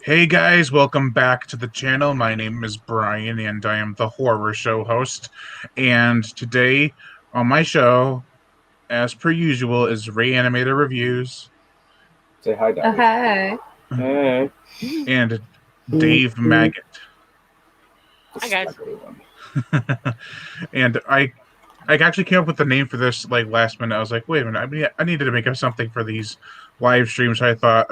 Hey guys, welcome back to the channel. My name is Brian and I am the horror show host. And today on my show, as per usual, is Rayanimator Reviews Say hi, Daddy. Hi. Hey. and Dave Maggot. Hi, guys. And I actually came up with the name for this like last minute. I was like, wait a minute, I needed to make up something for these live streams. So I thought,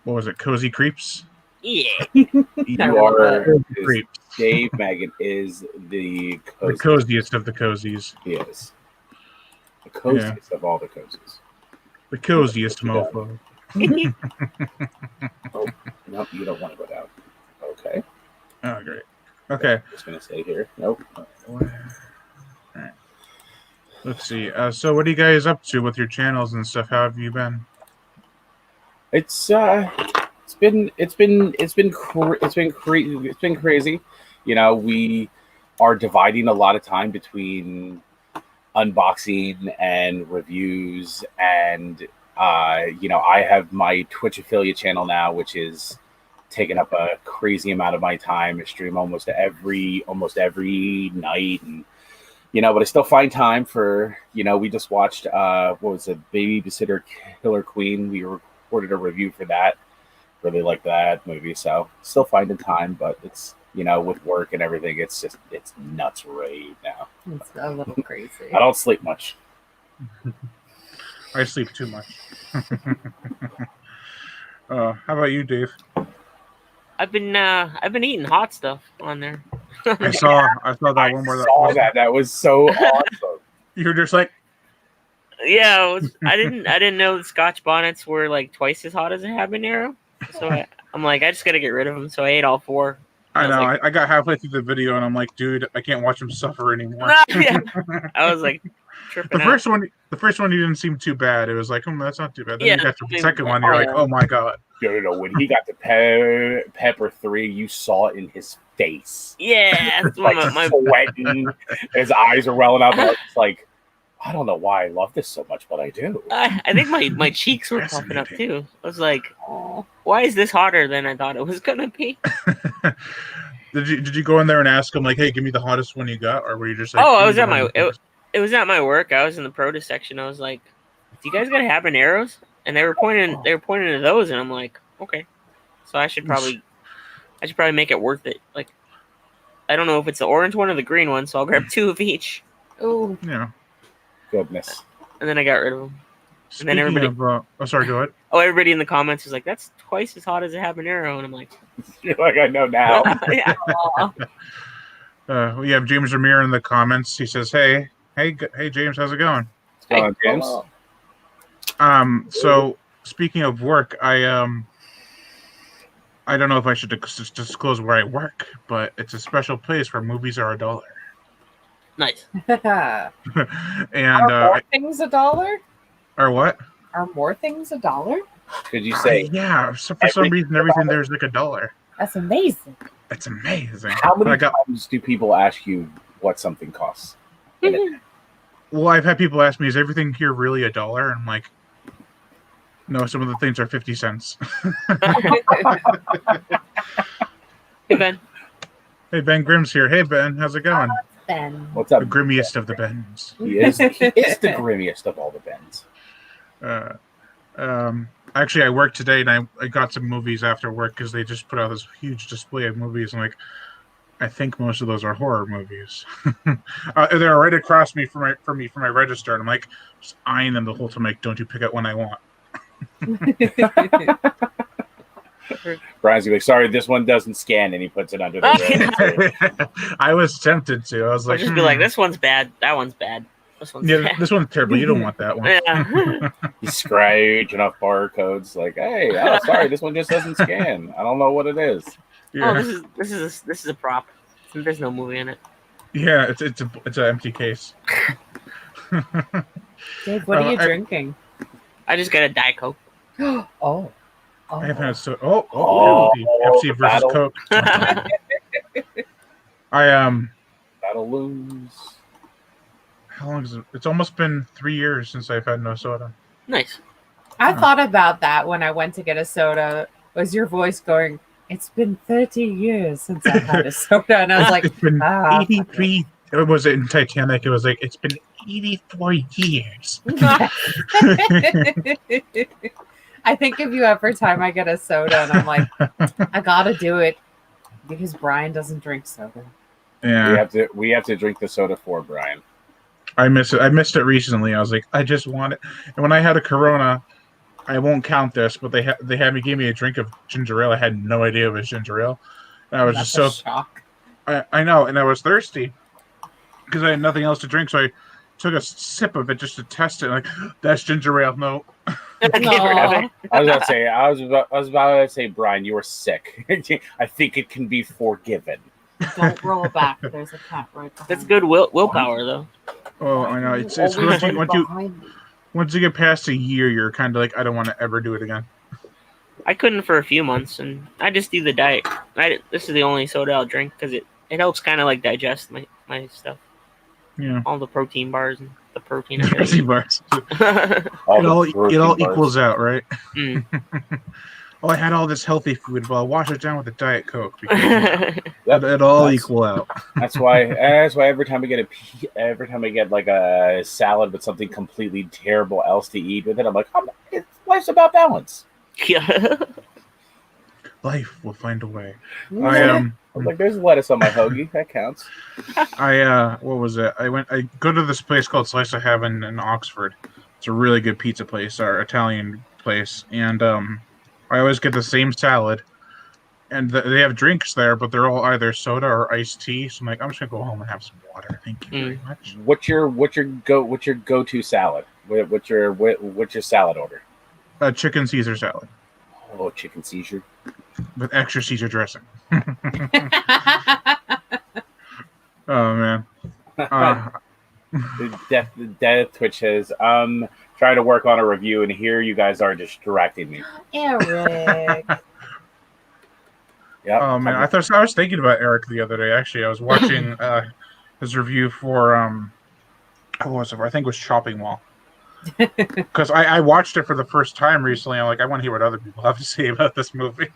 what was it, Cozy Creeps? Yeah. You are Creeps. Dave Maggot is the coziest of the cozies. He is. The coziest of all the cozies. The coziest mofo. Oh, no, you don't want to go down. Okay. Oh, great. Okay. I'm just going to stay here. Nope. All right. Let's see. So what are you guys up to with your channels and stuff? How have you been? It's been crazy. You know, we are dividing a lot of time between unboxing and reviews, and you know, I have my Twitch affiliate channel now, which is taking up a crazy amount of my time. I stream almost every night, and you know, but I still find time for, you know, we just watched what was it, Babysitter Killer Queen. We recorded a review for that. Really like that movie, so still finding time, but it's, you know, with work and everything, it's nuts right now. It's a little crazy. I don't sleep much. I sleep too much. How about you, Dave? I've been eating hot stuff on there. I saw that one where that was so awesome. You were just like, Yeah, I didn't know the Scotch bonnets were like twice as hot as a habanero. So I'm like, I just gotta get rid of them. So I ate all four. I know. Like, I got halfway through the video and I'm like, dude, I can't watch him suffer anymore. Yeah. I was like, tripping the first one, you didn't seem too bad. It was like, that's not too bad. Then you got to the second one, you're like, oh my god. No. When he got to pepper 3, you saw it in his face. Yeah, like sweating, his eyes are welling up. And it's like, I don't know why I love this so much, but I do. I think my cheeks were puffing up too. I was like, oh, why is this hotter than I thought it was gonna be? Did you go in there and ask him like, hey, give me the hottest one you got, or were you just like? Oh, I was at it was at my work. I was in the produce section. I was like, do you guys got habaneros? And they were pointing to those, and I'm like, okay. So I should probably make it worth it. Like, I don't know if it's the orange one or the green one, so I'll grab 2 of each. Oh, yeah. Goodness. And then I got rid of them. Speaking and then everybody. Sorry, go ahead. Oh, everybody in the comments was like, "That's twice as hot as a habanero," and I'm like, "You're like, I know now." Yeah. We have James Ramir in the comments. He says, "Hey, James, how's it going?" What's going on, James? So speaking of work, I don't know if I should disclose where I work, but it's a special place where movies are $1. Nice. And are more things $1? Or what? Are more things $1? Could you say? Yeah. So for some reason, everything there's like $1. That's amazing. That's amazing. How many times do people ask you what something costs? Well, I've had people ask me, "Is everything here really $1?" And I'm like, no, some of the things are 50 cents. Hey, Ben. Hey, Ben Grimm's here. Hey, Ben, how's it going? Ben. What's up? The grimmiest of the Bens. He is the grimmiest of all the Bens. Actually, I worked today, and I got some movies after work because they just put out this huge display of movies. And like, I think most of those are horror movies. They're right across me from my register, and I'm like, just eyeing them the whole time. Like, don't you pick out one I want? Brian's gonna be like, sorry, this one doesn't scan, and he puts it under the I was tempted to. I was like, just be like, this one's bad. That one's bad. This one's bad. This one's terrible. You don't want that one. Yeah. He's scratching off barcodes, like, hey, oh, sorry, this one just doesn't scan. I don't know what it is. Yeah. Oh, this is a prop. There's no movie in it. Yeah, it's an empty case. Dave, what are you drinking? I just got a Diet Coke. Oh. I haven't had Pepsi versus Coke. That'll lose. How long is it? It's almost been 3 years since I've had no soda. Nice. I thought about that when I went to get a soda. Was your voice going, It's been 30 years since I've had a soda. And I was like, It's been ah, 83. It was in Titanic. It was like, it's been 84 years. I think if you every time I get a soda and I'm like, I gotta do it because Brian doesn't drink soda. Yeah. We have to drink the soda for Brian. I miss it. I missed it recently. I was like, I just want it. And when I had a Corona, I won't count this, but they gave me a drink of ginger ale. I had no idea it was ginger ale. And I was That's just so a shock. I know, and I was thirsty because I had nothing else to drink, so I took a sip of it just to test it. Like, that's ginger ale. No. I can't have it. I was about to say, Brian, you were sick. I think it can be forgiven. Don't roll back. There's a cat right behind That's good willpower, though. Oh, I know. It's Always hard once you get past a year, you're kind of like, I don't want to ever do it again. I couldn't for a few months, and I just do the diet. This is the only soda I'll drink because it helps kind of like digest my stuff. Yeah. All the protein bars and the protein. Protein bars. All It all bars. equals out, right? Mm. Oh, I had all this healthy food, but I'll wash it down with a Diet Coke because Yep, it all that's- equal out. That's why every time I get like a salad with something completely terrible else to eat with it, I'm like, life's about balance. Yeah. Life will find a way. me. I'm like, there's lettuce on my hoagie. That counts. What was it? I go to this place called Slice of Heaven in Oxford. It's a really good pizza place, or Italian place, and I always get the same salad. And they have drinks there, but they're all either soda or iced tea. So I'm like, I'm just gonna go home and have some water. Thank you very much. What's your go-to salad? What's your salad order? Chicken Caesar salad Oh, chicken Caesar. with extra Caesar dressing. Oh man. Death Twitch has trying to work on a review, and here you guys are distracting me. Eric. Yeah. Oh man, I was thinking about Eric the other day. Actually, I was watching his review for what was it? I think it was Shopping Mall. Because I watched it for the first time recently. I'm like, I want to hear what other people have to say about this movie.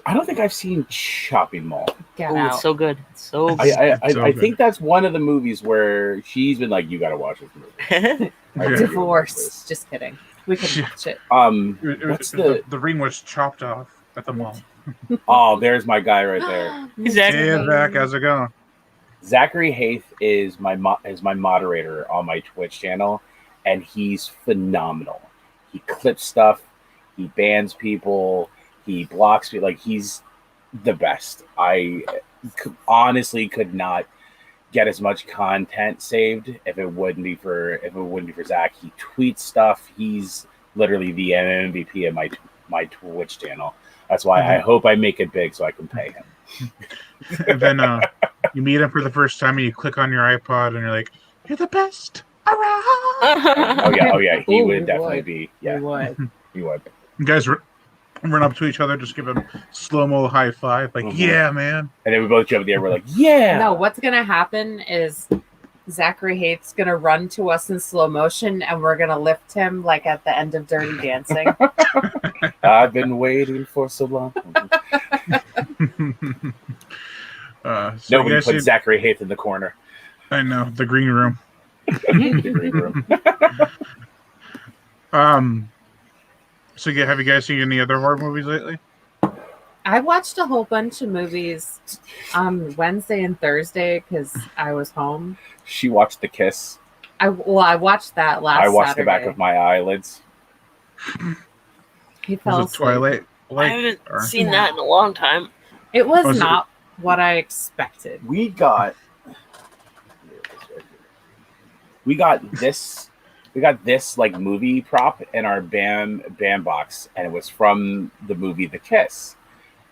I don't think I've seen Shopping Mall. Get Oh, out. it's so good. It's so good. I think that's one of the movies where she's been like, you got to watch this movie. Yeah. Divorced. Just kidding. We can watch it. What's The ring was chopped off at the mall. Oh, there's my guy right there. Exactly. Hey, Zach, how's it going? Zachary Haith is my moderator on my Twitch channel, and he's phenomenal. He clips stuff, he bans people, he blocks people. Like, he's the best. I honestly could not get as much content saved if it wouldn't be for Zach. He tweets stuff. He's literally the MVP of my Twitch channel. That's why I hope I make it big so I can pay him. And then you meet him for the first time and you click on your iPod and you're like, you're the best around. Oh yeah, he Ooh, would he definitely would. be. Yeah, We would. he would. You guys run up to each other, just give him slow-mo high five, like, Mhm. yeah, man. And then we both jump in the air. We're like, yeah. No, what's gonna happen is Zachary Hate's gonna run to us in slow motion, and we're gonna lift him like at the end of Dirty Dancing. I've been waiting for so long. So Nobody you guys put see- Zachary Haith in the corner. I know, the green room. The green room. So yeah, have you guys seen any other horror movies lately? I watched a whole bunch of movies on Wednesday and Thursday because I was home. She watched The Kiss. I watched that last. I watched Saturday. the back of my eyelids. He fell Was it asleep. Twilight? I haven't or- seen that in a long time. It was Was it- not what I expected. We got this. We got this like movie prop in our band box, and it was from the movie The Kiss.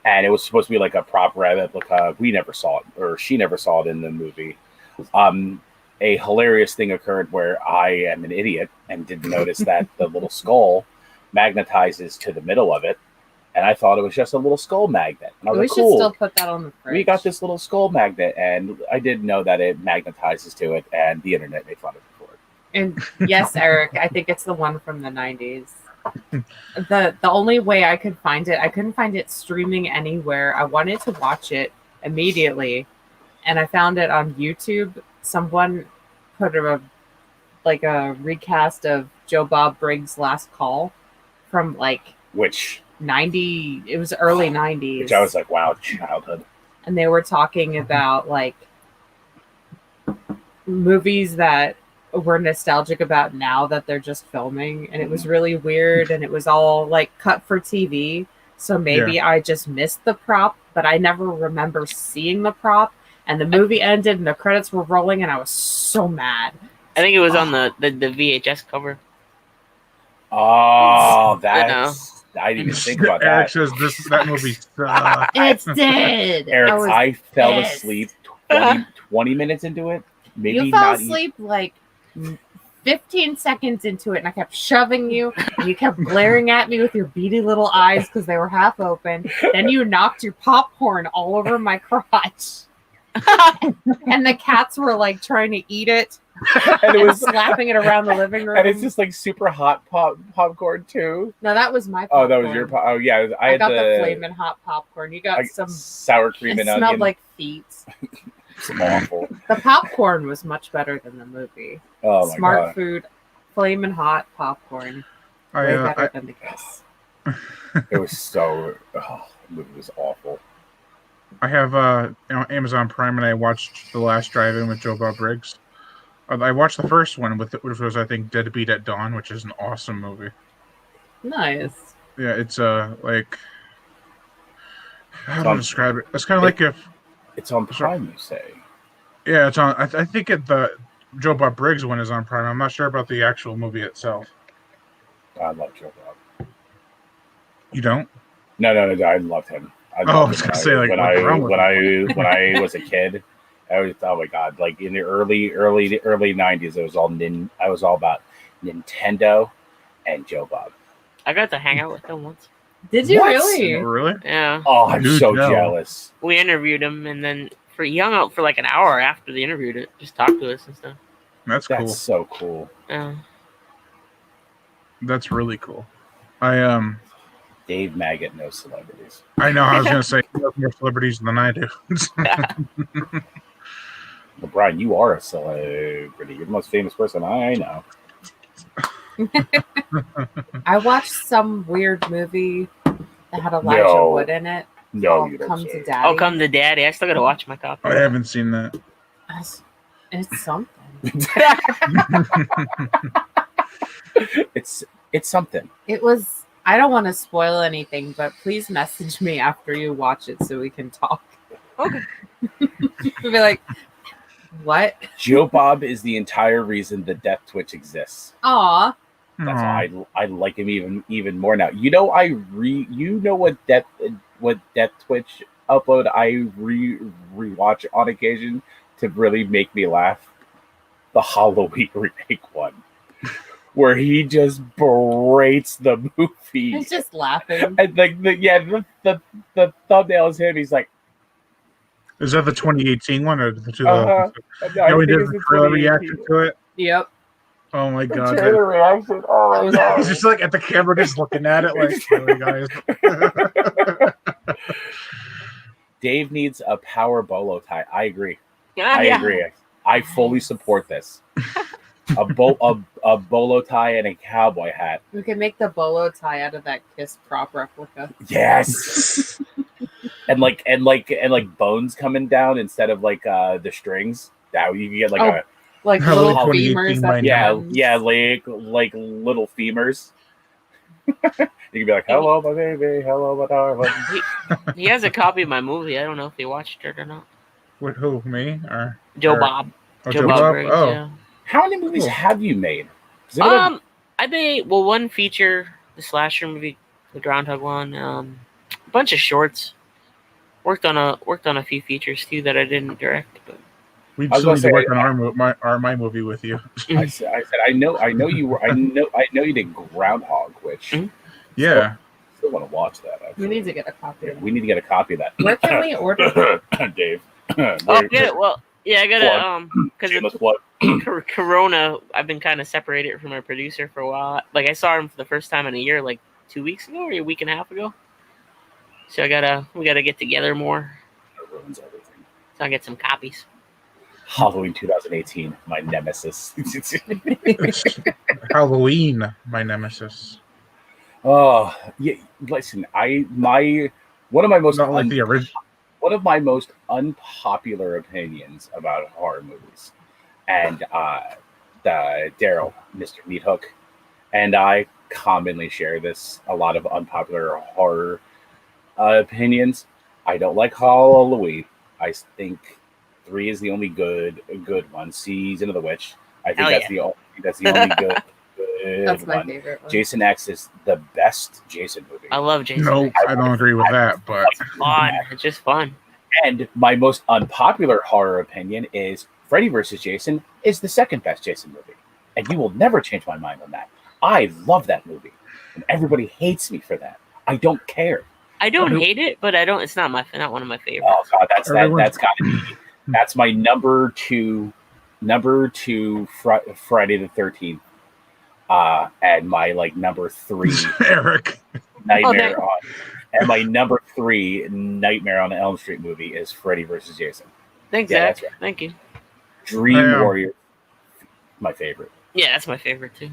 And it was supposed to be like a prop replica. We never saw it, or she never saw it in the movie. A hilarious thing occurred where I am an idiot and didn't notice that the little skull magnetizes to the middle of it, and I thought it was just a little skull magnet. And I was We like, should cool. still put that on the fridge. We got this little skull magnet, and I didn't know that it magnetizes to it, and the internet made fun of it for it. And yes, Eric, I think it's the one from the 90s. The only way I could find it, I couldn't find it streaming anywhere. I wanted to watch it immediately, and I found it on YouTube. Someone put a recast of Joe Bob Briggs' Last Call from like Which 90. It was early 90s. which I was like, wow, childhood. And they were talking about like movies that we're nostalgic about now that they're just filming, and it was really weird, and it was all like cut for TV. So maybe I just missed the prop, but I never remember seeing the prop. And the movie ended, and the credits were rolling, and I was so mad. I think it was on the VHS cover. Oh, that's I didn't even think about Eric that. says that movie sucks. It's dead. Eric, I fell pissed. asleep 20 minutes into it. Maybe You fell not asleep like 15 seconds into it, and I kept shoving you, and you kept glaring at me with your beady little eyes because they were half open. Then you knocked your popcorn all over my crotch. And the cats were like trying to eat it and it and was slapping it around the living room. and it's just like super hot popcorn too. No, that was my Oh, popcorn. that was your oh yeah. I got had the flaming hot popcorn. You got some sour cream it and smelled onion. like feet. It's awful. The popcorn was much better than the movie. Oh my Smart god. food, flaming hot popcorn. I, Way uh, better than the kiss. It was so the movie was awful. I have Amazon Prime, and I watched The Last Drive-In with Joe Bob Briggs. I watched the first one which was I think Deadbeat at Dawn, which is an awesome movie. Nice. Yeah, it's like how do I describe it? It's kind of like if It's on Prime, you say. yeah, it's on. I think the Joe Bob Briggs one is on Prime. I'm not sure about the actual movie itself. I love Joe Bob. You don't? No, I loved him. I was gonna say, like, when I was a kid, I was oh my god, like in the early 90s, I was all about Nintendo and Joe Bob. I got to hang out with him once. Did you What? really? Really? Yeah, Oh, I'm Dude, so no. jealous. we interviewed him, and then he hung out for like an hour after the interview to just talk to us and stuff. That's That's cool. so cool. Yeah. That's really cool. I Dave Maggot knows celebrities. I know. I was gonna say you have more celebrities than I do. Well, Brian, you are a celebrity. You're the most famous person I know. I watched some weird movie that had Elijah No. Wood in it. No, called you don't Come say. to Daddy. Oh, come to daddy! I still gotta watch my copy. I haven't seen that. It's something. It's something. It was. I don't want to spoil anything, but please message me after you watch it so we can talk. Okay. We'll be like, what? Joe Bob is the entire reason the Death Twitch exists. Aw. That's Aw. why I like him even more now. You know what Death Twitch upload I rewatch on occasion to really make me laugh? The Halloween remake one. Where he just berates the movie. He's just laughing. And like the thumbnail is him. He's like, Is that the 2018 one or the 2000? I we think did it's a the trailer 2018 reaction to it. Yep. Oh my god! trailer reaction. Oh my god! He's just like at the camera, just looking at it, like, really, guys. Dave needs a power bolo tie. I agree. Yeah, I yeah. agree. I fully support this. A bolo tie and a cowboy hat. We can make the bolo tie out of that Kiss prop replica. Yes. and like bones coming down instead of like the strings. That you can get like a Like How little about femurs. 2018 at right the now? ends. like little femurs. You can be like, hello, my baby, hello, my darling. He has a copy of my movie. I don't know if he watched it or not. With who? Me or Joe Or- Bob. oh, Joe Bob Briggs, Oh, yeah. How many movies Cool. have you made? Has anyone- I made one feature, the slasher movie, the Groundhog one. A bunch of shorts. Worked on a few features too that I didn't direct, but we I was still need to gonna work say- on my movie with you. I said I know you did Groundhog, which Mhm. Yeah, still want to watch that. We Actually. need to get a copy Yeah, of we it. need to get a copy of that. Where can we order it? Dave. oh, get it. Well, yeah, I gotta because Shameless plug. Corona, I've been kind of separated from my producer for a while. Like I saw him for the first time in a year, like 2 weeks ago or a week and a half ago. So we gotta get together more. It ruins everything. So I get some copies. Halloween 2018, my nemesis. Halloween, my nemesis. Oh, yeah. Listen, one of my most Not like the original. one of my most unpopular opinions about horror movies, and the Daryl, Mr. Meathook, and I commonly share this. A lot of unpopular horror opinions. I don't like Halloween. I think 3 is the only good one. Season of the Witch. I think that's the only good That's my one. favorite one. Jason X is the best Jason movie. I love Jason. No, I don't agree with that, but It's fun. It's just fun. And my most unpopular horror opinion is Freddy vs. Jason is the second best Jason movie. And you will never change my mind on that. I love that movie. And everybody hates me for that. I don't care. I don't hate it, but it's not one of my favorites. Oh god, that's gotta be that's my number two Friday the 13th. And my number 3 Eric. Nightmare on and my number 3 Nightmare on Elm Street movie is Freddy vs. Jason. Thanks, Yeah, Zach. that's right. Thank you. Dream Warrior, my favorite. Yeah, that's my favorite too.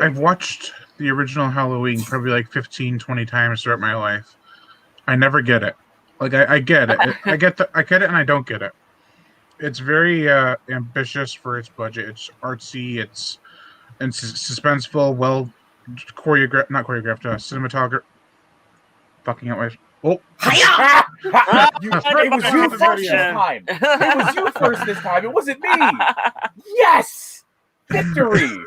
I've watched the original Halloween probably like 15, 20 times throughout my life. I never get it. Like I get it. I get it and I don't get it. It's very ambitious for its budget. It's artsy, it's suspenseful, well not choreographed, cinematography. Fucking out my it was you first this time. It was you first this time. It wasn't me. Yes, victory.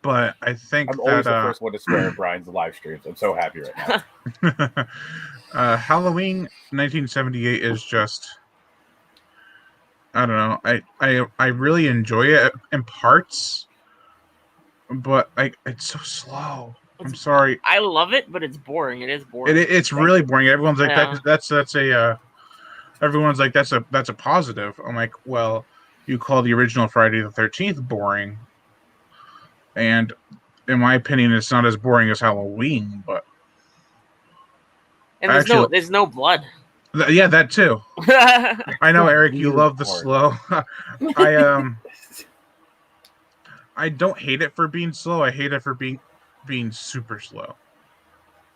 But I think I'm always the first one to swear at Brian's live streams. I'm so happy right now. Halloween 1978 is just, I don't know. I really enjoy it in parts, but it's so slow. I'm sorry. I love it, but it's boring. It is boring. It's really boring. Everyone's like that's everyone's like that's a positive. I'm like, well, you call the original Friday the 13th boring, and in my opinion, it's not as boring as Halloween. But and there's no blood. Yeah, that too. I know, Eric, you love the slow. I don't hate it for being slow. I hate it for being super slow.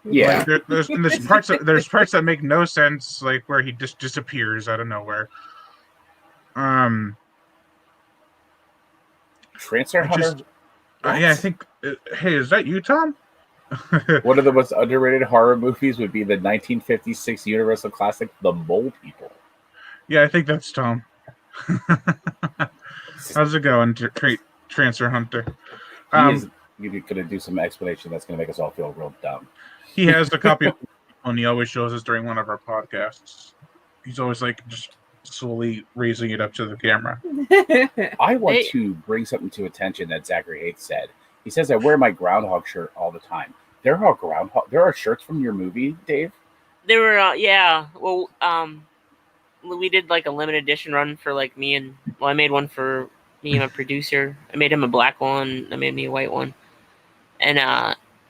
Yeah, like there's parts that make no sense, like where he just disappears out of nowhere. Transfer Hunter. Yeah, I think. Hey, is that you, Tom? One of the most underrated horror movies would be the 1956 Universal classic, The Mole People. Yeah, I think that's Tom. How's it going, Transfer Hunter? He's going to do some explanation that's going to make us all feel real dumb. He has a copy of and he always shows us during one of our podcasts. He's always like just slowly raising it up to the camera. I want to bring something to attention that Zachary Hates said. He says I wear my groundhog shirt all the time. There are shirts from your movie, Dave? There were yeah. Well, we did like a limited edition run for like I made one for me and my producer. I made him a black one. I made me a white one. And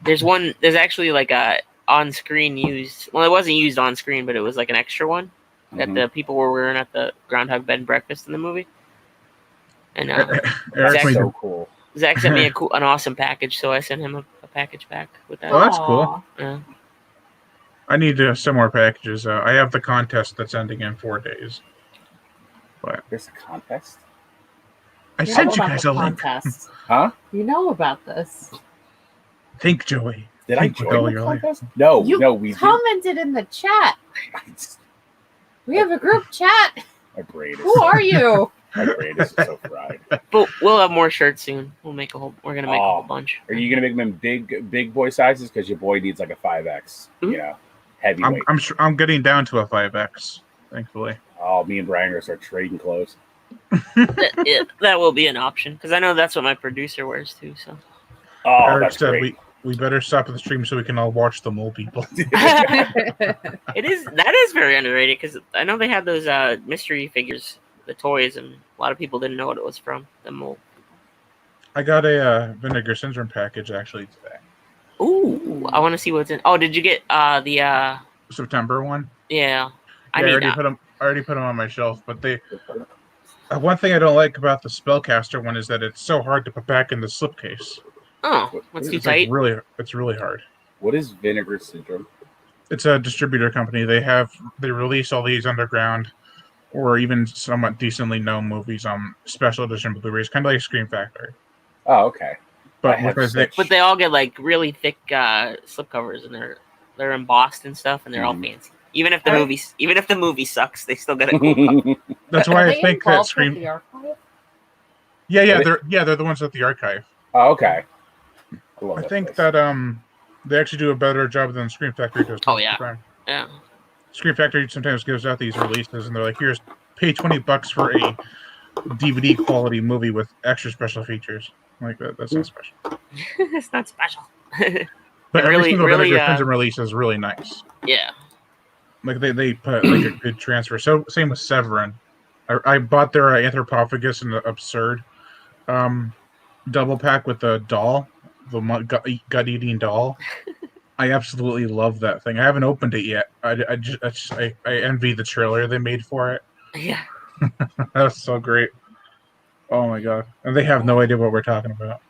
there's actually like a on-screen used. Well, it wasn't used on screen, but it was like an extra one that the people were wearing at the Groundhog Bed and Breakfast in the movie. And that's so cool. Zach sent me an awesome package, so I sent him a package back with that. Oh, that's cool. Yeah. I need some more packages. I have the contest that's ending in 4 days. But there's a contest? I sent you guys a link. Huh? You know about this. Think, Joey. Did I join the contest? No, we commented in the chat. We have a group chat. My brain is Who are you? My brain is so fried. But we'll have more shirts soon. We're gonna make a whole bunch. Are you gonna make them big boy sizes? Because your boy needs like a 5X. Mm-hmm. You know, heavyweight. I'm sure I'm getting down to a 5X. Thankfully. Oh, me and Brian are gonna start trading clothes. that will be an option because I know that's what my producer wears too. So. Oh, that's great. We better stop the stream so we can all watch the mole people. That is very underrated because I know they had those mystery figures, the toys, and a lot of people didn't know what it was from. The mole. I got a Vinegar Syndrome package actually today. Ooh, I want to see what's in. Oh, did you get the September one? Yeah, I already put them on my shelf. But they one thing I don't like about the Spellcaster one is that it's so hard to put back in the slipcase. Oh, what's too It's tight? Like it's really hard. What is Vinegar Syndrome? It's a distributor company. They release all these underground or even somewhat decently known movies on special edition Blu-rays, kind of like Scream Factory. Oh, okay. But but they all get like really thick slipcovers, and they're embossed and stuff, and they're all fancy. Even if the movie sucks, they still get a cool cover. That's why I think that Scream. The archive? Yeah, they're the ones at the archive. Oh, okay. I think that they actually do a better job than Scream Factory does. Oh yeah, yeah. Scream Factory sometimes gives out these releases, and they're like, "Here's pay $20 for a DVD quality movie with extra special features." Like that's not special. It's not special. But every single Vinegar Syndrome release is really nice. Yeah. Like they put like a good transfer. So same with Severin. I bought their Anthropophagus and the Absurd double pack with the doll, the gut eating doll. I absolutely love that thing. I haven't opened it yet. I envy the trailer they made for it. Yeah. That's so great. Oh my god! And they have no idea what we're talking about.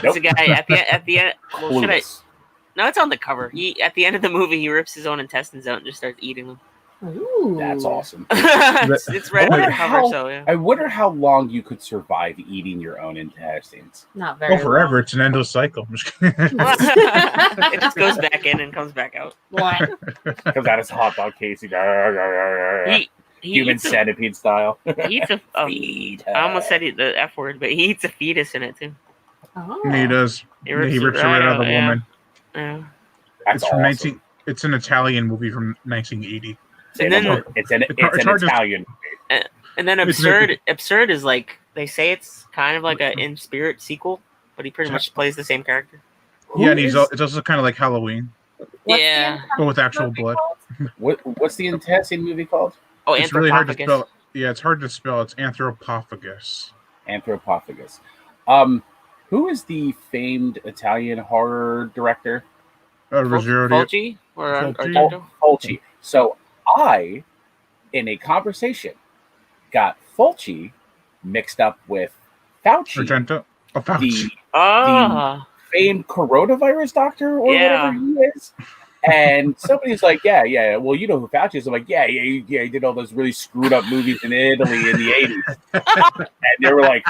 It's a guy at the end. Well, no, it's on the cover. At the end of the movie, he rips his own intestines out and just starts eating them. Ooh. That's awesome. It's right on the cover, so yeah. I wonder how long you could survive eating your own intestines. Not very. Oh, forever! Long. It's an endless cycle. It just goes back in and comes back out. What? Comes out as hot dog casing. Human centipede style. He eats I almost said the F word, but he eats a fetus in it too. Oh. He does. He rips it right out of the woman. Yeah. That's awesome. It's an Italian movie from 1980. And then it's an Italian movie. And then Absurd is like, they say it's kind of like a in spirit sequel, but he pretty much plays the same character. Yeah, and it's also kind of like Halloween. Yeah. But with actual blood. What's the intestine movie called? Oh, it's really hard to spell. Yeah, it's hard to spell. It's Anthropophagus. Anthropophagus. Who is the famed Italian horror director? Fulci or Fulci? Fulci. So I, in a conversation, got Fulci mixed up with Fauci. Argento? Oh, Fauci. The famed coronavirus doctor or whatever he is. And somebody's like, yeah. Well, you know who Fauci is. I'm like, yeah. He did all those really screwed up movies in Italy in the 80s. And they were like,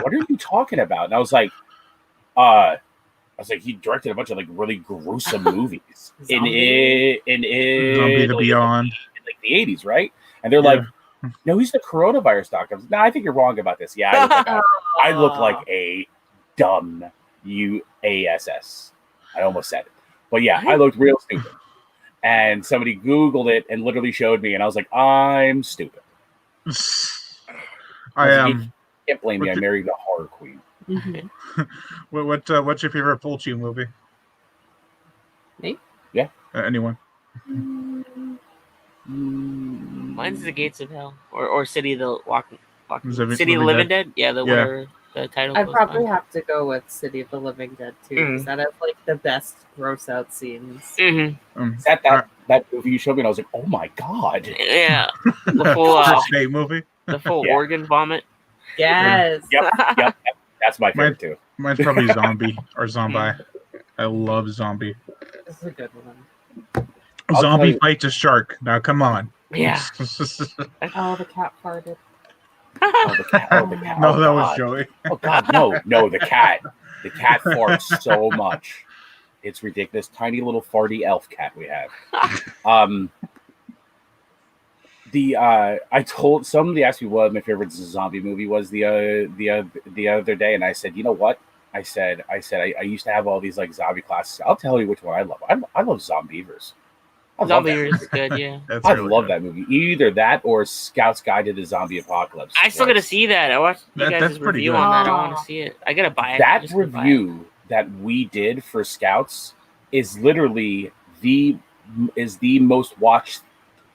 what are you talking about? And I was like, he directed a bunch of like really gruesome movies in Zombie the Beyond in like the 80s, right? And they're like, no, he's the coronavirus doctor. No, I think you're wrong about this. Yeah, I look like a dumb UASS. I almost said it. But yeah, I looked real stupid. And somebody Googled it and literally showed me, and I was like, I'm stupid. I am. You can't blame me. I married a horror queen. Mm-hmm. What's your favorite Fulci movie? Me? Yeah. Anyone? Mine's The Gates of Hell or City of the City of the Living Dead. Yeah, whatever the title. I'd probably have to go with City of the Living Dead too, because that has like the best gross out scenes. Mm-hmm. That movie you showed me, and I was like, oh my god. Yeah, the full State movie. The full organ vomit. Yes. Yep. That's my favorite too. Mine's probably Zombie or Zombie. I love Zombie. This is a good one. Zombie fights a shark. Now come on. Yeah. Oh, the cat farted. The cat. No, that was Joey. Oh god, no, the cat. The cat farts so much. It's ridiculous. Tiny little farty elf cat we have. I told somebody asked me what my favorite zombie movie was the other day, and I said, you know what? I said I used to have all these like zombie classes. I'll tell you which one I love. I love Zombievers. Zombievers is good, yeah. I love that movie. Either that or Scout's Guide to the Zombie Apocalypse. I still got to see that. I watched you guys' review on that. I want to see it. I gotta buy it. That review that we did for Scouts is literally the most watched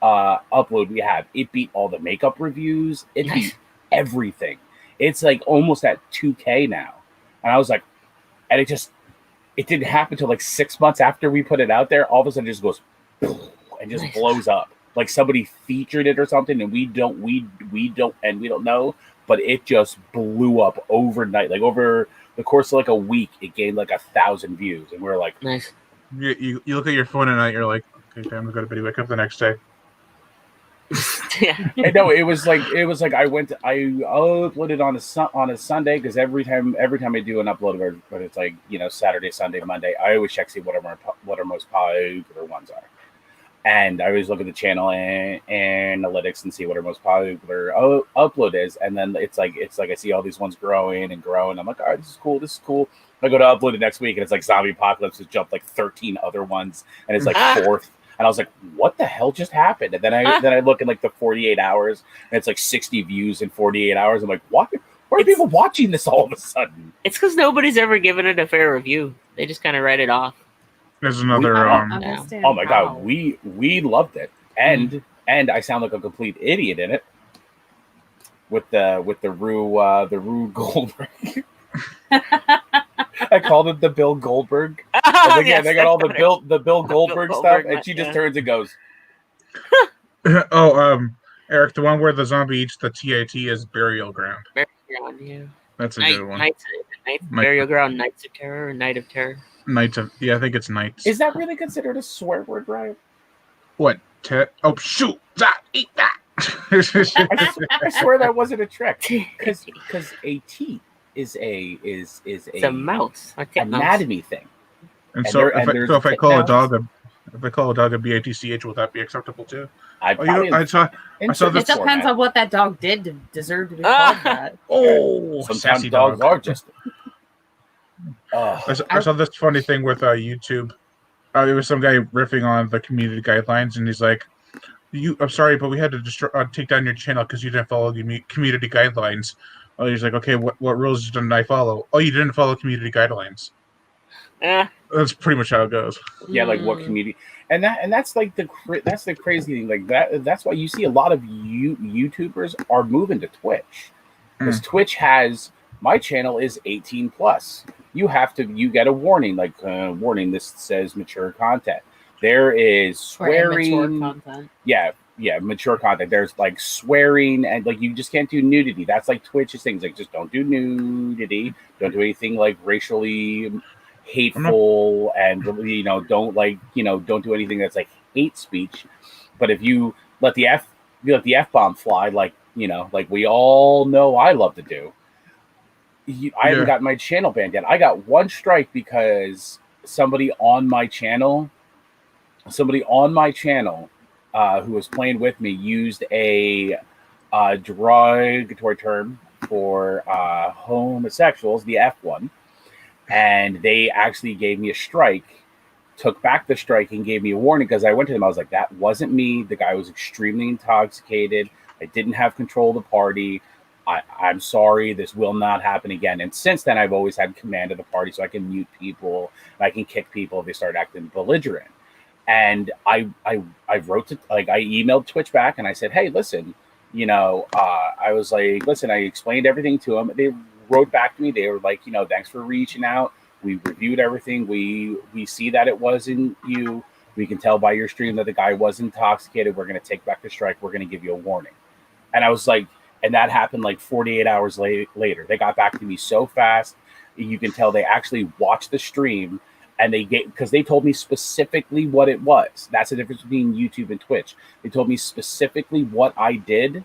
upload we have. It beat all the makeup reviews. It beat everything. It's like almost at 2K now. And I was like, and it didn't happen until like 6 months after we put it out there. All of a sudden it just goes and just blows up. Like somebody featured it or something, and we don't know, but it just blew up overnight. Like over the course of like a week, it gained like 1,000 views, and we're like, nice. You look at your phone at night, you're like, okay, time to go to bed. You wake up the next day. Yeah. And no, it was like I uploaded on a Sunday, because every time I do an upload, but it's like, you know, Saturday, Sunday, Monday, I always check see what our most popular ones are. And I always look at the channel analytics and see what our most popular upload is. And then it's like I see all these ones growing and growing. I'm like, all right, this is cool. I go to upload it next week, and it's like Zombie Apocalypse has jumped like 13 other ones, and it's like fourth. And I was like, what the hell just happened? And then I look at like the 48 hours, and it's like 60 views in 48 hours. I'm like, what? Why are people watching this all of a sudden? It's because nobody's ever given it a fair review. They just kind of write it off. There's another. Oh my god, we loved it, and I sound like a complete idiot in it with the Rue Goldberg. I called it the Bill Goldberg. Like, yeah, they got all the Bill Goldberg stuff, and she just turns and goes. Eric, the one where the zombie eats the TAT is Burial Ground. Burial Ground, yeah. That's a good one. Burial Ground, Nights of Terror, or Night of Terror. I think it's Nights. Is that really considered a swear word, Ryan? What? Oh, shoot! Eat that! I swear that wasn't a trick. Because a T is it's a mouse. Anatomy thing. And so if I call a dog a BATCH, will that be acceptable too? I saw this. It depends on what that dog did to deserve to be called that. Oh, sometimes dogs are just. I saw this funny thing with YouTube. It was some guy riffing on the community guidelines, and he's like, I'm sorry, but we had to take down your channel because you didn't follow the community guidelines. Oh, he's like, okay, what rules didn't I follow? Oh, you didn't follow community guidelines. That's pretty much how it goes. Yeah, like what community, and that's like the crazy thing. Like that's why you see a lot of YouTubers are moving to Twitch, because Twitch has, my channel is 18 plus. You get a warning, like warning. This says mature content. There is swearing. Mature content. Yeah, mature content. There's like swearing, and like you just can't do nudity. That's like Twitch's things. Like just don't do nudity. Don't do anything like racially hateful, and don't do anything that's like hate speech. But if you let the F bomb fly, like we all know I love to do. I haven't gotten my channel banned yet. I got one strike because somebody on my channel who was playing with me used a derogatory term for homosexuals, the F one, and they actually gave me a strike, took back the strike, and gave me a warning, because I went to them. I was like, that wasn't me. The guy was extremely intoxicated. I didn't have control of the party. I'm sorry, this will not happen again. And since then, I've always had command of the party, so I can mute people, and I can kick people if they start acting belligerent. And I wrote to, I emailed Twitch back, and I said, hey, listen, I was like, listen, I explained everything to them. They wrote back to me. They were like, thanks for reaching out. We reviewed everything. We see that it wasn't you. We can tell by your stream that the guy was intoxicated. We're going to take back the strike. We're going to give you a warning. And I was like, and that happened like 48 hours later. They got back to me so fast. You can tell they actually watched the stream, and because they told me specifically what it was. That's the difference between YouTube and Twitch. They told me specifically what I did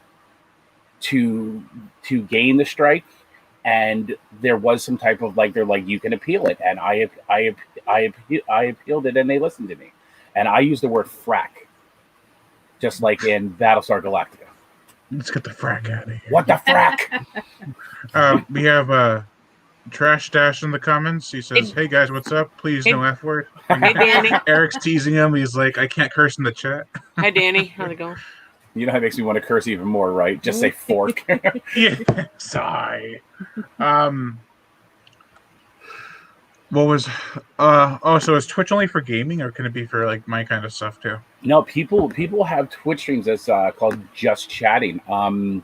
to gain the strike, and there was some type of they're like, you can appeal it, and I appealed it, and they listened to me, and I used the word frack, just like in Battlestar Galactica. Let's get the frack out of here. What the frack? We have Trash Dash in the comments. He says, hey guys, what's up? Please no F word. Hey Danny. Eric's teasing him. He's like, I can't curse in the chat. Hi Danny, how's it going? You know how it makes me want to curse even more, right? Just say fork. Yeah. Sigh. What was so is Twitch only for gaming, or can it be for like my kind of stuff too? No, people have Twitch streams that's called Just Chatting. Oh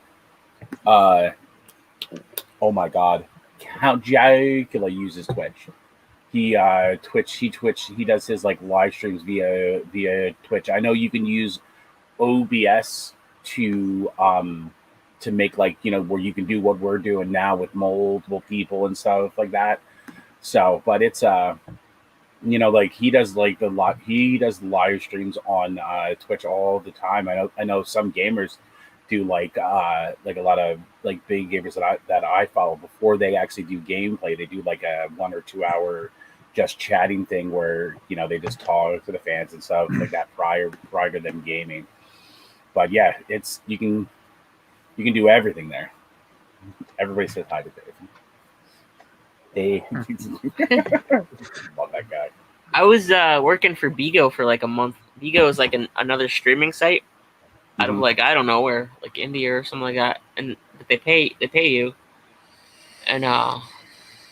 my God, Count Jacula uses Twitch. He does his like live streams via Twitch. I know you can use OBS to make like where you can do what we're doing now with multiple people and stuff like that. So, but it's like he does live streams on Twitch all the time. I know some gamers do like a lot of like big gamers that I follow before they actually do gameplay. They do like a 1 or 2 hour just chatting thing where they just talk to the fans and stuff like that prior to them gaming. But yeah, it's you can do everything there. Everybody says hi to Dave. Love that guy. I was working for Bigo for like a month. Bigo is like another streaming site out of like I don't know where, like India or something like that, and they pay you, and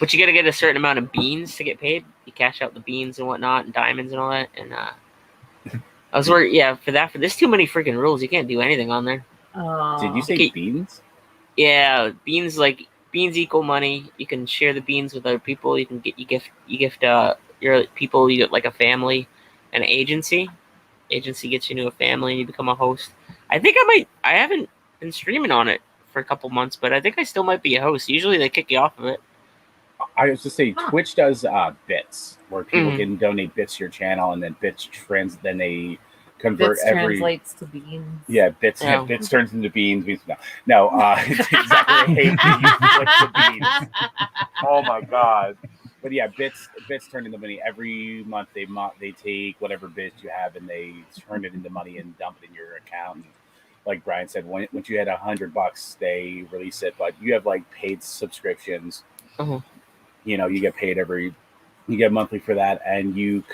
but you got to get a certain amount of beans to get paid. You cash out the beans and whatnot, and diamonds and all that. And I was working for that. For there's too many freaking rules. You can't do anything on there. Did you say beans? Yeah, beans equal money. You can share the beans with other people. You gift your people. You get like a family, an agency. Agency gets you into a family, and you become a host. I think I haven't been streaming on it for a couple months, but I think I still might be a host. Usually they kick you off of it. I was to say Twitch does bits where people can donate bits to your channel, and then bits then they convert bits translates to beans. Yeah, bits turns into beans. No, it's exactly hate to beans. Oh my God. But yeah, bits turn into money every month. They take whatever bits you have and they turn it into money and dump it in your account. And like Brian said, once you hit $100, they release it. But you have like paid subscriptions. You get paid you get monthly for that, and you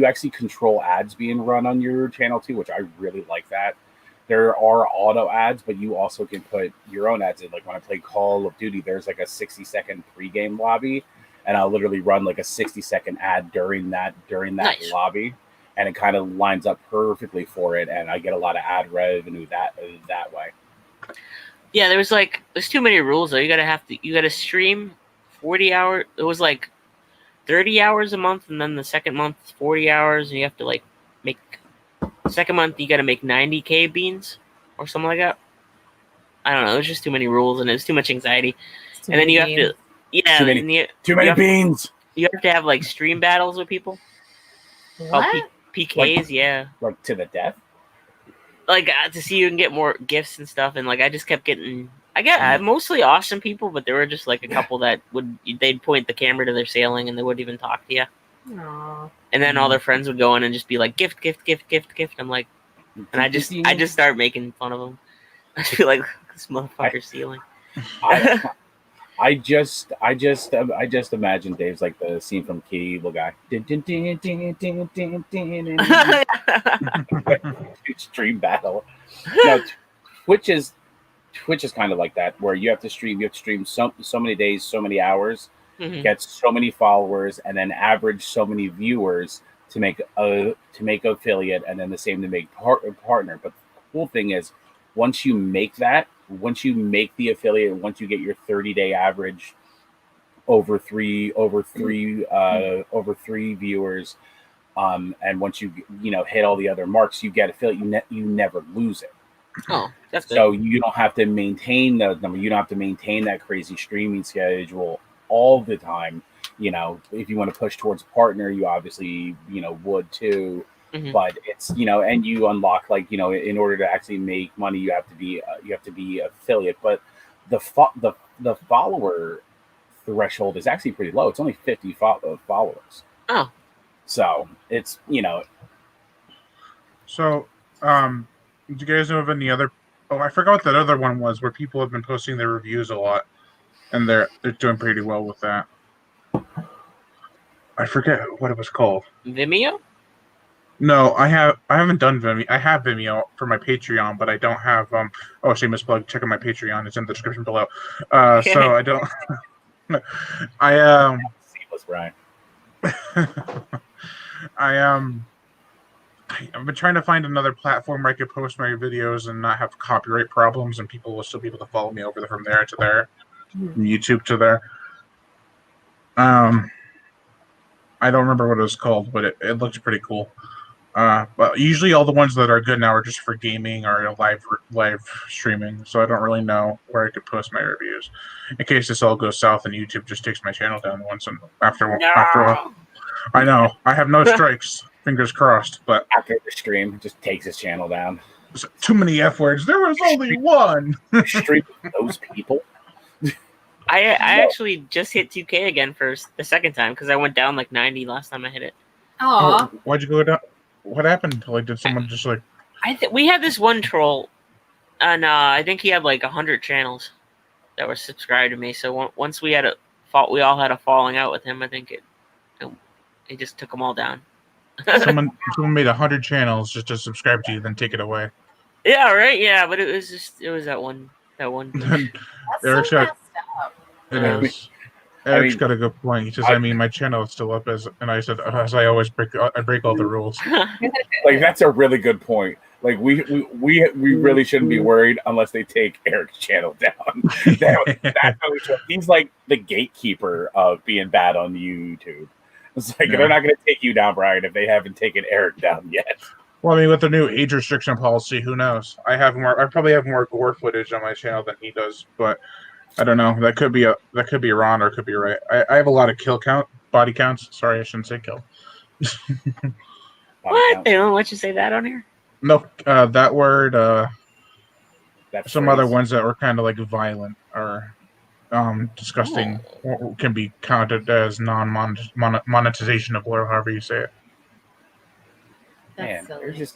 actually control ads being run on your channel too, which I really like that. There are auto ads, but you also can put your own ads in. Like when I play Call of Duty, there's like a 60-second pregame lobby, and I'll literally run like a 60-second ad during that nice. Lobby, and it kind of lines up perfectly for it, and I get a lot of ad revenue that way. Yeah, there's too many rules though. You gotta stream 40 hours. It was like 30 hours a month, and then the second month is 40 hours, and you have to like make second month you got to make 90k beans or something like that. I don't know. There's just too many rules, and it's too much anxiety. And then you have to too many beans. You have to have like stream battles with people. What? PKs, yeah. Like to the death. Like to see you can get more gifts and stuff, and like I just kept getting. I got mostly awesome people, but there were just like a couple that they'd point the camera to their sailing and they wouldn't even talk to you. Aww. And then all their friends would go in and just be like, gift. I'm like, and I just start making fun of them. I feel like this motherfucker's stealing. I just imagine Dave's like the scene from Key Evil Guy. Stream battle. Now, Twitch is kind of like that, where you have to stream so many days, so many hours, get so many followers, and then average so many viewers to make affiliate, and then the same to make partner. But the cool thing is, once you make the affiliate, once you get your 30-day average over three viewers, and once you hit all the other marks, you get affiliate. You never lose it. Oh, that's good. So you don't have to maintain those numbers. You don't have to maintain that crazy streaming schedule all the time. If you want to push towards partner, you obviously would too. But it's and you unlock in order to actually make money, you have to be affiliate. But the follower threshold is actually pretty low. It's only 50 followers. Oh, so it's So, do you guys know of any other? Oh, I forgot what that other one was, where people have been posting their reviews a lot, and they're doing pretty well with that. I forget what it was called. Vimeo? No, I haven't done Vimeo. I have Vimeo for my Patreon, but I don't have shameless plug. Check out my Patreon. It's in the description below. So I don't. Seamless, Brian. I I've been trying to find another platform where I could post my videos and not have copyright problems, and people will still be able to follow me over from there to there, from YouTube to there. I don't remember what it was called, but it looks pretty cool. But usually all the ones that are good now are just for gaming or live streaming, so I don't really know where I could post my reviews. In case this all goes south and YouTube just takes my channel down once and after. No. I know I have no strikes, fingers crossed, but After the stream, just takes his channel down. too many F words. There was only one. Stream with those people. I actually just hit 2K again for the second time because I went down like 90 last time I hit it. Aw. Why'd you go down? What happened? Like, did someone just like? We had this one troll, and I think he had like 100 channels that were subscribed to me. So once we all had a falling out with him. I think it just took them all down. someone made 100 channels just to subscribe to you, then take it away. Yeah, right. Yeah, but it was that one. Eric's so got messed up. it is. Eric's got a good point. He says, "I mean, my channel is still up and I said, as I always break all the rules." Like that's a really good point. Like we really shouldn't be worried unless they take Eric's channel down. He's like the gatekeeper of being bad on YouTube. It's like they're not going to take you down, Brian, if they haven't taken Eric down yet. Well, I mean, with the new age restriction policy, who knows? I probably have more gore footage on my channel than he does, but I don't know. That could be wrong or it could be right. I have a lot of body counts. Sorry, I shouldn't say kill. What? They don't let you say that on here? No, that word. That's some other ones that were kind of like violent or disgusting can be counted as non-monetization or however you say it. That's Man, silly.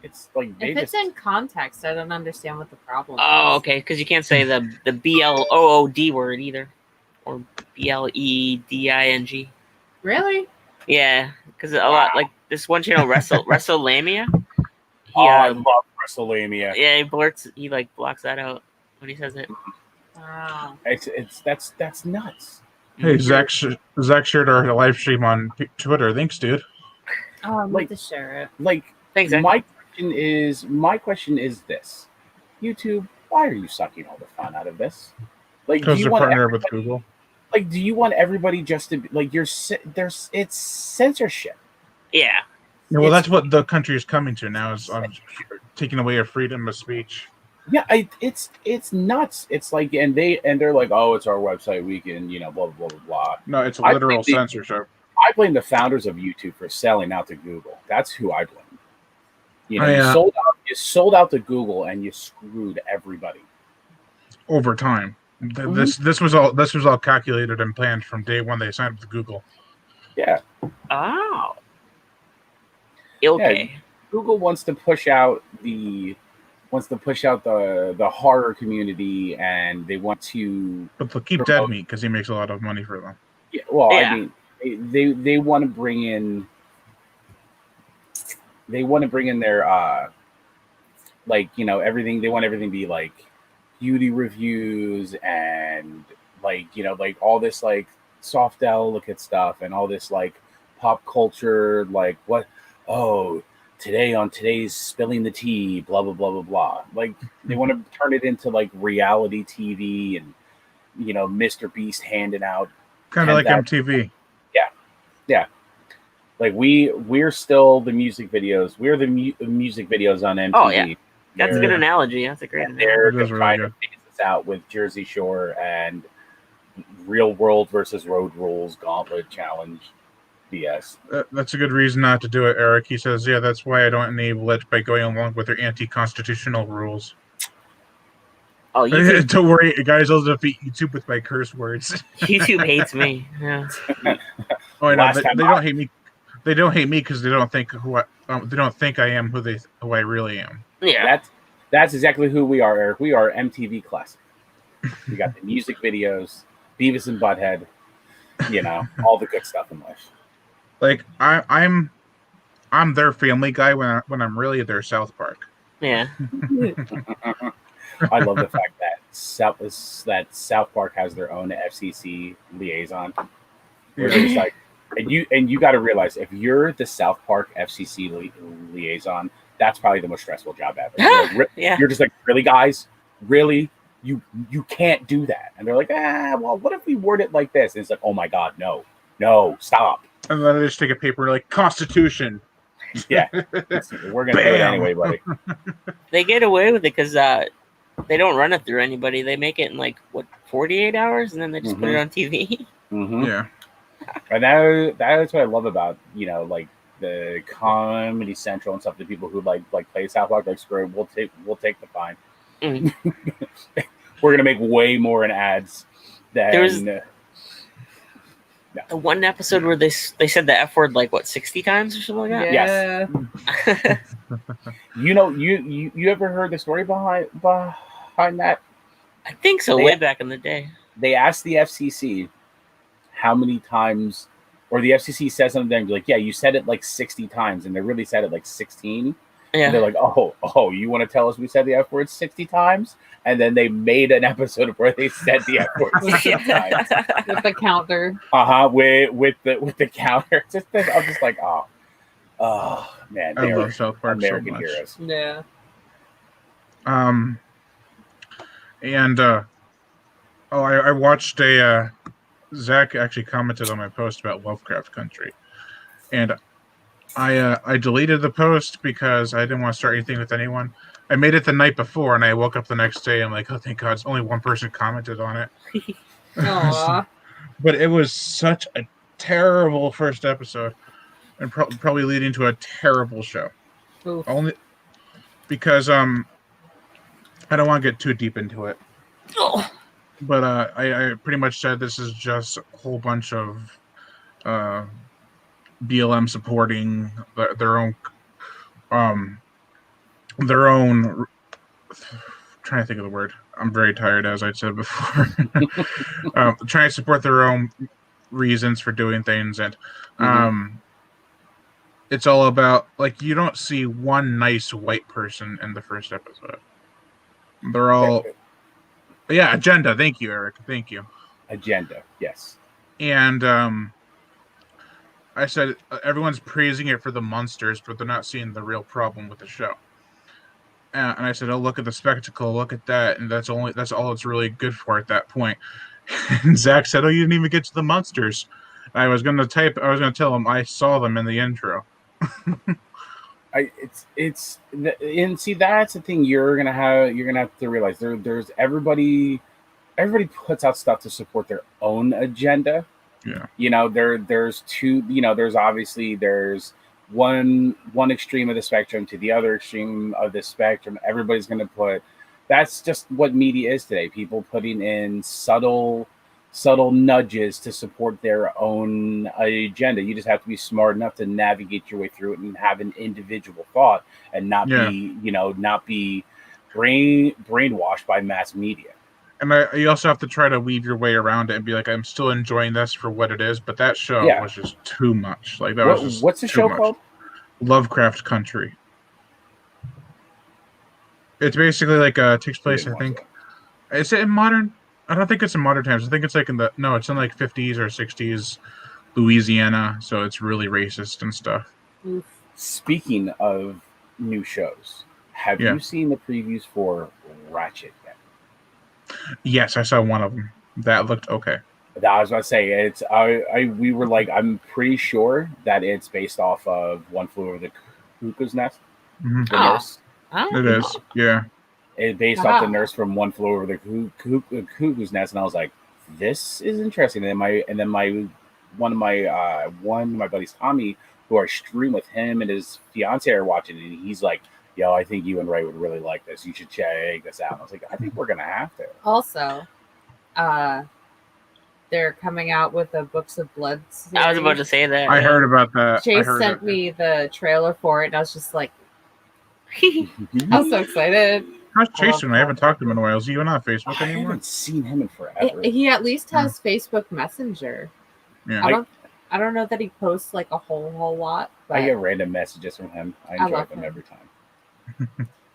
it's like If it's in context, I don't understand what the problem Oh, is. okay. Because you can't say the BLOOD word either, or BLEDING. Really? Yeah, because a lot like this one channel, WrestleLamia. I love WrestleLamia. Yeah, he like blocks that out when he says it. Wow. That's nuts. Hey, Zach shared our live stream on Twitter. Thanks, dude. Oh, I'm Like- to share it. Like Thanks, Zach. my question is this: YouTube, why are you sucking all the fun out of this? Like, Because they're partnered with Google. Like, do you want everybody just to be like it's censorship? Yeah. Yeah, well, that's what the country is coming to now is taking away our freedom of speech. Yeah, it's nuts. It's like, and they're like, oh, it's our website. We can, blah blah blah blah blah. No, it's I literal think censorship. I blame the founders of YouTube for selling out to Google. That's who I blame. You sold out to Google and you screwed everybody Over time. This was all calculated and planned from day one they signed up with Google. Yeah. Oh. Okay. Yeah, Google wants to push out the horror community, and they want to. But they'll keep Dead Meat because he makes a lot of money for them. Yeah, well, Yeah. I mean, they want to bring in. They want to bring in their everything. They want everything to be like beauty reviews and like all this like soft delicate stuff and all this like pop culture like what today's spilling the tea blah blah blah blah blah. Like they want to turn it into like reality TV and Mr. Beast handing out Kind of like MTV. Yeah. Like we're still the music videos. We're the music videos on MTV. Oh, yeah. That's a good analogy. That's a great analogy. They're It is really trying good. to phase this out with Jersey Shore and Real World versus Road Rules Gauntlet Challenge BS. That's a good reason not to do it, Eric. He says, yeah, that's why I don't enable it by going along with their anti-constitutional rules. Oh, YouTube, Don't worry, guys, I'll defeat YouTube with my curse words. YouTube hates me. Yeah. Oh, I know. Last They time don't hate me. They don't hate me because they don't think they don't think I am who I really am. Yeah. That's exactly who we are, Eric. We are MTV Classic. We got the music videos, Beavis and Butthead, all the good stuff in life. Like I'm their Family Guy when I'm really their South Park. Yeah. I love the fact that South Park has their own FCC liaison. Where they're just like, And you got to realize, if you're the South Park FCC liaison, that's probably the most stressful job ever. Yeah. You're just like, really, guys, really, you can't do that. And they're like, well, what if we word it like this? And it's like, oh my god, no, stop. And then they just take a paper like Constitution. Yeah, we're gonna do it anyway, buddy. They get away with it because they don't run it through anybody. They make it in like 48 hours, and then they just put it on TV. Mm-hmm. Yeah, and that's what I love about like the Comedy Central and stuff. The people who like play South Park, like, screw it, we'll take the fine. Mm. We're gonna make way more in ads than. There was one episode where they said the F word like 60 times or something like that. Yeah. Yes. You ever heard the story behind that? I think so. Way back in the day, they asked the FCC how many times, or the FCC says something like, yeah, you said it like 60 times, and they really said it like 16. Yeah. And they're like, oh, you want to tell us we said the F word 60 times? And then they made an episode where they said the F word 60 times. With the counter. With the counter. I'm just like, oh man, I love South Park American so much. heroes. Yeah. And I watched Zach actually commented on my post about Lovecraft Country, and I deleted the post because I didn't want to start anything with anyone. I made it the night before, and I woke up the next day. I'm like, oh, thank God, only one person commented on it. Aww. But it was such a terrible first episode, and probably leading to a terrible show. Oof. Only because I don't want to get too deep into it. Oh. But I pretty much said this is just a whole bunch of BLM supporting their own trying to think of the word. I'm very tired, as I said before. Trying to support their own reasons for doing things, and it's all about, like, you don't see one nice white person in the first episode. They're all agenda. Thank you, Eric. Thank you. Agenda, yes. And I said everyone's praising it for the monsters, but they're not seeing the real problem with the show. And I said, oh, look at the spectacle, look at that, and that's all it's really good for at that point. And Zach said, oh, you didn't even get to the monsters. I was gonna tell him I saw them in the intro. That's the thing you're gonna have to realize. There's everybody puts out stuff to support their own agenda. Yeah. There's two. There's one extreme of the spectrum to the other extreme of the spectrum. Everybody's gonna put. That's just what media is today. People putting in subtle nudges to support their own agenda. You just have to be smart enough to navigate your way through it and have an individual thought and not be brainwashed by mass media. And you also have to try to weave your way around it and be like, I'm still enjoying this for what it is, but that show was just too much. Like, what's the show called? Lovecraft Country. It's basically like takes place, I think. Is it in modern? I don't think it's in modern times. I think it's like it's in like 50s or 60s Louisiana, so it's really racist and stuff. Speaking of new shows, have you seen the previews for Ratchet yet? Yes, I saw one of them. That looked okay. I was about to say we were like, I'm pretty sure that it's based off of One Flew Over the Cuckoo's Nest. Mm-hmm. The nurse. It is, yeah. It's based off the nurse from One Flew Over the Cuckoo's Nest, and I was like, this is interesting. And then one of my buddies, Tommy, who I stream with, him and his fiance are watching it, and he's like, yo, I think you and Ray would really like this. You should check this out. And I was like, I think we're gonna have to. Also, they're coming out with a Books of Blood series. I was about to say that. I heard about that. Chase sent me the trailer for it, and I was just like, I was so excited. How's Chase doing? I haven't talked to him in a while. Is he even on Facebook I anymore? haven't seen him in forever. He at least has Facebook Messenger. Yeah. I don't know that he posts like a whole lot. But I get random messages from him. I enjoy them every time.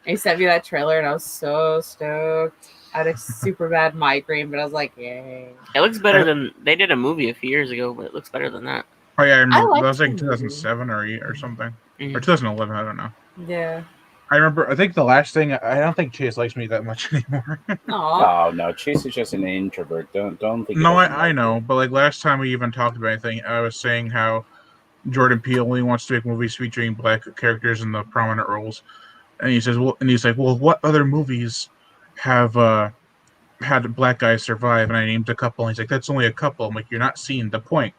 He sent me that trailer, and I was so stoked. I had a super bad migraine, but I was like, yay. It looks better than they did a movie a few years ago, but it looks better than that. Oh yeah, I I remember that liked was like the movie. 2007 or 8 or something, or Mhm. 2011. I don't know. Yeah. I remember. I think the last thing. I don't think Chase likes me that much anymore. Aw. Oh no, Chase is just an introvert. Don't think he No, doesn't I like know, you. but like last time we even talked about anything, I was saying how Jordan Peele only wants to make movies featuring black characters in the prominent roles, and he says, well, and he's like, well, what other movies have had black guys survive? And I named a couple, and he's like, that's only a couple. I'm like, you're not seeing the point.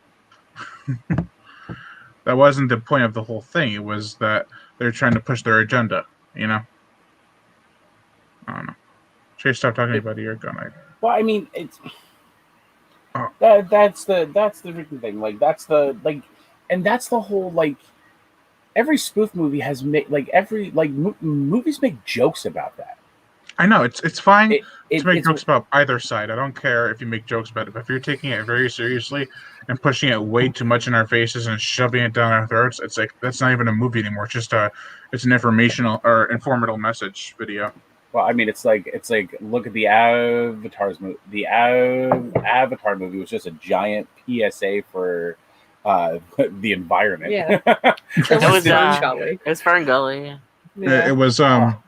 That wasn't the point of the whole thing. It was that they're trying to push their agenda. You know, I don't know. Chase, stop talking It, about your gun. well, I mean, it's Oh, that's the freaking thing. Like that's the like, and that's the whole like. Every spoof movie has made like every like movies make jokes about that. I know it's fine to make It's jokes about either side. I don't care if you make jokes about it, but if you're taking it very seriously and pushing it way too much in our faces and shoving it down our throats, it's like that's not even a movie anymore. It's an informational or informative message video. well, I mean, it's like look at the Avatar's movie. The Avatar movie was just a giant PSA for the environment. Yeah. It was Fern Gully. it was Fern Gully. Yeah. Yeah. It was Not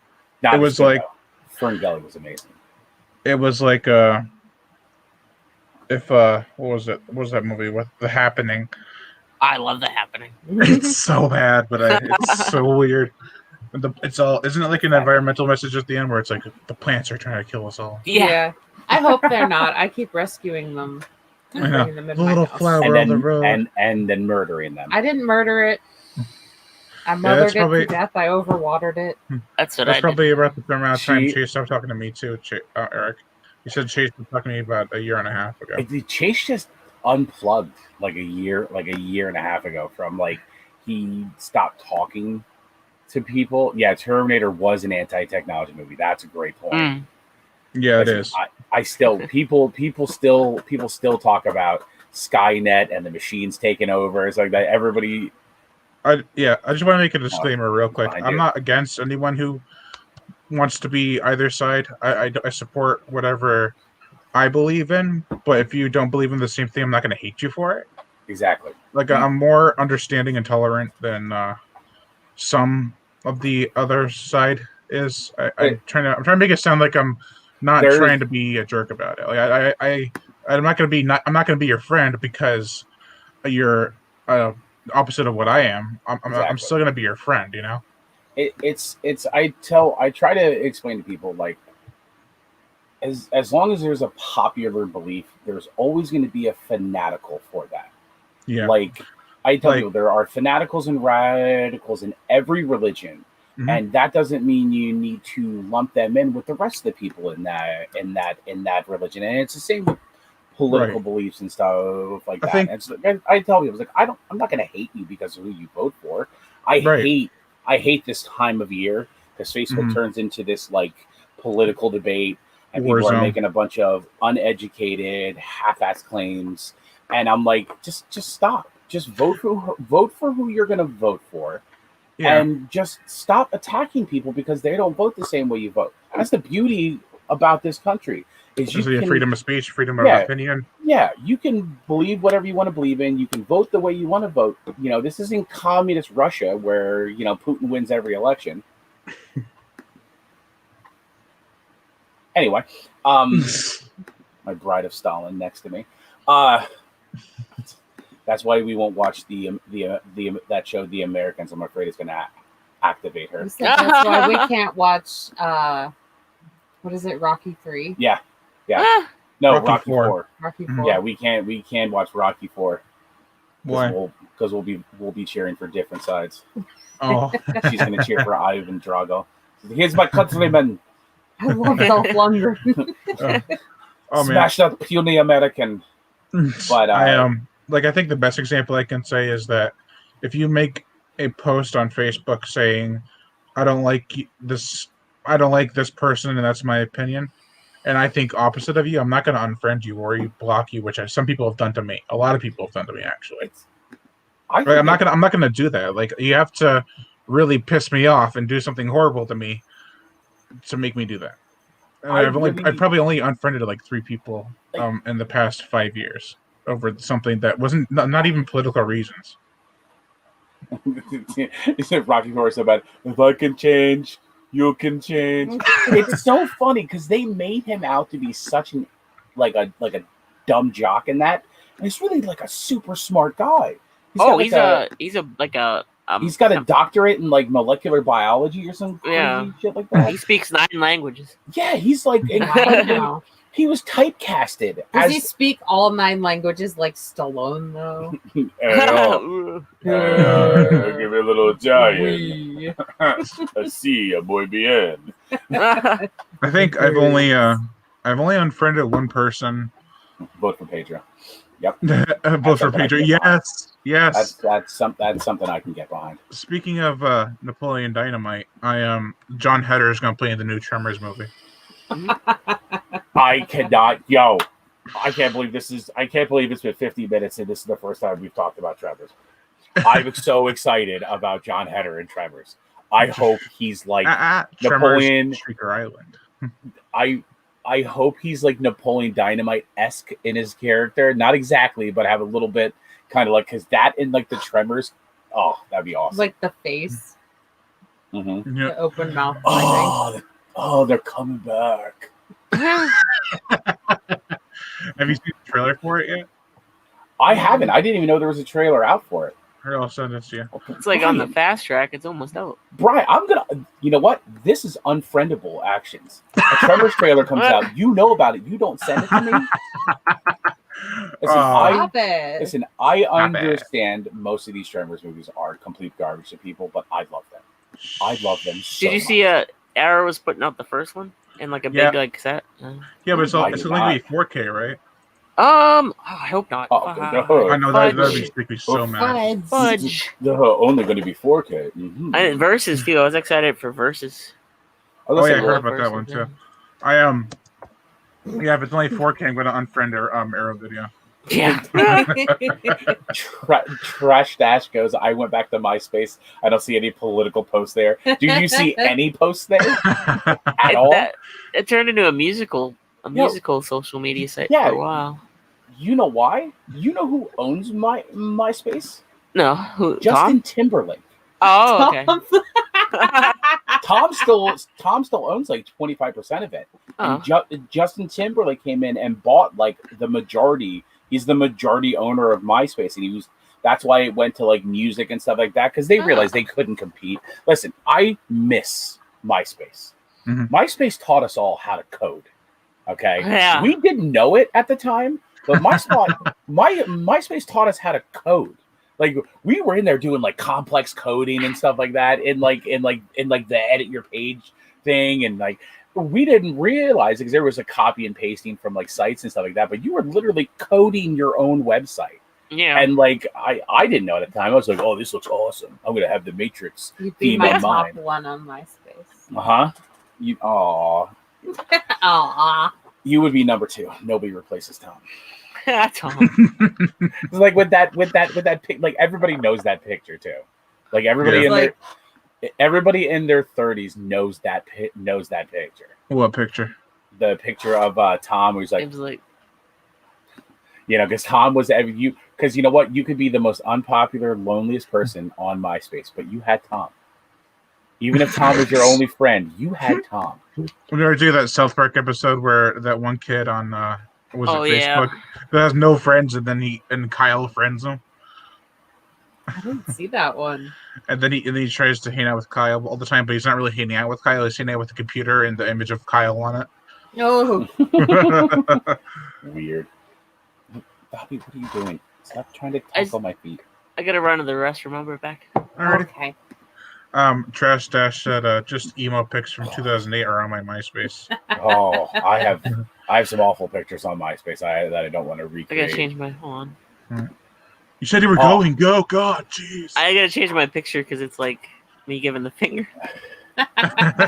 it was like Fern Gully was amazing. it was like if what was it? What was that movie with The Happening? I love the happening. It's so bad, but it's so weird. It's all isn't it like an environmental message at the end where it's like the plants are trying to kill us all? Yeah. I hope they're not. I keep rescuing them. I And know. bringing them in The my little house. flower And on the then road. and then murdering them. I didn't murder it. I that's mothered it probably- to death. I overwatered it. That's what That's I probably about the amount of time She- Chase stopped talking to me too, Eric. You said Chase was talking to me about a year and a half ago. Chase just unplugged like a year and a half ago from like he stopped talking to people. Yeah, Terminator was an anti-technology movie. That's a great point. did. Yeah, it Listen, is. I still people still talk about Skynet and the machines taking over. It's like that. Everybody. I just want to make a disclaimer real quick. fine, I'm dude. not against anyone who wants to be either side. I support whatever I believe in, but if you don't believe in the same thing, I'm not going to hate you for it. Exactly. Like I'm more understanding and tolerant than some of the other side is. I'm trying to make it sound like I'm not There's- trying to be a jerk about it. Like I'm not going to be your friend because you're opposite of what I am. I'm Exactly. still going to be your friend. You know. It's I try to explain to people like as long as there's a popular belief, there's always going to be a fanatical for that. Yeah. Like I tell Like- people, there are fanaticals and radicals in every religion, Mhm. and that doesn't mean you need to lump them in with the rest of the people in that religion. And it's the same with political Right. beliefs and stuff like I that. think- I tell people, it's like I'm not going to hate you because of who you vote for. Right. I hate this time of year because Facebook Mhm. turns into this like political debate, and War people are zone. making a bunch of uneducated, half-ass claims. And I'm like, just stop. Just vote for who you're going to vote for, Yeah. and just stop attacking people because they don't vote the same way you vote. That's the beauty about this country. Is you There's can, freedom of speech, freedom of Yeah. opinion. yeah, you can believe whatever you want to believe in. You can vote the way you want to vote. You know, this isn't communist Russia where, you know, Putin wins every election. Anyway, my bride of Stalin next to me. That's why we won't watch the that show, The Americans. I'm afraid it's going to activate her. You said that's why we can't watch what is it, Rocky 3? Yeah. Ah, No, Rocky Rocky IV. 4. Rocky Mhm. 4. Yeah, we can't watch Rocky 4 Why? because we'll be cheering for different sides. Oh, She's going to cheer for Ivan Drago. Here's my countryman. I love Dolph Lundgren. oh man. Smash that puny American. But I think the best example I can say is that if you make a post on Facebook saying I don't like this person and that's my opinion, and I think opposite of you, I'm not going to unfriend you or block you, which some people have done to me. A lot of people have done to me actually. Like, I'm not going to do that. Like you have to really piss me off and do something horrible to me to make me do that. And I've probably only unfriended like 3 people in the past 5 years. over something that wasn't not even political reasons. He said Rocky Horror so bad. If I can change, you can change. It's so funny because they made him out to be such an like a dumb jock in that. And he's really like a super smart guy. He's got a doctorate in like molecular biology or some crazy shit like that. He speaks 9 languages. Yeah, he's like incredible. He was typecasted. Does he speak all 9 languages like Stallone though? Give me a little Italian. I see a muy bien. I think I've only unfriended one person. Vote for Pedro. Yep. Vote for Pedro. Yes. That's something I can get behind. Speaking of Napoleon Dynamite, John Heder is going to play in the new Tremors movie. I cannot, I can't believe it's been 50 minutes and this is the first time we've talked about Tremors. I'm so excited about John Heder and Tremors. I hope he's like Napoleon Shrieker Island. I hope he's like Napoleon Dynamite-esque in his character. Not exactly, but have a little bit kind of like, because that in like the Tremors, that'd be awesome. Like the face. Mm-hmm. The open mouth. They're coming back. Have you seen the trailer for it yet? I haven't. I didn't even know there was a trailer out for it. I'll send it to you. It's like on the fast track. It's almost out. Brian, you know what? This is unfriendable actions. A Tremors trailer comes out. You know about it. You don't send it to me. Listen, I understand most of these Tremors movies are complete garbage to people, but I love them. I love them so Did you see Arrow was putting out the first one in like a big like set? Yeah, but it's only going to be 4K, right? I hope not. No. I know that'd make me so mad. Fudge. Only going to be 4K. Mm-hmm. And Versus too. I was excited for Versus. I heard about that one too. If it's only 4K, I'm going to unfriend Arrow Video. Yeah. Trash Dash goes, I went back to MySpace. I don't see any political posts there. Do you see any posts there at all? It turned into a musical social media site for a while. You know why? You know who owns MySpace? No, who? Justin Timberlake. Oh, okay. Tom still owns like 25% of it. And Justin Timberlake came in and bought like the majority. He's the majority owner of MySpace, and that's why it went to like music and stuff like that, because they realized they couldn't compete. Listen, I miss MySpace. Mm-hmm. MySpace taught us all how to code. Okay, we didn't know it at the time, but MySpace taught us how to code. Like we were in there doing like complex coding and stuff like that, in the edit your page thing, and like. We didn't realize because there was a copy and pasting from like sites and stuff like that, but you were literally coding your own website. Yeah. And like I didn't know at the time. I was like, oh, this looks awesome. I'm gonna have the Matrix theme on mine. Top one on MySpace. You would be number 2. Nobody replaces Tom. Tom. It's like with that pic, like everybody knows that picture too. Like everybody in their 30s knows that picture. What picture? The picture of Tom, who's like, because Tom was because you know what, you could be the most unpopular, loneliest person on MySpace, but you had Tom. Even if Tom was your only friend, you had Tom. We ever do that South Park episode where that one kid on Facebook that has no friends, and then Kyle friends him. I didn't see that one. And then he tries to hang out with Kyle all the time, but he's not really hanging out with Kyle. He's hanging out with the computer and the image of Kyle on it. No. Weird. Bobby, what are you doing? Stop trying to tackle my feet. I gotta run to the restroom. I'll be right back. Alright. Okay. Trash Dash said just emo pics from 2008 are on my MySpace. Oh, I have some awful pictures on MySpace that I don't want to recreate. I gotta change my hold on. You said you were going. Go, God, jeez. I gotta change my picture because it's like me giving the finger.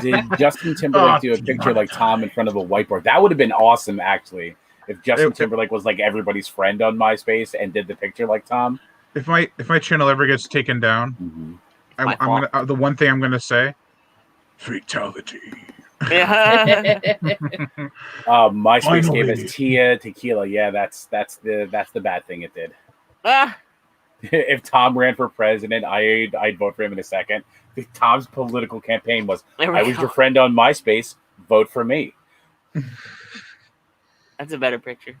Did Justin Timberlake do a picture like Tom in front of a whiteboard? That would have been awesome, actually. If Justin Timberlake was like everybody's friend on MySpace and did the picture like Tom. If my channel ever gets taken down, I'm gonna the one thing I'm gonna say, fatality. Yeah. MySpace gave Finally. us Tia Tequila. Yeah, that's the bad thing it did. Ah, If Tom ran for president, I'd vote for him in a second. Tom's political campaign was, there we I was go. your friend on MySpace, vote for me. That's a better picture.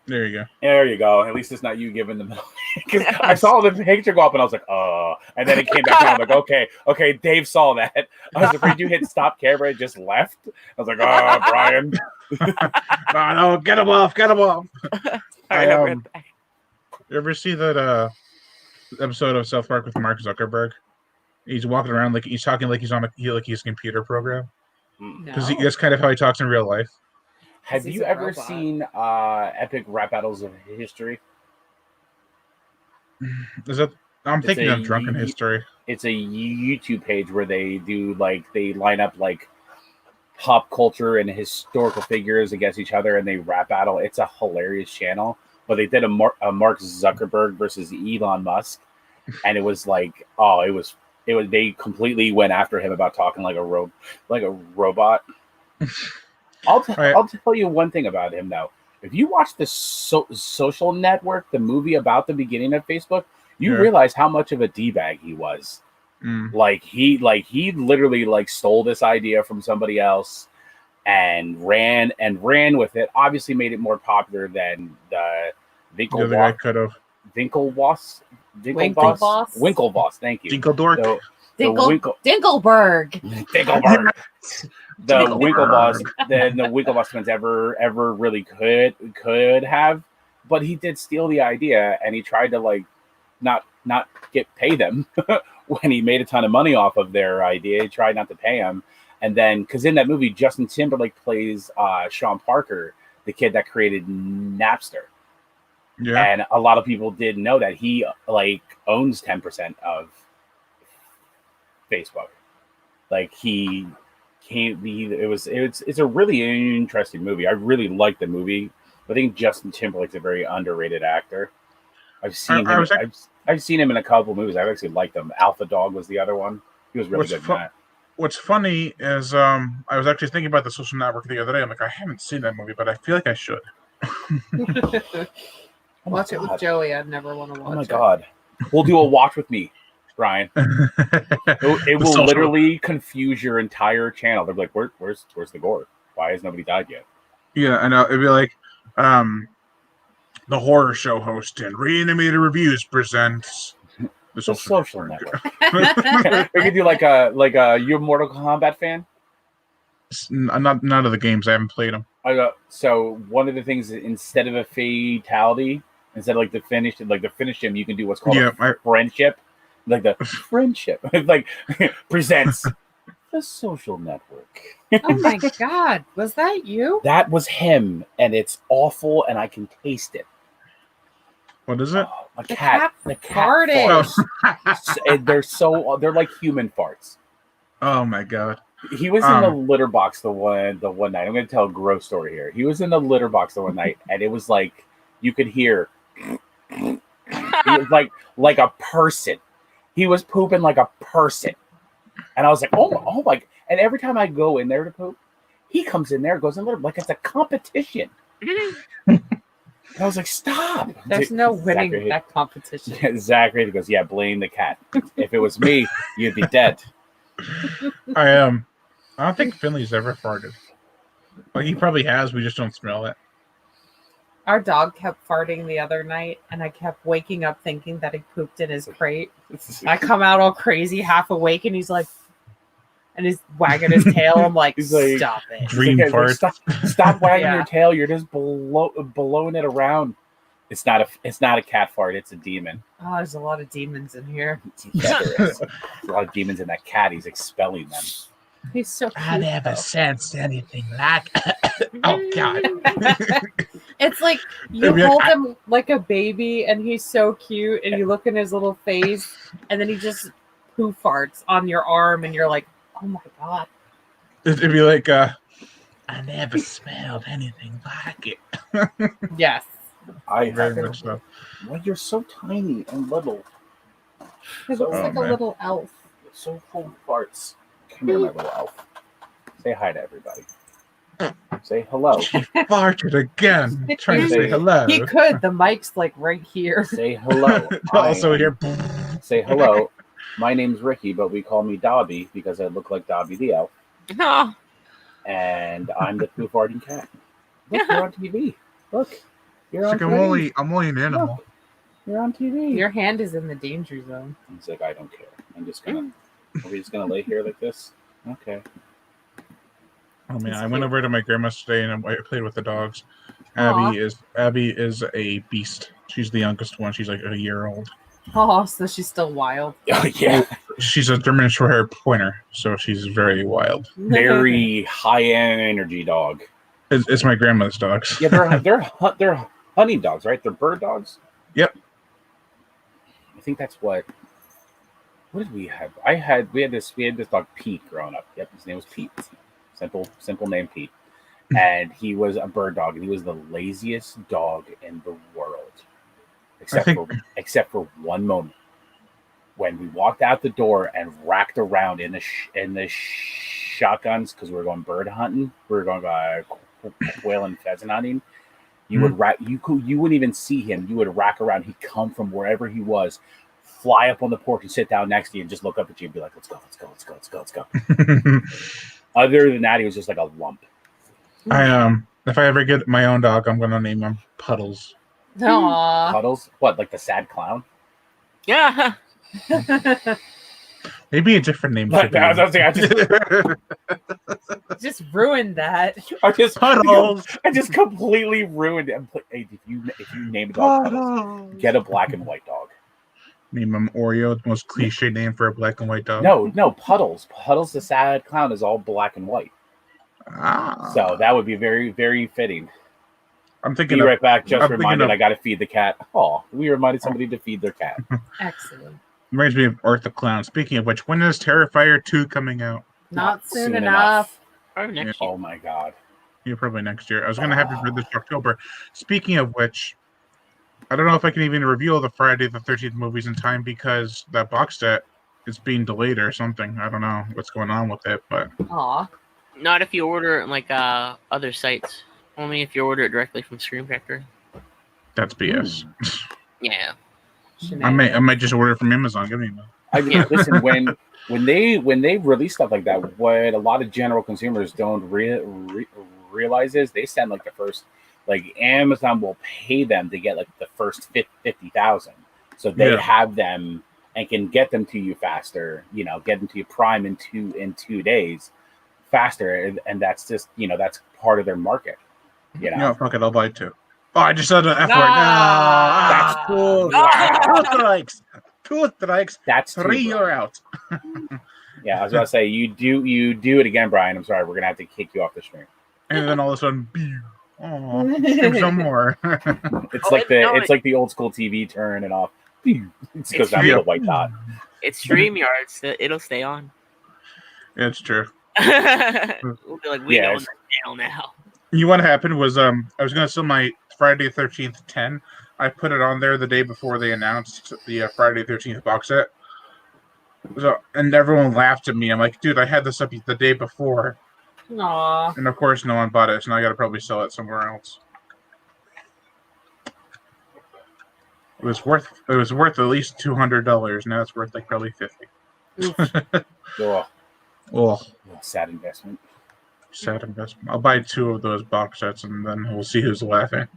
There you go. There you go. At least it's not you giving them. Because I saw the picture go up and I was like, and then it came back down. I'm like, okay, Dave saw that. I was afraid you hit stop camera and just left. I was like, Brian. No, get him off. All right, I'll be You right back. ever see that episode of South Park with Mark Zuckerberg? He's walking around like he's talking like he's on his computer program. Because No. that's kind of how he talks in real life. Have He's you a ever robot. seen epic rap battles of history? Is that? I'm It's thinking a of Drunken History. It's a YouTube page where they do they line up like pop culture and historical figures against each other and they rap battle. It's a hilarious channel. But they did a Mark Zuckerberg versus Elon Musk, and it was like, they completely went after him about talking like a robot. I'll tell you one thing about him though. If you watch the Social Network, the movie about the beginning of Facebook, you realize how much of a d-bag he was. Like he literally stole this idea from somebody else and ran with it. Obviously, made it more popular than the Winklevoss. Winklevoss. Thank you. Dinkeldork. Dinkelberg. Dinkelberg. The Winklevoss than the Winklevoss twins ever really could have, but he did steal the idea and he tried to not pay them when he made a ton of money off of their idea. He tried not to pay them, and then because in that movie Justin Timberlake plays Sean Parker, the kid that created Napster. Yeah, and a lot of people didn't know that he owns 10% of Facebook. It's a really interesting movie. I really like the movie. I think Justin Timberlake's a very underrated actor. I've seen him. I've seen him in a couple movies. I actually liked him. Alpha Dog was the other one. He was really good in that. What's funny is I was actually thinking about the Social Network the other day. I'm like, I haven't seen that movie, but I feel like I should. Watch it with Joey. I'd never want to watch it. Oh my god. We'll do a watch with me, Brian. It will literally confuse your entire channel. They'll be like, where's the gore? Why has nobody died yet? Yeah, I know. It'd be like the horror show host and Rayanimator Reviews presents the Social Network. We could do like a you're a Mortal Kombat fan? None of the games. I haven't played them. So one of the things, instead of a fatality, instead of the finish him, you can do what's called a friendship. The friendship presents the Social Network. Oh my god, was that you? That was him, and it's awful, and I can taste it. What is it? The cat farted. They're like human farts. Oh my god. He was in the litter box the one night. I'm going to tell a gross story here. He was in the litter box the one night, and it was like you could hear, he was like a person. He was pooping like a person, and I was like, oh my! And every time I go in there to poop, he comes in there, goes in litter like it's a competition. And I was like, stop! There's no winning that competition. Zachary goes, yeah, blame the cat. If it was me, you'd be dead. I don't think Finley's ever farted. Like he probably has, we just don't smell it. Our dog kept farting the other night, and I kept waking up thinking that he pooped in his crate. I come out all crazy, half awake, and he's like, and he's wagging his tail. I'm like, stop it. Dream fart. Stop wagging your tail. You're just blowing it around. It's not a cat fart. It's a demon. Oh, there's a lot of demons in here. Yeah, there is. There's a lot of demons in that cat. He's expelling them. He's so cute. I never sensed anything like. Oh god! It's like you hold him like a baby, and he's so cute, and you look in his little face, and then he just poo farts on your arm, and you're like, oh my god! It'd be like, I never smelled anything like it. Yes. I very much so. Well, you're so tiny and little. He looks like a little elf. You're so full of farts. Come here, my little elf. Say hi to everybody. Say hello. Farted again. Trying to say hello. He could. The mic's like right here. Say hello. Also here. Say hello. My name's Ricky, but we call me Dobby because I look like Dobby the Elf. Oh, And I'm the poo farting cat. Look, you're on TV. Look, you're on Like, TV. I'm only an animal. Look, you're on TV. Your hand is in the danger zone. He's like, I don't care. I'm just gonna. Are we just gonna lay here like this? Okay. Oh man, He's I went cute. over to my grandma's today and I played with the dogs. Aw. Abby is a beast. She's the youngest one. She's like a year old. Oh, so she's still wild. Oh yeah. She's a German Shorthair pointer, so she's very wild. Very high energy dog. It's my grandma's dogs. Yeah, they're hunting dogs, right? They're bird dogs. Yep. I think that's what. What did we have? We had this dog Pete growing up. Yep, his name was Pete. Simple name Pete. And he was a bird dog, and he was the laziest dog in the world, except for one moment when we walked out the door and racked around in the shotguns because we were going bird hunting. We were going quail and pheasant hunting. You would you wouldn't even see him. You would rack around. He'd come from wherever he was, fly up on the porch and sit down next to you and just look up at you and be like, let's go. Other than that, he was just like a lump. If I ever get my own dog, I'm gonna name him Puddles. Aww. Puddles? What, like the sad clown? yeah. Maybe a different name. Just ruined that. Puddles. I just completely ruined it. Hey, if you name a dog Puddles, get a black and white dog. Name him Oreo, the most cliche name for a black and white dog. No, Puddles. Puddles the sad clown is all black and white. So that would be very, very fitting. I'm thinking. Be right back. Just reminded I got to feed the cat. Oh, we reminded somebody to feed their cat. Excellent. Reminds me of Art the Clown. Speaking of which, when is Terrifier 2 coming out? Not soon enough. Or next year. Oh my god. Yeah, probably next year. I was gonna have it for this October. Speaking of which, I don't know if I can even reveal the Friday the 13th movies in time because that box set is being delayed or something. I don't know what's going on with it, but Aw. Not if you order it on like other sites. Only if you order it directly from Screen Factory. that's BS. Yeah. I might just order it from Amazon. Give me one. I mean, listen, when they release stuff like that, what a lot of general consumers don't realize is they send like the first, like Amazon will pay them to get like the first 50,000, so they have them and can get them to you faster. You know, get them to you Prime in 2 days faster, and that's just that's part of their market. You know, No, fuck it, I'll buy it too. Oh, I just said an F word. That's cool. Two strikes. That's three. too, You're out. Yeah, I was gonna say you do it again, Brian. I'm sorry, we're gonna have to kick you off the stream. And then all of a sudden, oh, there's no more. It's like the old school TV turn and off. It's because I'm a white dot. It's StreamYard. So it'll stay on. It's true. We'll be like, we own the channel now. You know what happened was I was gonna sell my Friday the 13th 10. I put it on there the day before they announced the Friday the 13th box set. So and everyone laughed at me. I'm like, dude, I had this up the day before. Aw. And of course, no one bought it, so now I gotta probably sell it somewhere else. It was worth at least $200. Now it's worth like probably $50. Oh, sad investment. Sad investment. I'll buy 2 of those box sets, and then we'll see who's laughing.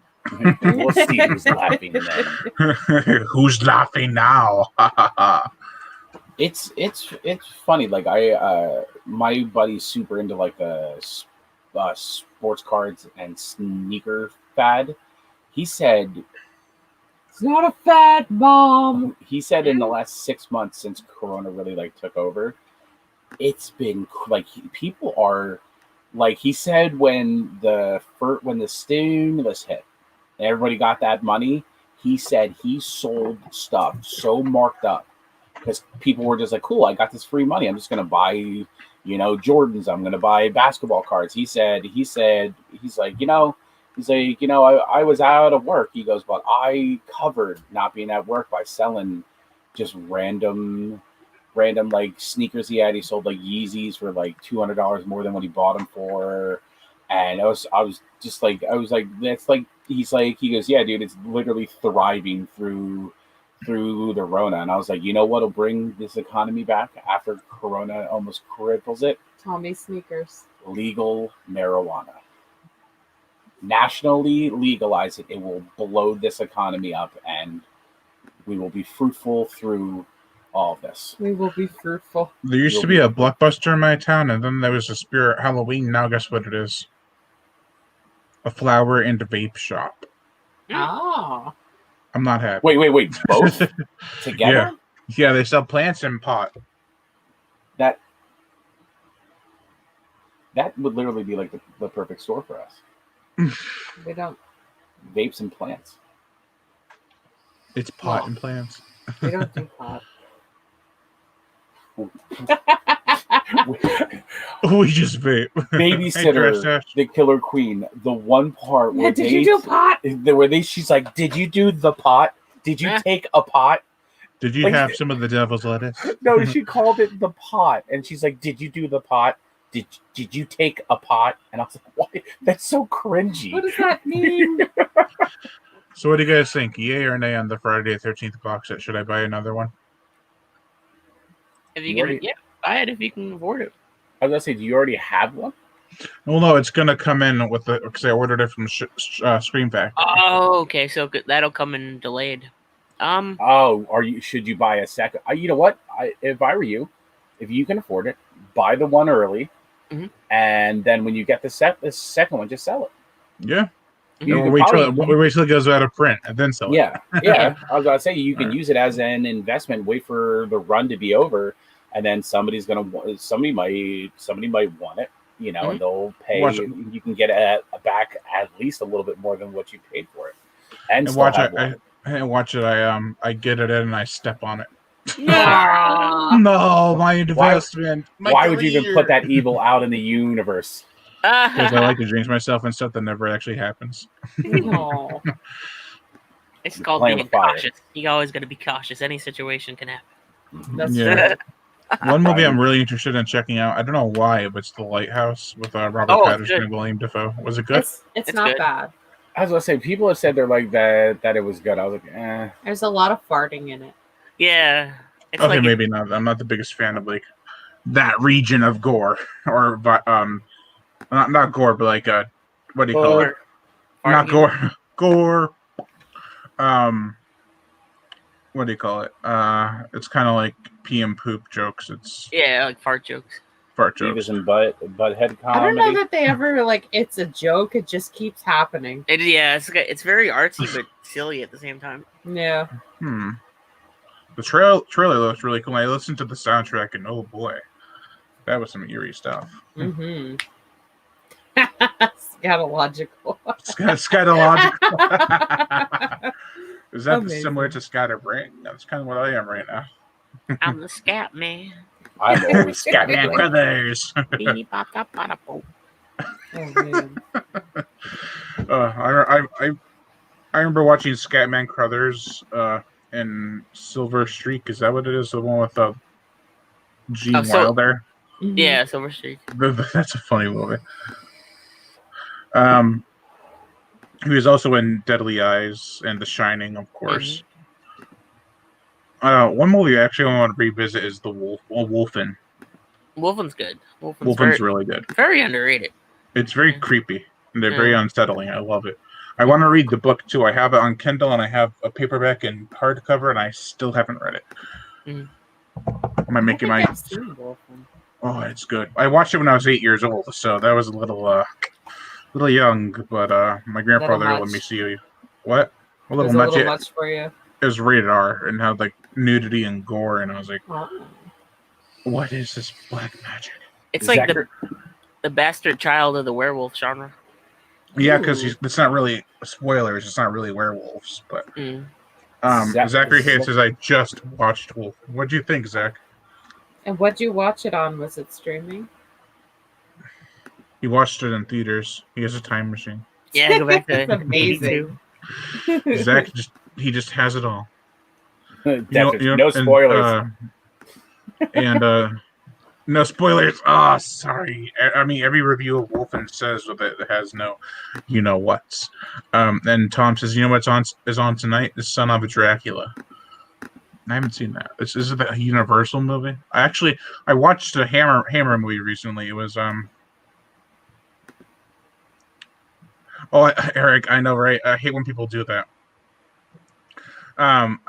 We'll see who's laughing then. Who's laughing now? It's funny. Like my buddy's super into like the sports cards and sneaker fad. He said It's not a fad, Mom. He said in the last 6 months since Corona really like took over, it's been like people are like he said when the stimulus hit, and everybody got that money. He said he sold stuff so marked up because people were just like, "Cool, I got this free money. I'm just gonna buy, Jordans. I'm gonna buy basketball cards." He's like, I was out of work. He goes, but I covered not being at work by selling just random random like sneakers he had. He sold like Yeezys for like $200 more than what he bought them for. And I was just like, that's like, he goes, yeah, dude, it's literally thriving through the Rona. And I was like, you know what'll bring this economy back after Corona almost cripples it? Tommy sneakers. Legal marijuana. Nationally legalize it. It will blow this economy up, and we will be fruitful through all of this. We will be fruitful. There used to be a Blockbuster in my town, and then there was a Spirit Halloween. Now guess what it is? A flower and a vape shop. Ah. Oh. I'm not happy. Wait. Both together? Yeah, they sell plants in pot. That would literally be like the perfect store for us. We don't. Vapes and plants. It's pot and plants. We don't do pot. We just vape. Babysitter, the Killer Queen. The one part where did you do pot? She's like, did you do the pot? Did you take a pot? Did you have some of the devil's lettuce? No, she called it the pot, and she's like, did you do the pot? Did you take a pot? And I was like, why? That's so cringy. What does that mean? So what do you guys think? Yay or nay on the Friday the 13th box set? Should I buy another one? If you can, buy it if you can afford it. I was gonna say, do you already have one? Well, no, it's gonna come in with the because I ordered it from Scream Factory. Oh, okay, so that'll come in delayed. Should you buy a second? You know what? If I were you, if you can afford it, buy the one early, and then when you get the second one, just sell it. Yeah. Wait till it goes out of print and then sell it. Yeah. I was gonna say you can use it as an investment. Wait for the run to be over, and then somebody might want it. You know, and they'll pay. You can get it back at least a little bit more than what you paid for it. And watch it. I get it in and I step on it. No, my investment. Why would you even put that evil out in the universe? Because I like to jinx myself and stuff that never actually happens. No. It's called being cautious. You always got to be cautious. Any situation can happen. That's true. One movie I'm really interested in checking out. I don't know why, but it's The Lighthouse with Robert Pattinson and William Dafoe. Was it good? It's not good. bad. I was gonna say people have said they're like that it was good. I was like, eh. There's a lot of farting in it. Yeah. It's okay, maybe not. I'm not the biggest fan of like that region of gore, or not gore, but like what do you call it? Not gore. Gore. What do you call it? It's kind of like pee and poop jokes. It's like fart jokes. Beavis and Butthead comedy. I don't know that they ever like. It's a joke. It just keeps happening. It's very artsy but silly at the same time. Yeah. The trailer looks really cool. I listened to the soundtrack and oh boy, that was some eerie stuff. Scatological. Scatological. Is that similar to Scatterbrain? That's kind of what I am right now. I'm the scat man. I'm always Scatman Brothers. I remember watching Scatman Crothers in Silver Streak. Is that what it is? The one with Gene Wilder? Yeah, Silver Streak. That's a funny movie. He was also in Deadly Eyes and The Shining, of course. One movie I actually want to revisit is The Wolfen. Wolfen's good. Wolfen's really good. Very underrated. It's very creepy and they're very unsettling. I love it. I want to read the book too. I have it on Kindle and I have a paperback and hardcover, and I still haven't read it. Am I making my? Oh, it's good. I watched it when I was 8 years old, so that was a little young. But my grandfather let me see you. What? A little much for you. It was rated R and had like nudity and gore, and I was like, "What is this black magic?" It's like the bastard child of the werewolf genre. Yeah, because it's not really spoilers. It's not really werewolves, but Zachary Hayes says I just watched Wolf. What'd you think, Zach? And what'd you watch it on? Was it streaming? He watched it in theaters. He has a time machine. Yeah, go back to That's amazing. Zach just has it all. No spoilers. And no spoilers. Oh, sorry. I mean, every review of Wolfen says that it has no, you know what's. And Tom says, you know what's on is on tonight? The Son of a Dracula. I haven't seen that. This is it a Universal movie. I watched a Hammer movie recently. It was Oh, Eric, I know, right? I hate when people do that.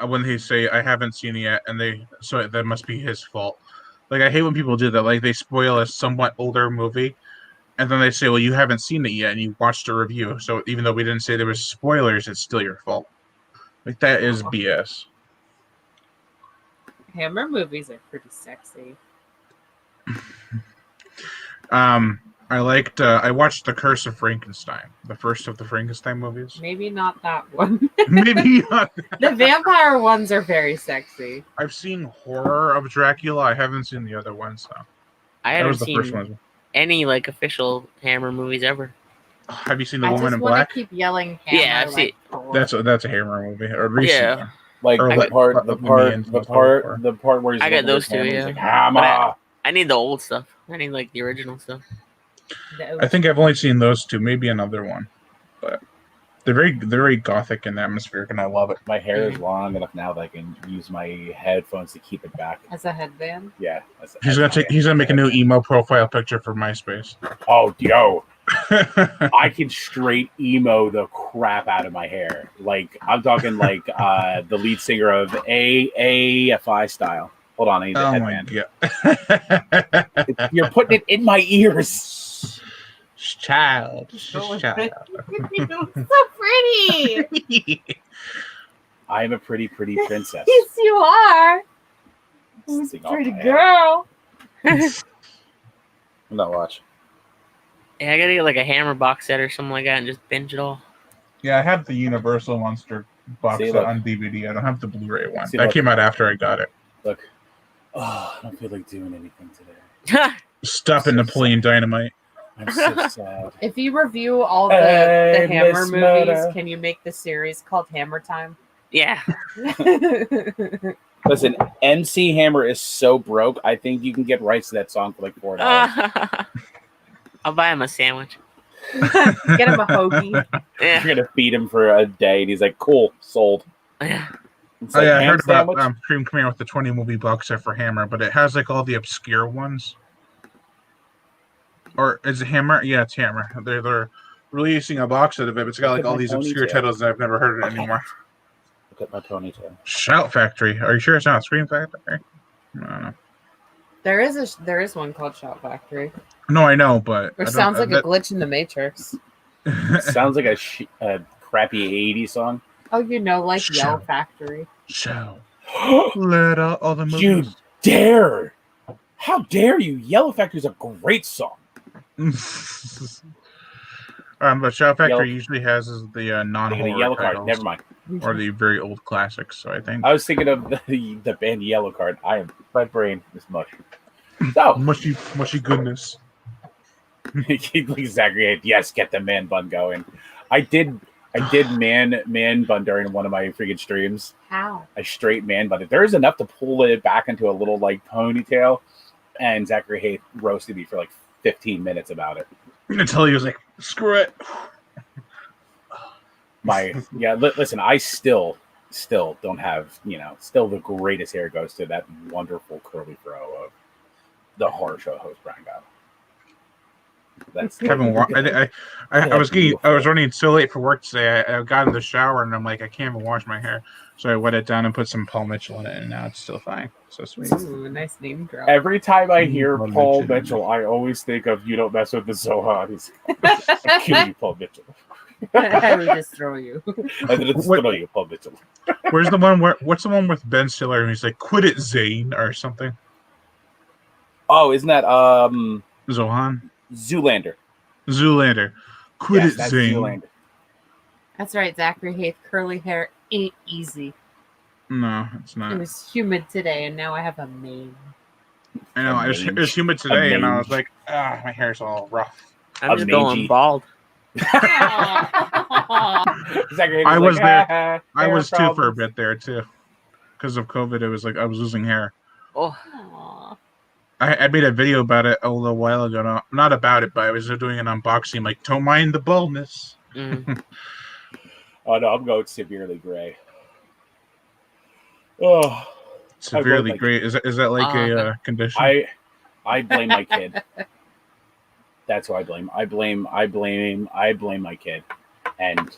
When they say I haven't seen it yet, and so that must be his fault. Like I hate when people do that. Like they spoil a somewhat older movie, and then they say, "Well, you haven't seen it yet, and you watched a review. So even though we didn't say there was spoilers, it's still your fault." Like that is BS. Hammer movies are pretty sexy. I watched The Curse of Frankenstein, the first of the Frankenstein movies. Maybe not that one. Maybe not. The vampire ones are very sexy. I've seen Horror of Dracula. I haven't seen the other ones though. I That haven't was the first seen one. any like official Hammer movies ever. Have you seen The I Woman just in want Black? to keep yelling hammer. Yeah, I've seen- That's a Hammer movie, or a recent Yeah. one. Like Or the like- part, like the the part, Indians the most part, over. the part where he's I got looking those for his two, hammer, he's yeah. like, hammer. But I need the old stuff. I need like the original stuff. I think I've only seen those two, maybe another one, but they're very gothic and atmospheric, and I love it. My hair is long enough now that I can use my headphones to keep it back. As a headband. Yeah, He's gonna make a new emo profile picture for MySpace. Oh, yo, I can straight emo the crap out of my hair. Like I'm talking like the lead singer of AFI style. Hold on, I need the Oh my headband. god! You're putting it in my ears. Child. So pretty. I am a pretty princess. Yes, you are. Sing off Pretty my head. girl. I'm not watch. Yeah, I gotta get like a Hammer box set or something like that and just binge it all. Yeah, I have the Universal Monster box See, set look. on DVD. I don't have the Blu-ray one. See, That look. came out after I got it. Look. Oh, I don't feel like doing anything today. Stop it, Napoleon Dynamite. I'm so sad. If you review all the Hey, Hammer Miss movies, Murder. can you make the series called Hammer Time? Yeah. Listen, MC Hammer is so broke. I think you can get rights to that song for like $4. I'll buy him a sandwich. Get him a hoagie. Yeah. You're gonna feed him for a day, and he's like, "Cool, sold." Yeah. It's Oh like, yeah, I ham heard about sandwich? Cream coming out with the 20 movie box set for Hammer, but it has like all the obscure ones. Or is it Hammer? Yeah, it's Hammer. They're releasing a box set of it, but it's got Look like at all my these obscure ponytail. titles that I've never heard of anymore. Look at my ponytail. Shout Factory. Are you sure it's not Scream Factory? I don't know. There is one called Shout Factory. No, I know, but Which sounds like a glitch in the Matrix. Sounds like a crappy '80s song. Oh, like Shout. Yell Factory. Shout. Let out all the You movies. dare! How dare you? Yellow Factory is a great song. But Shout Factory Yellow- usually has is the They get a non-horror yellow card. titles, Never mind. or the very old classics. So I think I was thinking of the band Yellow Card. My brain is mush. So, mushy goodness. like Zachary, yes, get the man bun going. I did man bun during one of my freaking streams. How? I straight man bun it. There is enough to pull it back into a little like ponytail, and Zachary Hayes roasted me for like 15 minutes about it. Until he was like, screw it. Listen, I still don't have, still the greatest hair goes to that wonderful curly fro of the horror show host Brian Gao. That's Kevin, I was running so late for work today. I got in the shower and I'm like, I can't even wash my hair. So I wet it down and put some Paul Mitchell in it, and now it's still fine. So sweet. Ooh, nice name drop. Every time I hear Paul Paul Mitchell. Mitchell, I always think of "You Don't Mess with the Zohan." He's kill you, Paul Mitchell. I would just throw you. And then it's What- throw you, Paul Mitchell. Where's the one what's the one with Ben Stiller and he's like, quit it, Zane, or something? Oh, isn't that Zohan? Zoolander? Zoolander. Quit Yes, it, that's Zane. Zoolander. That's right, Zachary Hayes. Curly hair ain't easy. No, it's It not. was humid today, and now I have a mane. I know, it was humid today, and I was like, my hair's all rough. I'm just Amazing. going bald. Zachary I was like, there. I hair was too for a problems. bit there, too. Because of COVID, it was like I was losing hair. Oh, Aw. I made a video about it a little while ago. Not about it, but I was doing an unboxing. Like, don't mind the baldness. Mm. Oh no, I'm going severely gray. Oh, Severely like, great. Is that like a condition? I blame my kid. That's who I blame. I blame my kid. And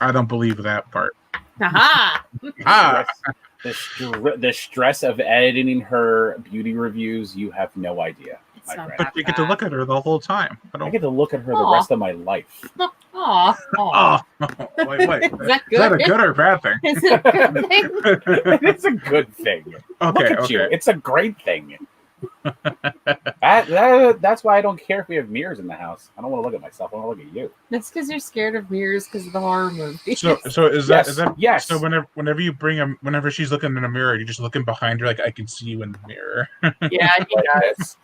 I don't believe that part. Aha! the stress of editing her beauty reviews, you have no idea, my friend. But you get to look at her the whole time. I get to look at her the rest of my life. Aw. Oh, wait. Is that good? Is that a good or bad thing? Is it a good thing? It's a good thing. Okay, Look at you. It's a great thing. That's why I don't care if we have mirrors in the house. I don't want to look at myself. I want to look at you. That's because you're scared of mirrors because of the horror movie. So is that yes? So whenever you whenever she's looking in a mirror, you're just looking behind her like I can see you in the mirror. Yeah, he does.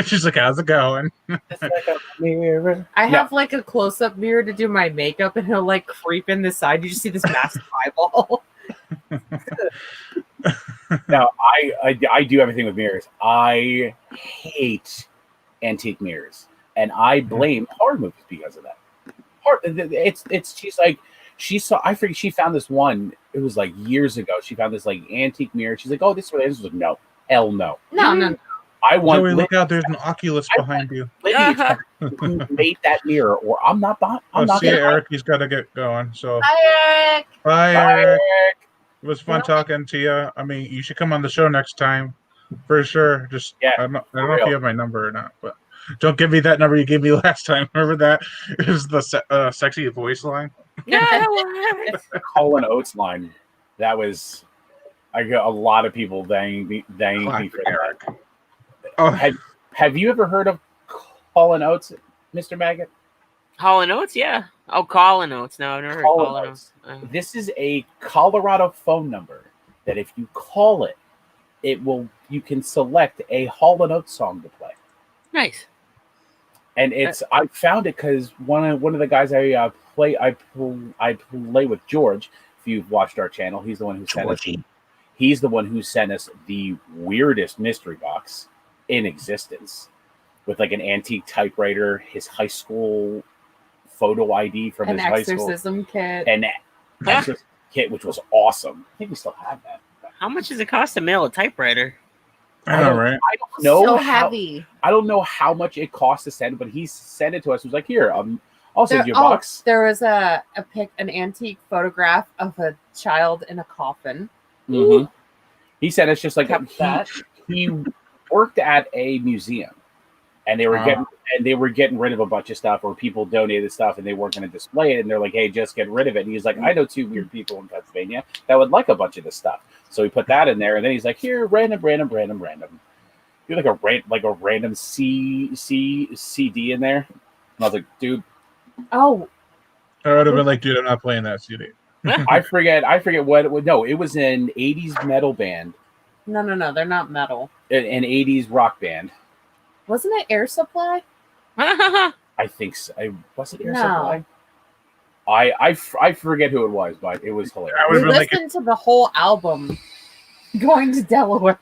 She's like, how's it going? It's like a mirror. I have like a close-up mirror to do my makeup, and he'll like creep in the side. You just see this massive eyeball. No, I do everything with mirrors. I hate antique mirrors, and I blame horror movies because of that. She's like, I forget, she found this one. It was like years ago. She found this like antique mirror. She's like, oh, this is like, no, hell no. No. I want. Joey, look out! There's an Oculus behind you. Who made that mirror? Or I'm not. I'm not. See, Eric, he's got to get going. So Hi, Eric. bye, Eric. It was fun talking to you. I mean, you should come on the show next time, for sure. Just I don't know if you have my number or not, but don't give me that number you gave me last time. Remember that? It was the sexy voice line. Yeah, Colin Oates line. That was. I got a lot of people thanking me for Eric. that. Oh, have you ever heard of Colin Oates, Mr. Maggot? Colin Oates, yeah. Oh, Colin Oates. No, I've never heard Colin Oates. This is a Colorado phone number that if you call it, you can select a Hall & Oates song to play. Nice. And I found it because one of the guys I play with, George. If you've watched our channel, he's the one who sent us. He's the one who sent us the weirdest mystery box in existence, with like an antique typewriter, his high school photo ID from his high school, an exorcism kit, and exorcism kit, which was awesome. I think we still have that. How much does it cost to mail a typewriter? I know, right? I don't know. So heavy. I don't know how much it costs to send, but he sent it to us. He was like, "Here, I'll send you a box." There was an antique photograph of a child in a coffin. Mm-hmm. He sent us just like that. He worked at a museum, and they were getting rid of a bunch of stuff, or people donated stuff, and they weren't going to display it. And they're like, "Hey, just get rid of it." And he's like, "I know 2 weird people in Pennsylvania that would like a bunch of this stuff." So he put that in there, and then he's like, "Here, random." You're like a random CD in there. And I was like, "Dude." Oh. I would have been like, "Dude, I'm not playing that CD." I forget what it was. No, it was an 80s metal band. No, they're not metal. An 80s rock band. Wasn't it Air Supply? I think so. Was it Air Supply? I forget who it was, but it was hilarious. We listened to the whole album going to Delaware.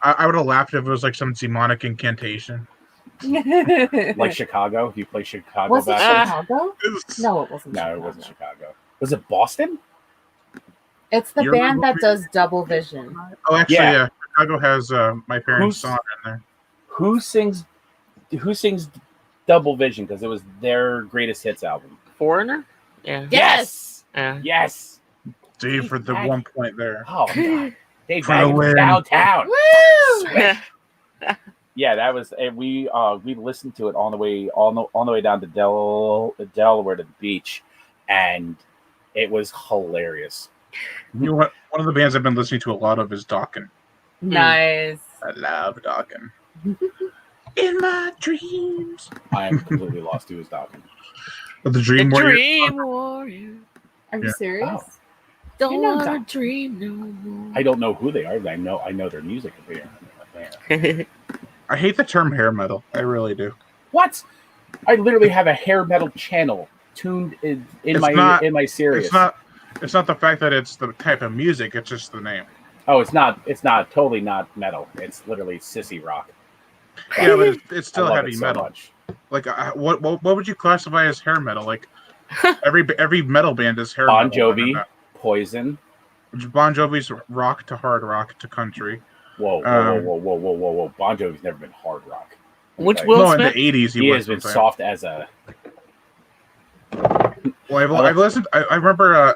I would have laughed if it was like some demonic incantation. Like Chicago, if you play Chicago. Was it Chicago? No, it wasn't. No, Chicago. it wasn't Chicago. Was it Boston? It's the band that does Double Vision. Oh, actually, yeah. Chicago has my parents' song in there. Who sings Double Vision? Because it was their greatest hits album. Foreigner? Yeah. Yes. Yes. Dave for the 1 point there. Oh, God. Dave downtown. Woo! Yeah, that was, and we listened to it on the way down to Delaware to the beach, and it was hilarious. You know what? One of the bands I've been listening to a lot of is Dawkins. Nice. I love Dawkins. In my dreams. I am completely lost to his Dawkins. The Dream Warrior. Dream Warrior. Are you serious? Oh. Don't want to dream no more. I don't know who they are. But I know their music. I hate the term hair metal. I really do. What? I literally have a hair metal channel tuned in my Sirius. It's not the fact that it's the type of music; it's just the name. Oh, it's not. It's not totally not metal. It's literally sissy rock. Yeah, but it's I still love heavy it so metal. much. Like, what would you classify as hair metal? Like, every metal band is hair Bon metal. Jovi, Poison. Bon Jovi's rock to hard rock to country. Whoa. Bon Jovi's never been hard rock. Which Will No, Smith? in the '80s He has been soft as a. Well, I've listened. I remember.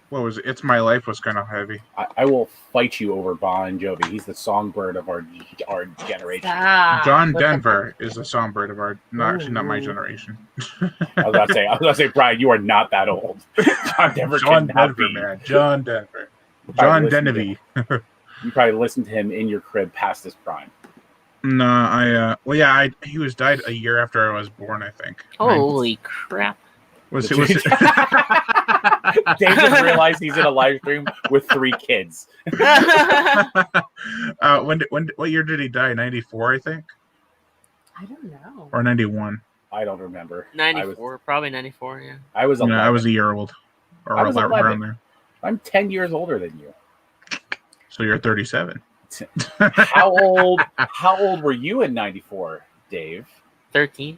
What was it? It's My Life was kind of heavy. I will fight you over Bon Jovi. He's the songbird of our generation. John Denver is the songbird of our. No, actually, not my generation. I was about to say, Brian, you are not that old. John Denver cannot be. Man. John Denver. John Denevy. You probably listened to him in your crib past his prime. No, he was died a year after I was born, I think. Holy crap! Was Dave just realized he's in a live stream with 3 kids. What year did he die? 94, I think. I don't know. Or 91. I don't remember. 94, probably 94. Yeah. I was 11. I was a year old, or I was around 11. there. I'm 10 years older than you. So you're 37. How old were you in 94, Dave? 13.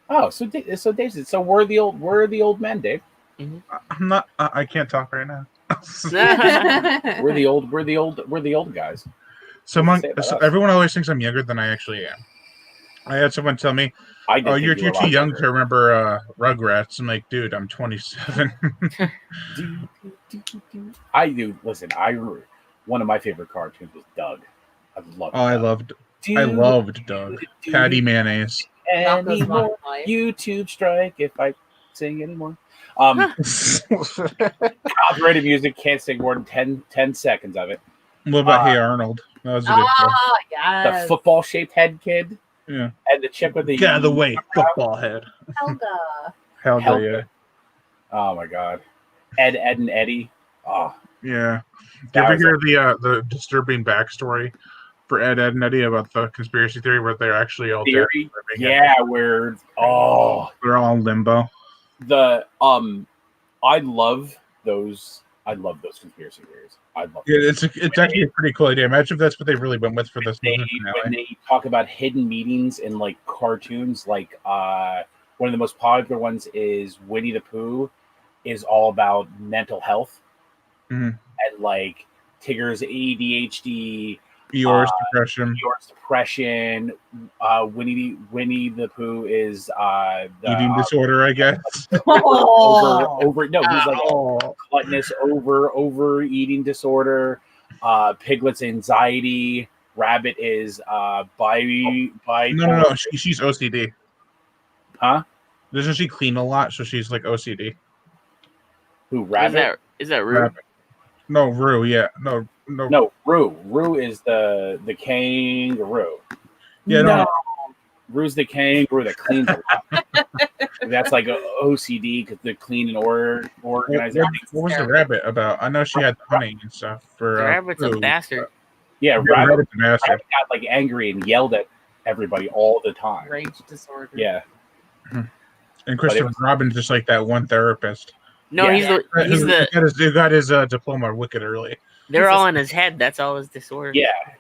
Oh, so Dave, so we're the old men, Dave. Mm-hmm. I'm not. I can't talk right now. We're the old guys. So everyone always thinks I'm younger than I actually am. I had someone tell me, "Oh, you're too young to remember Rugrats." I'm like, dude, I'm 27. I do. Listen, one of my favorite cartoons was Doug. I loved Doug. Patty Mayonnaise. Anymore. YouTube strike if I sing anymore. Copyrighted music, can't sing more than 10 seconds of it. What about Hey Arnold? That was a good show. Yes. The football shaped head kid. Yeah. And the chick with the get out of the way, football head. Helga, yeah. Oh my god. Ed and Eddie. Oh. Yeah. Did you ever hear the disturbing backstory for Ed and Eddie about the conspiracy theory where they're actually all dead? Yeah, where they're all in limbo. I love those conspiracy theories. It's actually a pretty cool idea. Imagine if that's what they really went with for this when they talk about hidden meanings in like cartoons, like one of the most popular ones is Winnie the Pooh is all about mental health. Mm-hmm. And like Tigger's ADHD, Eeyore's depression. Winnie the Pooh is the eating disorder, I guess. He's like gluttonous, overeating disorder. Piglet's anxiety. Rabbit is No. She's OCD. Huh? Doesn't she clean a lot? So she's like OCD. Who, Rabbit? Is that Rue? Rabbit. No, Rue. Yeah, no. Rue. Rue is the kangaroo. Yeah, no. Rue's the kangaroo that cleans a lot. That's like OCD because they clean and organize. What was the rabbit about? I know she had honey and stuff. The rabbit's a bastard. Yeah, Rabbit's a bastard. Rabbit got like angry and yelled at everybody all the time. Rage disorder. Yeah. And Christopher Robin's just like that one therapist. No, he got his diploma wicked early. They're all in his head. That's all his disorder.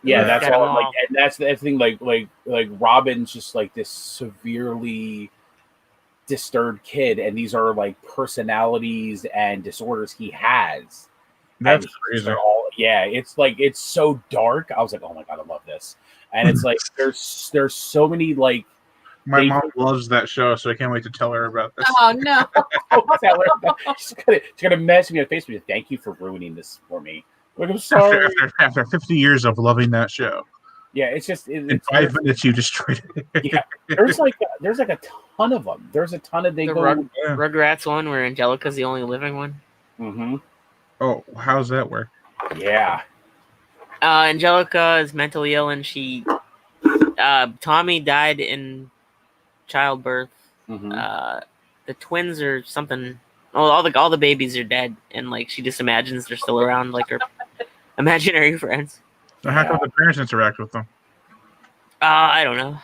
Yeah, that's all. Like, and that's the thing. Like Robin's just like this severely disturbed kid, and these are like personalities and disorders he has. That's crazy. It's so dark. I was like, oh my god, I love this. And it's like there's so many like. My mom loves that show, so I can't wait to tell her about this. Oh no! Tell her. She's gonna message me on Facebook. Thank you for ruining this for me. Like, I'm sorry. After 50 years of loving that show. Yeah, it's just in 5 minutes you destroyed it. Yeah, there's like a ton of them. There's a ton of Rugrats one where Angelica's the only living one. Mm-hmm. Oh, how's that work? Yeah. Angelica is mentally ill, and Tommy died in childbirth. Mm-hmm. The twins or something. Oh, all the babies are dead, and like she just imagines they're still around, like her imaginary friends. So how come the parents interact with them? I don't know.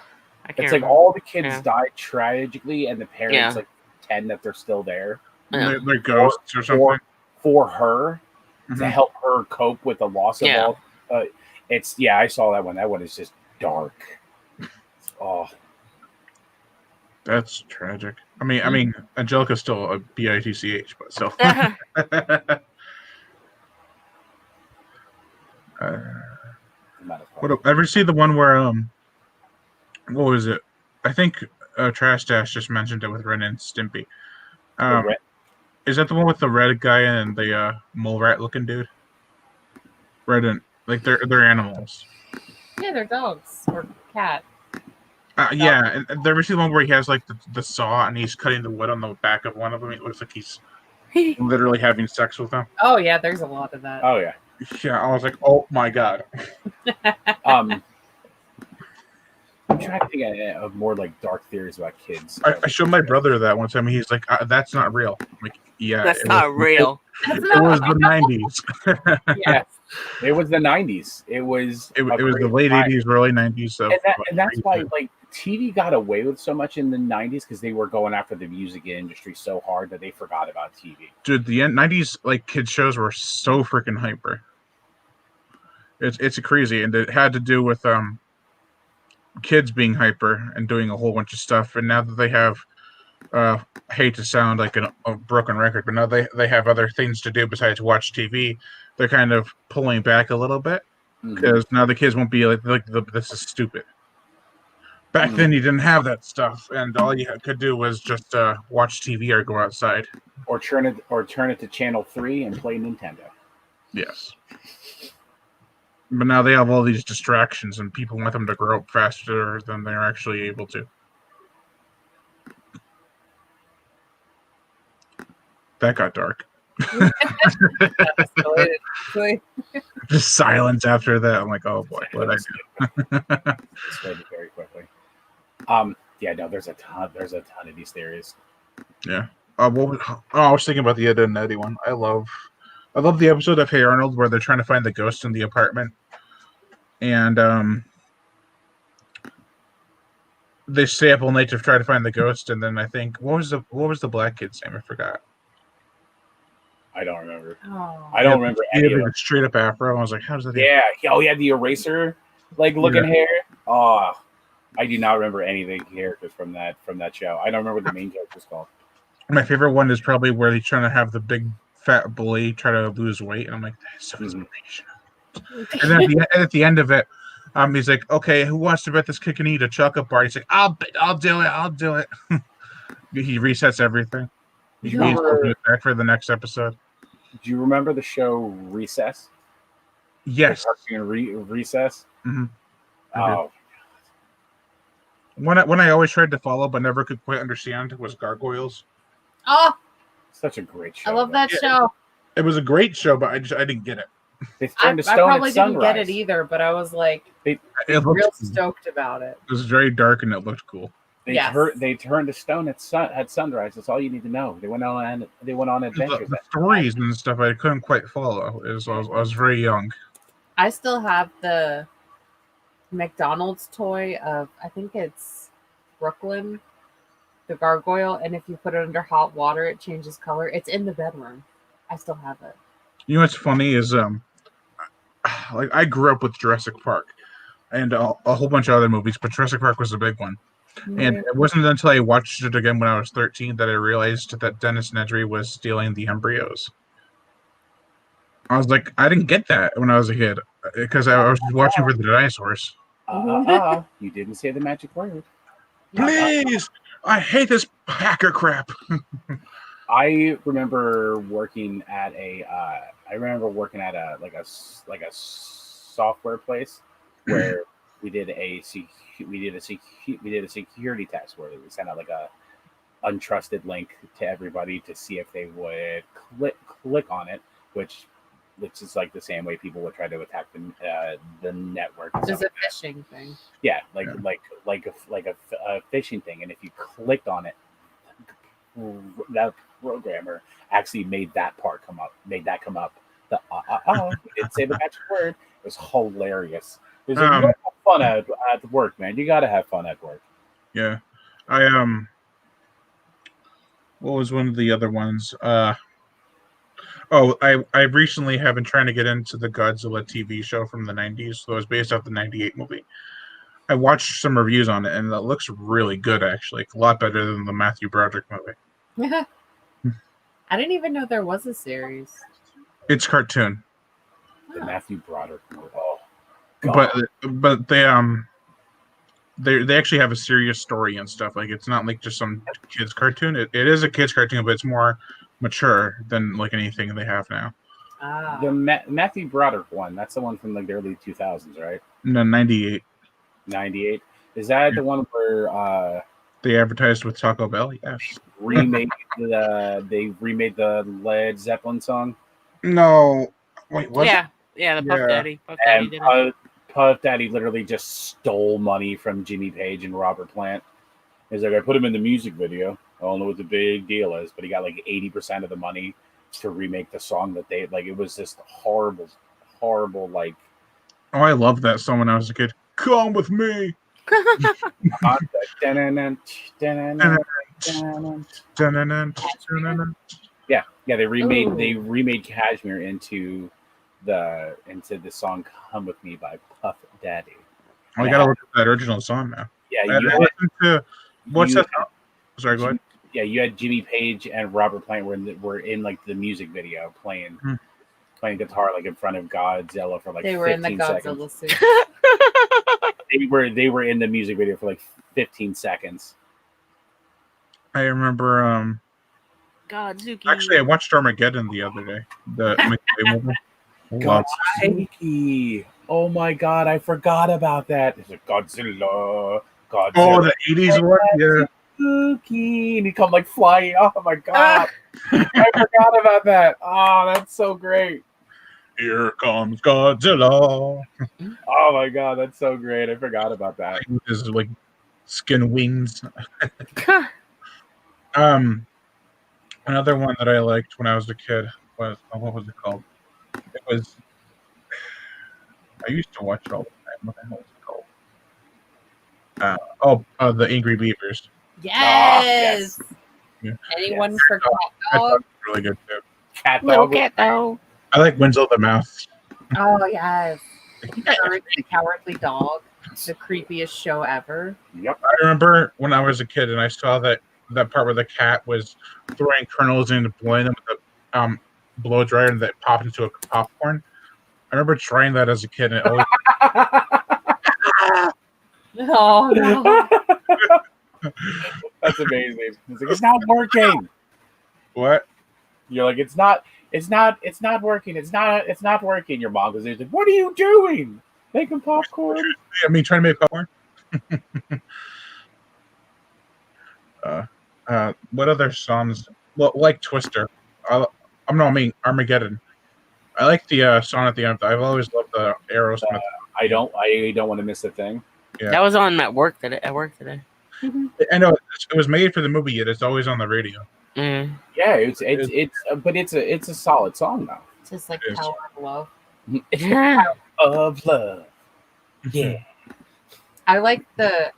It's like remember. All the kids died tragically, and the parents like pretend that they're still there. Yeah. They're ghosts or something. for her to Mhm. help her cope with the loss of Yeah. all. I saw that one. That one is just dark. Oh, That's tragic. I mean, Angelica's still a bitch, but so. Ever see the one where what was it? I think Trash Dash just mentioned it with Ren and Stimpy. Is that the one with the red guy and the mole rat looking dude? Red and like they're animals. Yeah, they're dogs or cat. Yeah, and there was the one where he has like the saw and he's cutting the wood on the back of one of them. It looks like he's literally having sex with them. Oh yeah, there's a lot of that. Oh yeah. Yeah, I was like, oh my god. I'm trying to think of more like dark theories about kids. I showed my brother that one time. And he's like, "That's not real." I'm like, yeah, That's not real. It was the 90s. Yeah, it was the 90s. It was the late 80s, early 90s. And that's why like TV got away with so much in the 90s because they were going after the music industry so hard that they forgot about TV. Dude, the 90s like kid shows were so freaking hyper. It's crazy, and it had to do with kids being hyper and doing a whole bunch of stuff. And now that they have, I hate to sound like a broken record, but now they have other things to do besides watch TV. They're kind of pulling back a little bit because now the kids won't be like this is stupid. Back then, you didn't have that stuff, and all you could do was just watch TV or go outside, or turn it to channel 3 and play Nintendo. Yes. But now they have all these distractions, and people want them to grow up faster than they're actually able to. That got dark. Just silence after that. I'm like, oh boy, what I do? Very quickly. Yeah, no, there's a ton of these theories. Yeah. I was thinking about the Ed and Eddie one. I love the episode of Hey Arnold where they're trying to find the ghost in the apartment, and they stay up all night to try to find the ghost. And then I think what was the black kid's name? I forgot. I don't remember. Oh. I don't remember any of it. Straight up afro. I was like, how does that? Yeah. Oh, yeah, the eraser looking hair. Oh, I do not remember any of the characters from that show. I don't remember what the main character's called. My favorite one is probably where he's trying to have the big fat bully try to lose weight, and I'm like, that's so inspirational. And then at the end of it, he's like, okay, who wants to bet this kid can eat a chocolate bar? He's like, I'll do it. He resets everything. He's back for the next episode. Do you remember the show Recess? Yes. Recess. Mm-hmm. Oh. One I always tried to follow but never could quite understand was Gargoyles. Oh, such a great show. I love that show. It was a great show, but I didn't get it. I probably didn't get it either, but I was like real stoked about it. It was very dark and it looked cool. They turned to stone at sunrise. That's all you need to know. They went on adventures. The stories and stuff I couldn't quite follow. I was very young. I still have the McDonald's toy of, I think it's Brooklyn, the gargoyle, and if you put it under hot water, it changes color. It's in the bedroom. I still have it. You know what's funny is like I grew up with Jurassic Park and a whole bunch of other movies, but Jurassic Park was a big one. Mm-hmm. And it wasn't until I watched it again when I was 13 that I realized that Dennis Nedry was stealing the embryos. I was like, I didn't get that when I was a kid because I was watching for the dinosaurs. You didn't say the magic word. Please, I hate this hacker crap. I remember working at a software place where we did a security test where we sent out like a untrusted link to everybody to see if they would click on it, which is like the same way people would try to attack the network. It's a phishing thing. Yeah, like a phishing thing, and if you clicked on it, that programmer actually made that come up. We didn't say the magic word. It was hilarious. It was like, you gotta have fun at work, man. You gotta have fun at work. Yeah, what was one of the other ones? Oh, I recently have been trying to get into the Godzilla TV show from the 90s. So it was based off the 98 movie. I watched some reviews on it, and it looks really good, actually. A lot better than the Matthew Broderick movie. I didn't even know there was a series. It's cartoon. The Matthew Broderick movie. Oh, God. But they actually have a serious story and stuff. Like, it's not like just some kids cartoon. It is a kids cartoon, but it's more mature than like anything they have now. The Matthew Broderick one, that's the one from like the early 2000s, right? No, 98. 98. Is that the one where they advertised with Taco Bell? Yes. They remade the Led Zeppelin song? No. Wait, what? Yeah, the Puff Daddy. Puff Daddy did it. Puff Daddy literally just stole money from Jimmy Page and Robert Plant. He's like, I put him in the music video. I don't know what the big deal is, but he got like 80% of the money to remake the song that they like. It was just horrible, like. Oh, I loved that song when I was a kid. Come with me. Yeah. They remade Cashmere into the song "Come with Me" by Puff Daddy. Oh, I gotta look at that original song now. Yeah, what's that song? Sorry, go ahead. Yeah, you had Jimmy Page and Robert Plant were in like the music video playing guitar like in front of Godzilla for like 15 seconds. They were in the Godzilla suit. They were in the music video for like 15 seconds. I remember Godzuki. actually I watched Armageddon the other day. The McVay movie. Godzuki. Oh my god, I forgot about that. It's like Godzilla. Oh, the 80s one? Yeah. Godzuki. And he come like flying. Oh my god. I forgot about that. Oh, that's so great. Here comes Godzilla. Oh my god, that's so great. I forgot about that. His like skin wings. Another one that I liked when I was a kid was what was it called? It was I used to watch it all the time. What the hell was it called? The Angry Beavers. Yes. Yeah. Anyone for I Cat thought Dog? it was really good too. Cat Little dog. cat though. I like Winslow the Mouse. Oh yes. Cowardly Dog. The creepiest show ever. Yep. I remember when I was a kid and I saw that part where the cat was throwing kernels in and blowing them with a blow dryer and that popped into a popcorn. I remember trying that as a kid and it always Oh no. That's amazing. It's like, it's not working. what? You're like, it's not working. It's not working. Your mom goes, like, what are you doing? Making popcorn? I mean, trying to make popcorn. What other songs? Well, like Twister. I mean Armageddon. I like the song at the end. I've always loved the Aerosmith. I don't want to miss a thing. Yeah. That was on at work today. I know it was made for the movie, yet it's always on the radio. Mm. Yeah, it's a solid song though. Just like It is. Power of Love. Of love. Yeah. I like the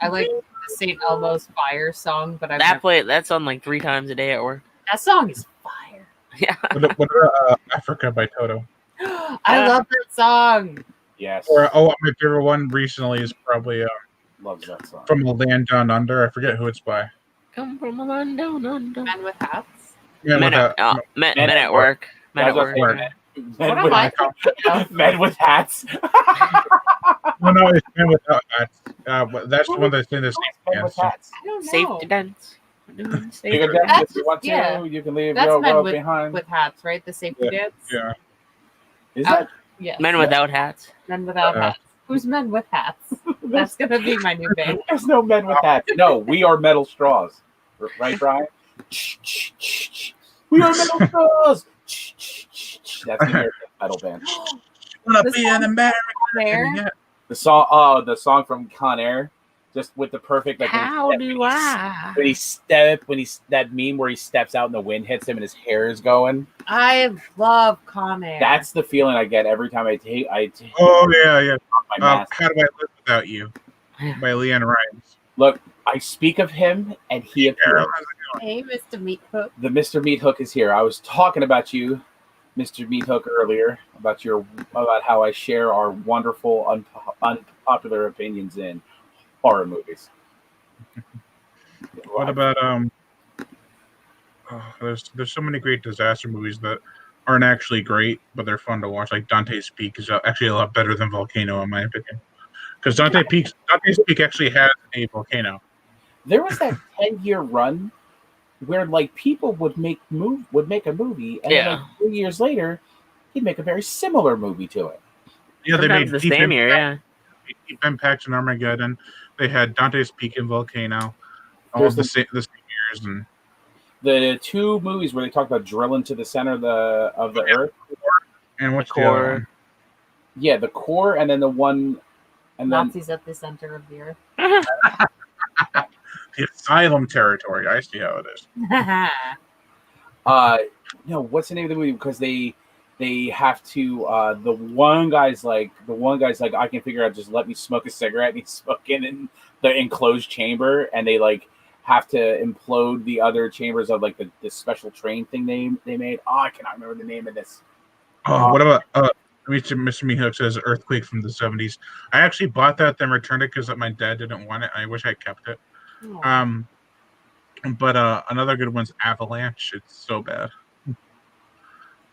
St. Elmo's Fire song, but That's on like 3 times a day at work. that song is fire. Yeah. What about Africa by Toto? I love that song. Yes. Or my favorite one recently is probably Loves that song. From a Land Down Under. I forget who it's by. Come from a land down under. Men with hats. Yeah, Men at work. Men at work. What am I thinking of? Men with hats. No, it's Men Without Hats. But that's the one that's in this. Men with hats. I don't know. Safety dance. You can dance if you want to. Yeah. You can leave That's your Men world with, behind. with hats, right? The safety dance? Yeah. Is that? Yes. Men without hats. Men without hats. Who's Men with hats? That's going to be my new band. There's no men with hats. No, we are metal straws. Right, Brian? We are metal straws. That's the American metal band. Wanna The be an song American? There. Yeah. The song from Con Air, just with the perfect like How do I? that meme where he steps out and the wind hits him and his hair is going. I love Con Air. That's the feeling I get every time I take Oh yeah. off my mask. How do I live without you? By Leanne Rimes. Look, I speak of him and he appears. Hey, Mr. Meat Hook. The Mr. Meat Hook is here. I was talking about you Mr. Meathook earlier about how I share our wonderful unpopular opinions in horror movies. What about there's so many great disaster movies that aren't actually great, but they're fun to watch. Like Dante's Peak is actually a lot better than Volcano, in my opinion. Because Dante's Peak actually has a volcano. There was that 10-year run where like people would make a movie, and then like 3 years later, he'd make a very similar movie to it. Yeah, Sometimes they made the same year, yeah. Deep Impact and Armageddon. They had Dante's Peak and Volcano, all the same years, and the two movies where they talk about drilling to the center of the Earth. And what's the other one? Yeah, the core, and then the one, and Nazis at the center of the Earth. The Asylum Territory. I see how it is. No, what's the name of the movie? Because they have to. The one guy's like, I can figure out. Just let me smoke a cigarette. And he's smoking in the enclosed chamber, and they like have to implode the other chambers of like the special train thing they made. Oh, I cannot remember the name of this. What about Mr. Meathook says Earthquake from the 70s. I actually bought that, then returned it because my dad didn't want it. I wish I kept it. Oh. But another good one's Avalanche. It's so bad.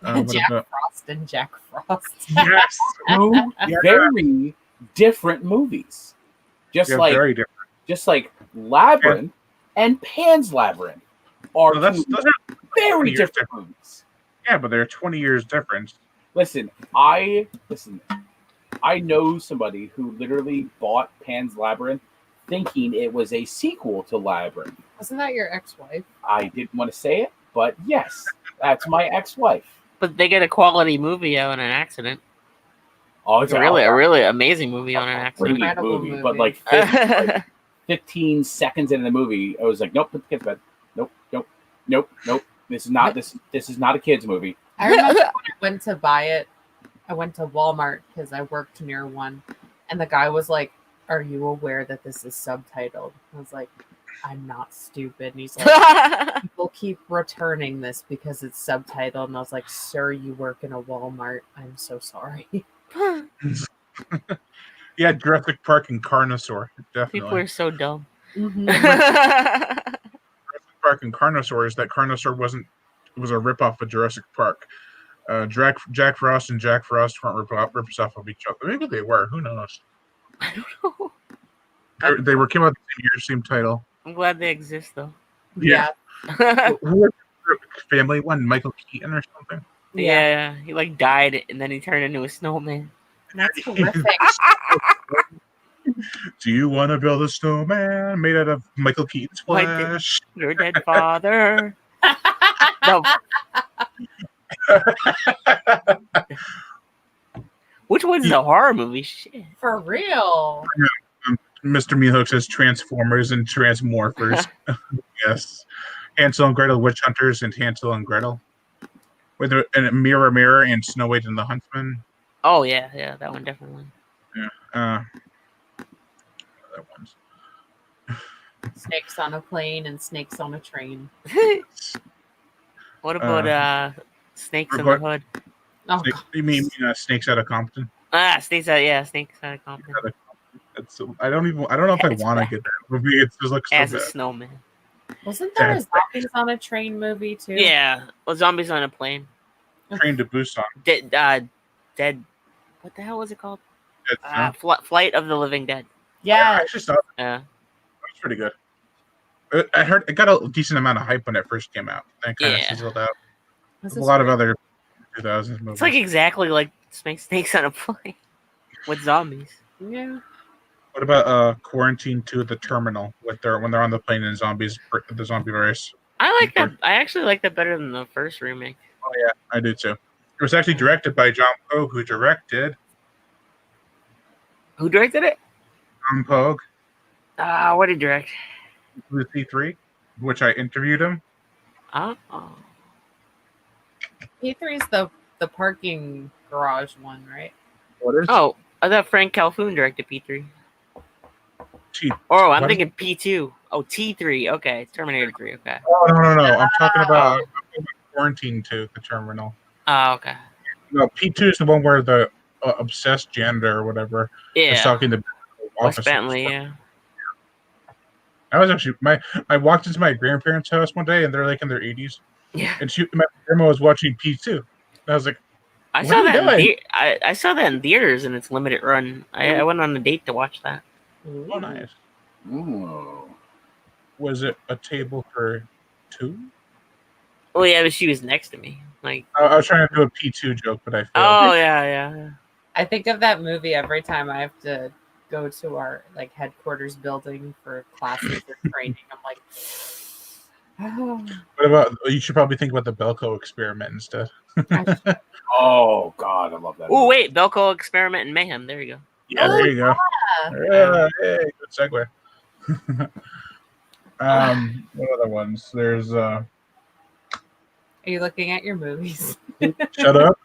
Frost and Jack Frost. Yes, two very different movies. Very different. Just like Labyrinth and Pan's Labyrinth are those are very different movies. Yeah, but they're 20 years difference. Listen. I know somebody who literally bought Pan's Labyrinth thinking it was a sequel to Labyrinth. Wasn't that your ex-wife? I didn't want to say it, but yes, that's my ex-wife. But they get a quality movie out on an accident. Oh, it's a really amazing movie on an accident. Movie. But like 15 seconds into the movie, I was like, nope, put the kids to bed. Nope. This is not a kids movie. I remember when I went to buy it, I went to Walmart because I worked near one, and the guy was like, "Are you aware that this is subtitled?" I was like, "I'm not stupid." And he's like, "People keep returning this because it's subtitled." And I was like, "Sir, you work in a Walmart. I'm so sorry." Yeah, Jurassic Park and Carnosaur. Definitely. People are so dumb. Mm-hmm. Jurassic Park and Carnosaur is that Carnosaur was a ripoff of Jurassic Park. Jack Frost and Jack Frost weren't rips off of each other. Maybe they were. Who knows? I don't know. They came out the same year, same title. I'm glad they exist, though. Yeah. Family one, Michael Keaton or something. Yeah, he like died and then he turned into a snowman. That's horrific. Do you want to build a snowman made out of Michael Keaton's flesh? Your dead father. No. Which one's the horror movie? Shit. For real. Mr. Meathook says Transformers and Transmorphers. Yes. Hansel and Gretel Witch Hunters and Hansel and Gretel. And Mirror Mirror and Snow White and the Huntsman. Oh yeah, that one definitely. Yeah. Other ones. Snakes on a plane and snakes on a train. What about Snakes in the Hood? Oh, you mean Snakes Out of Compton? Snakes Out of Compton. I don't know if I want to get that movie. It just looks so as bad. A snowman. Wasn't there a Zombies on a Train movie too? Yeah, well, Zombies on a Plane. Train to Busan. Dead. What the hell was it called? Flight of the Living Dead. Yeah, I actually saw it. Yeah, it was pretty good. I heard it got a decent amount of hype when it first came out. And it kind of sizzled out. A lot of other 2000s movies. It's like exactly like Snakes on a Plane with zombies. Yeah. What about Quarantine 2: The Terminal when they're on the plane and the zombie virus? I like that. I actually like that better than the first remake. Oh yeah, I do too. It was actually directed by John Pogue, who directed. Who directed it? John Pogue. What did he direct? The P3, which I interviewed him. Oh. P3 is the parking garage one, right? What is? Oh, I thought Frank Calhoun directed P3. I'm thinking P2. Oh, T3. Okay, Terminator 3. Okay. Oh, no. I'm talking about Quarantine 2: The Terminal. Oh, okay. No, P2 is the one where the obsessed janitor or whatever is Yeah. talking to Wes officers. Bentley, yeah. I was actually I walked into my grandparents' house one day and they're like in their 80s, Yeah. and my grandma was watching P2. And I was like, I What saw are you that doing? I saw that in theaters in its limited run. I went on a date to watch that. oh nice. Ooh. Was it a table for two? Oh yeah, but she was next to me. Like, I was trying to do a P2 joke, but I failed. oh yeah. I think of that movie every time I have to go to our like headquarters building for classes or training. I'm like, oh, What about? You should probably think about the Belko experiment instead. Oh God, I love that. Oh movie. wait, Belko Experiment in Mayhem. There you go. Yeah, there you go. yeah. Hey, good segue. What other ones? There's Are you looking at your movies? Shut up.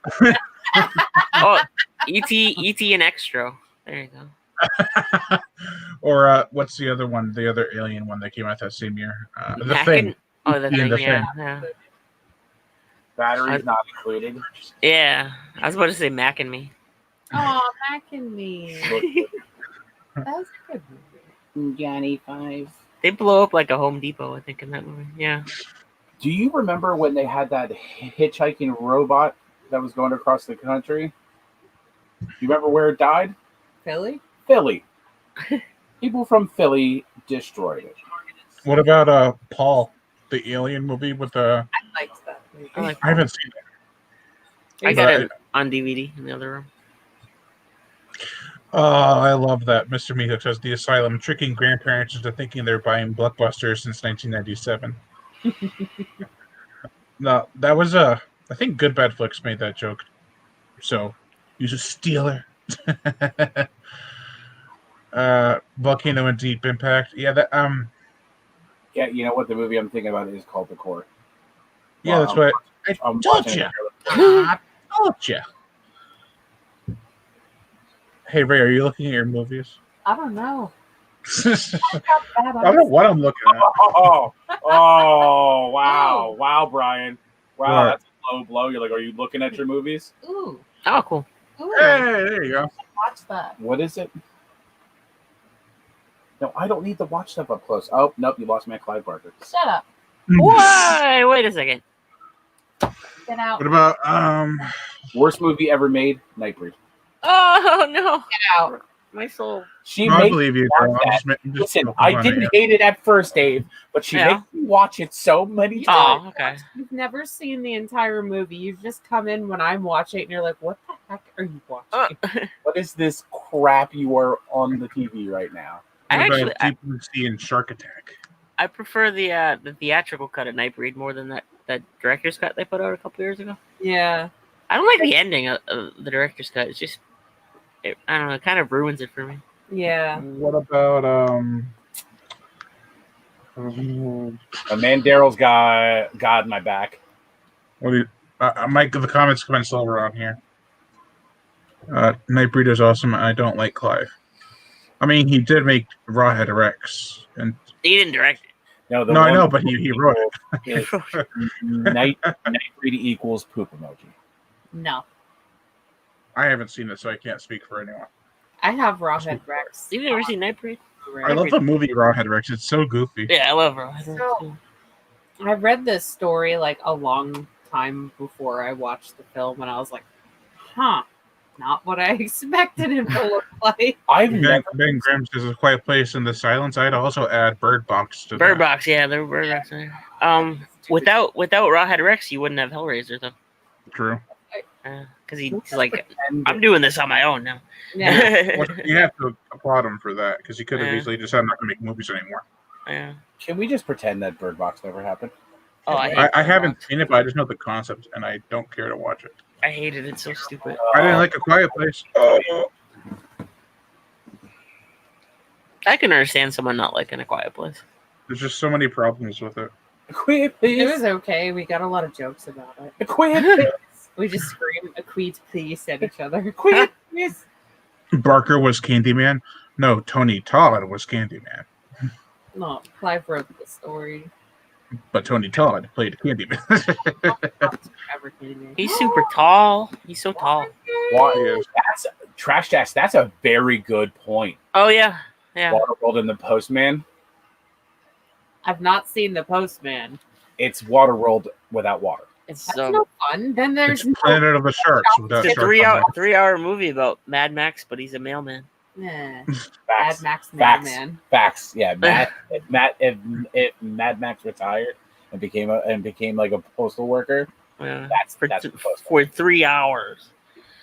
Oh, E.T. and Extra. There you go. Or what's the other one? The other alien one that came out that same year. The Mac Thing. and- Oh, the E.T. thing. and the Yeah, Thing. yeah. Batteries not included. Yeah. I was about to say Mac and Me. Oh, Mac and Me. That was a good movie. Johnny 5. They blow up like a Home Depot, I think, in that movie. Yeah. Do you remember when they had that hitchhiking robot that was going across the country? You remember where it died? Philly? Philly. People from Philly destroyed it. What about Paul, the alien movie with the? I liked that movie. I haven't seen it. I got But it on DVD in the other room. Oh, I love that. Mr. Meehook says the asylum tricking grandparents into thinking they're buying Blockbuster since 1997. No, that was I think Good Bad Flicks made that joke. So, use a stealer. Volcano and Deep Impact. Yeah, that Yeah, you know what? The movie I'm thinking about is called The Core. yeah, that's what I I'm told watching you. it. I told you. Hey Ray, are you looking at your movies? I don't know. I don't know what I'm looking at. Oh, wow. Wow, Brian. Wow, What? that's a low blow. You're like, are you looking at your movies? Ooh. Oh, cool. Ooh. Hey, there you go. Watch that. What is it? No, I don't need to watch stuff up close. Oh, nope, you lost me at Clyde Barker. Shut up. Why? Wait a second. Get out. What about Worst movie ever made, Nightbreed. Oh no, Get out. my soul. She I made believe you, watch girl. that. I'm just Listen, poking I fun at didn't you. hate it at first, Dave, but she Yeah. makes me watch it so many times. Oh, okay. You've never seen the entire movie. You've just come in when I'm watching it and you're like, what the heck are you watching? What is this crap you are on the TV right now? I What about actually, Deep Blue Sea and Shark Attack. I prefer the theatrical cut of Nightbreed more than that director's cut they put out a couple years ago. Yeah. I don't like the ending of the director's cut. It's just, I don't know, it kind of ruins it for me. Yeah. What about My man Daryl's got my back. what do you, Mike? The comments come in slower on here. Nightbreed is awesome. I don't like Clive. I mean, he did make Rawhead Rex, and He didn't direct it. No, the no, I one know, but he wrote it. is Nightbreed equals poop emoji. No. I haven't seen it, so I can't speak for anyone. I have Rawhead Rex. You've never seen Nightbreed? I love the movie Rawhead Rex. It's so goofy. Yeah, I love her. So, I read this story like a long time before I watched the film, and I was like, huh, not what I expected him to look like. I've Ben, never ben Grimm says A Quiet Place in the Silence. I'd also add Bird Box to Bird that. Box, yeah, there were Bird Box in there. Without Rawhead Rex, you wouldn't have Hellraiser though, True. because he's like, I'm doing this on my own now. Yeah. Well, you have to applaud him for that because he could have Yeah. easily just said, "I'm not going to make movies anymore." Yeah. Can we just pretend that Bird Box never happened? Oh, I hate I Bird haven't Box. seen it, but I just know the concept, and I don't care to watch it. I hated it. So stupid. I didn't like A Quiet Place. Oh. I can understand someone not liking A Quiet Place. There's just so many problems with it. Quit, It please. was okay. We got a lot of jokes about it. Quit, please. We just scream a queet please at each other. Quit, please. Barker was Candyman. No, Tony Todd was Candyman. No, Clive wrote the story. But Tony Todd played Candyman. Ever kidding me? He's super tall. He's so tall. Yes. That's Trash Dash. That's a very good point. Oh yeah, yeah. Waterworld and the Postman. I've not seen The Postman. It's Waterworld without water. It's That's so. no fun. Then there's It's Planet of the Sharks. Without It's a sharks on it. 3-hour movie about Mad Max, but he's a mailman. Mad Facts. Max Facts. Man. Facts. Yeah, if Mad Max retired and became like a postal worker, Yeah. that's For, the Postman. for 3 hours.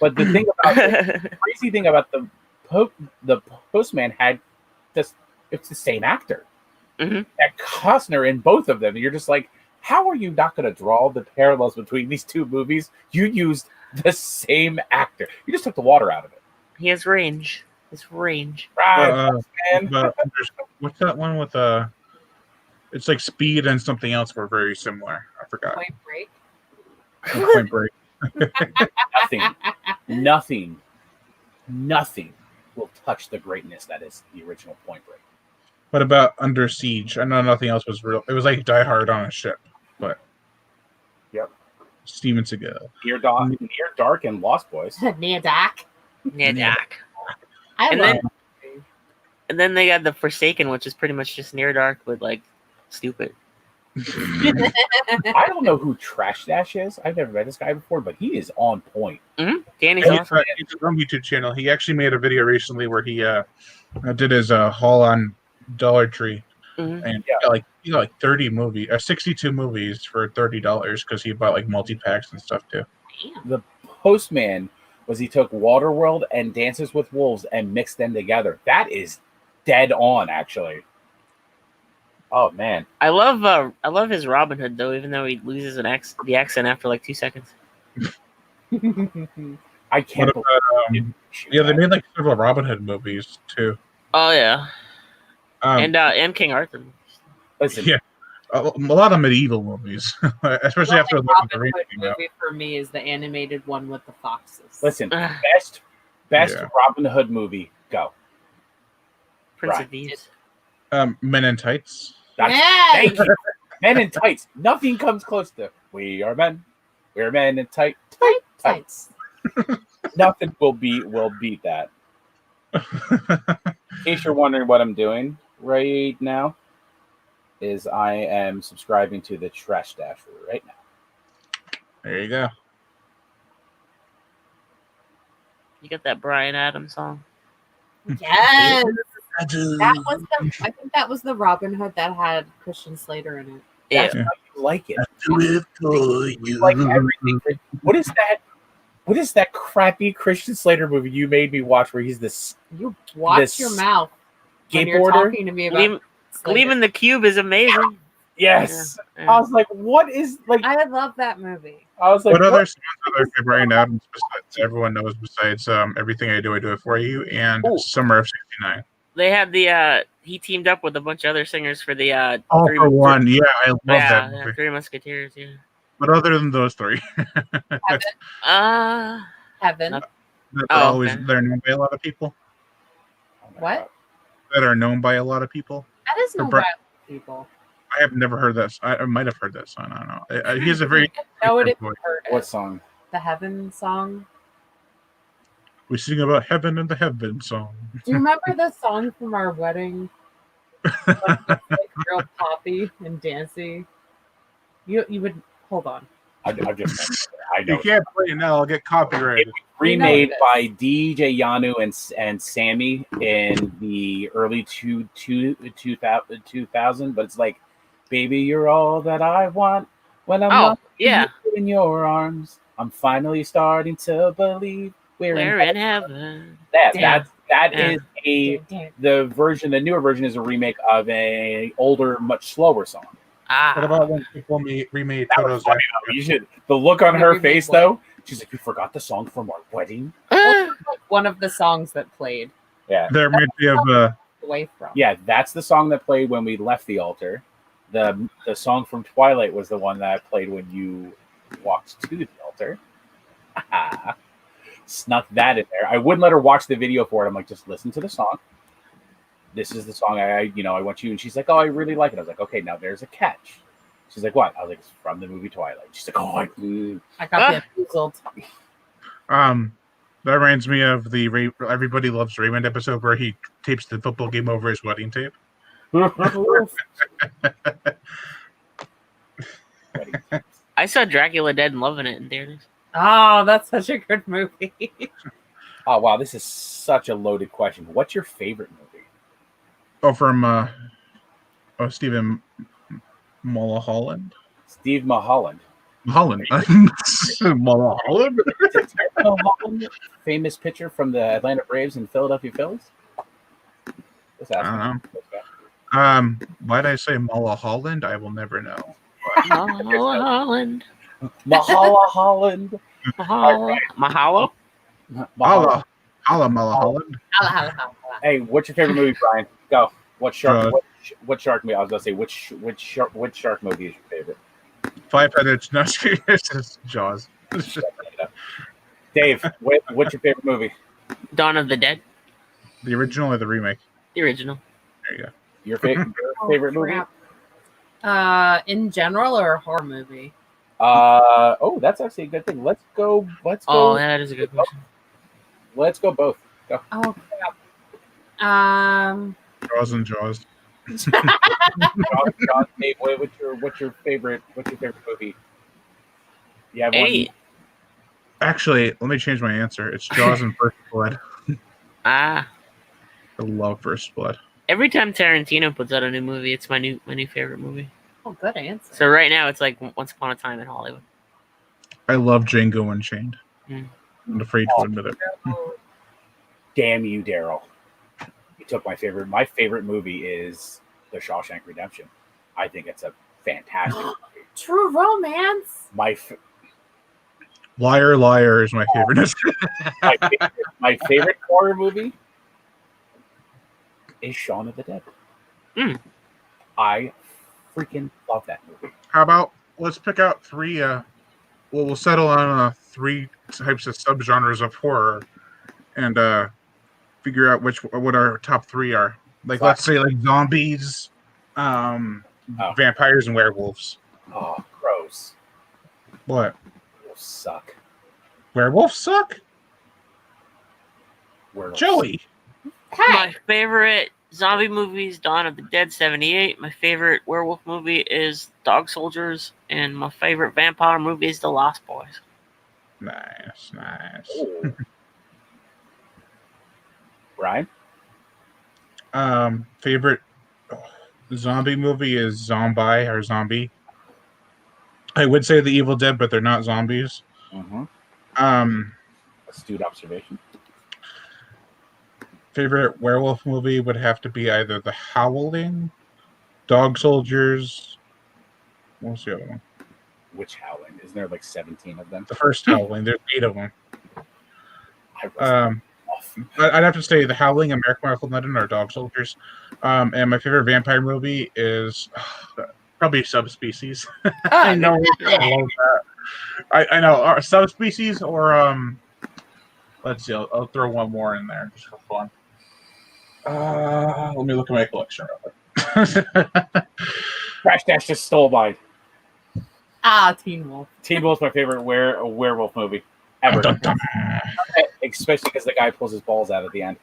But the thing about the crazy thing about the Postman had this, it's the same actor. Mhm. That Costner in both of them. And you're just like, how are you not going to draw the parallels between these two movies? You used the same actor. You just took the water out of it. He has range. His range. Right, man. But what's that one with it's like Speed and something else were very similar. I forgot. Point Break. Point Break. Nothing will touch the greatness that is the original Point Break. What about Under Siege? I know nothing else was real. It was like Die Hard on a ship, but Yep. Steven Seagal. Near Dark and Lost Boys. Near Doc. Yeah, Doc. I And love then- And then they got the Forsaken, which is pretty much just Near Dark with like stupid. I don't know who Trash Dash is. I've never met this guy before, but he is on point. Danny's He's awesome. he's on YouTube channel. He actually made a video recently where he did his haul on Dollar Tree, Mhm. and he got like 30 movies, 62 movies for $30 because he bought like multi packs and stuff too. Damn. The Postman was he took Waterworld and Dances with Wolves and mixed them together. That is dead on, actually. Oh man, I love his Robin Hood though, even though he loses the accent after like 2 seconds. I can't What believe about yeah, they made like several Robin Hood movies too. Oh yeah, Um, and King Arthur. Listen, yeah, a lot of medieval movies, especially after The Lord of the Robin Rings Hood came out. movie for me is the animated one with the foxes. listen. Ugh. Best Yeah. Robin Hood movie. Go. Prince Right. of Thieves. Men in Tights. Thank you. Men in Tights. Nothing comes close to We Are Men. We're men in tights. Tights. Nothing will beat that. In case you're wondering what I'm doing right now, is I am subscribing to the Trash Dash right now. There you go. You got that Bryan Adams song. Yes. That was I think that was the Robin Hood that had Christian Slater in it. Yeah. That's why you like it. Do it for You like everything. What is that? What is that crappy Christian Slater movie you made me watch where he's this You watch This your mouth when you're skateboarder? talking to me about Gleam, Slater. Gleam in the Cube is amazing. Yes. Yeah. I was like, what is like? I love that movie. I was like, What other what? songs are there for Brian Adams besides everyone knows besides Everything I Do It For You and Ooh. Summer of '69? They had the he teamed up with a bunch of other singers for the All for One, yeah, I love that yeah, movie. Three Musketeers, yeah. But other than those three, Heaven. Not- that Oh, are always okay. they're known by a lot of people. What? That are known by a lot of people. That is no Bri- violent people. I have never heard that. I might have heard that song. I don't know. He has a very. No, it different is voice. heard it. What song? The Heaven song. We sing about heaven and the heaven song. Do you remember the song from our wedding? Like real poppy and dancey. You would hold on. I just I know. You can't play it now. I'll get copyrighted. Remade You know by DJ Yanu and Sammy in the early 2000, but it's like, baby, you're all that I want when I'm Oh, not yeah. in your arms. I'm finally starting to believe we're We're in in heaven. that. Damn. That Yeah. is a Damn. the newer version is a remake of a older, much slower song. What Ah, about when people remade That was Toto's funny, though. You should. The look on her Remade face, what? though. She's like, "You forgot the song from our wedding." Like one of the songs that played Yeah, There may be of away from. yeah. That's the song that played when we left the altar. The song from Twilight was the one that played when you walked to the altar. Snuck that in there. I wouldn't let her watch the video for it. I'm like, just listen to the song. This is the song I want you. And she's like, oh, I really like it. I was like, okay, now there's a catch. She's like, what? I was like, it's from the movie Twilight. She's like, oh, I got bamboozled. That reminds me of the Everybody Loves Raymond episode where he tapes the football game over his wedding tape. I saw Dracula Dead and loving it in theaters. Oh, that's such a good movie. Oh, wow. This is such a loaded question. What's your favorite movie? Oh, from Stephen Mulholland. Steve Mulholland. Mulholland. Mulholland. Mulholland, famous pitcher from the Atlanta Braves and Philadelphia Phillies. I don't know. Why did I say Mulholland? I will never know. Mulholland. Mulholland. Mahalo? Mulholland. Hey, what's your favorite movie, Brian? Go. What shark? What shark movie? I was gonna say which shark movie is your favorite? 500. No, it's Jaws. Dave, what's your favorite movie? Dawn of the Dead. The original or the remake? The original. There you go. Your favorite movie? In general or a horror movie? Oh, that's actually a good thing. Let's go. Oh, that is a good question. Let's go both. Go. Oh crap. Jaws and Jaws. John, Dave, what's your favorite movie? Yeah, Hey. Actually, let me change my answer. It's Jaws and First Blood. I love First Blood. Every time Tarantino puts out a new movie, it's my new favorite movie. Oh, good answer. So right now, it's like Once Upon a Time in Hollywood. I love Django Unchained. I'm afraid to admit it. Damn you, Daryl. You took my favorite. My favorite movie is The Shawshank Redemption. I think it's a fantastic movie. True Romance. Liar, Liar is my favorite. my favorite horror movie is Shaun of the Dead. I freaking love that movie. How about let's pick out three? We'll settle on 3 types of subgenres of horror, and figure out what our top 3 are. Like, let's say like zombies, vampires, and werewolves. Oh, gross! What? Werewolves suck. Werewolves suck. Werewolves. Joey. My favorite zombie movie is Dawn of the Dead 78. My favorite werewolf movie is Dog Soldiers. And my favorite vampire movie is The Lost Boys. Nice. Ryan? Favorite zombie movie is Zombie. I would say The Evil Dead, but they're not zombies. Astute observation. Favorite werewolf movie would have to be either The Howling, Dog Soldiers. What's the other one? Which Howling? Isn't there like 17 of them? The first Howling. There's 8 of them. I'd have to say The Howling, American Werewolf in London, or Dog Soldiers. And my favorite vampire movie is probably Subspecies. I know. I love that. I know. Subspecies or let's see. I'll throw one more in there just for fun. Let me look at my collection real quick. Crash Dash just stole mine. Teen Wolf. Teen Wolf's my favorite werewolf movie ever. Especially because the guy pulls his balls out at the end.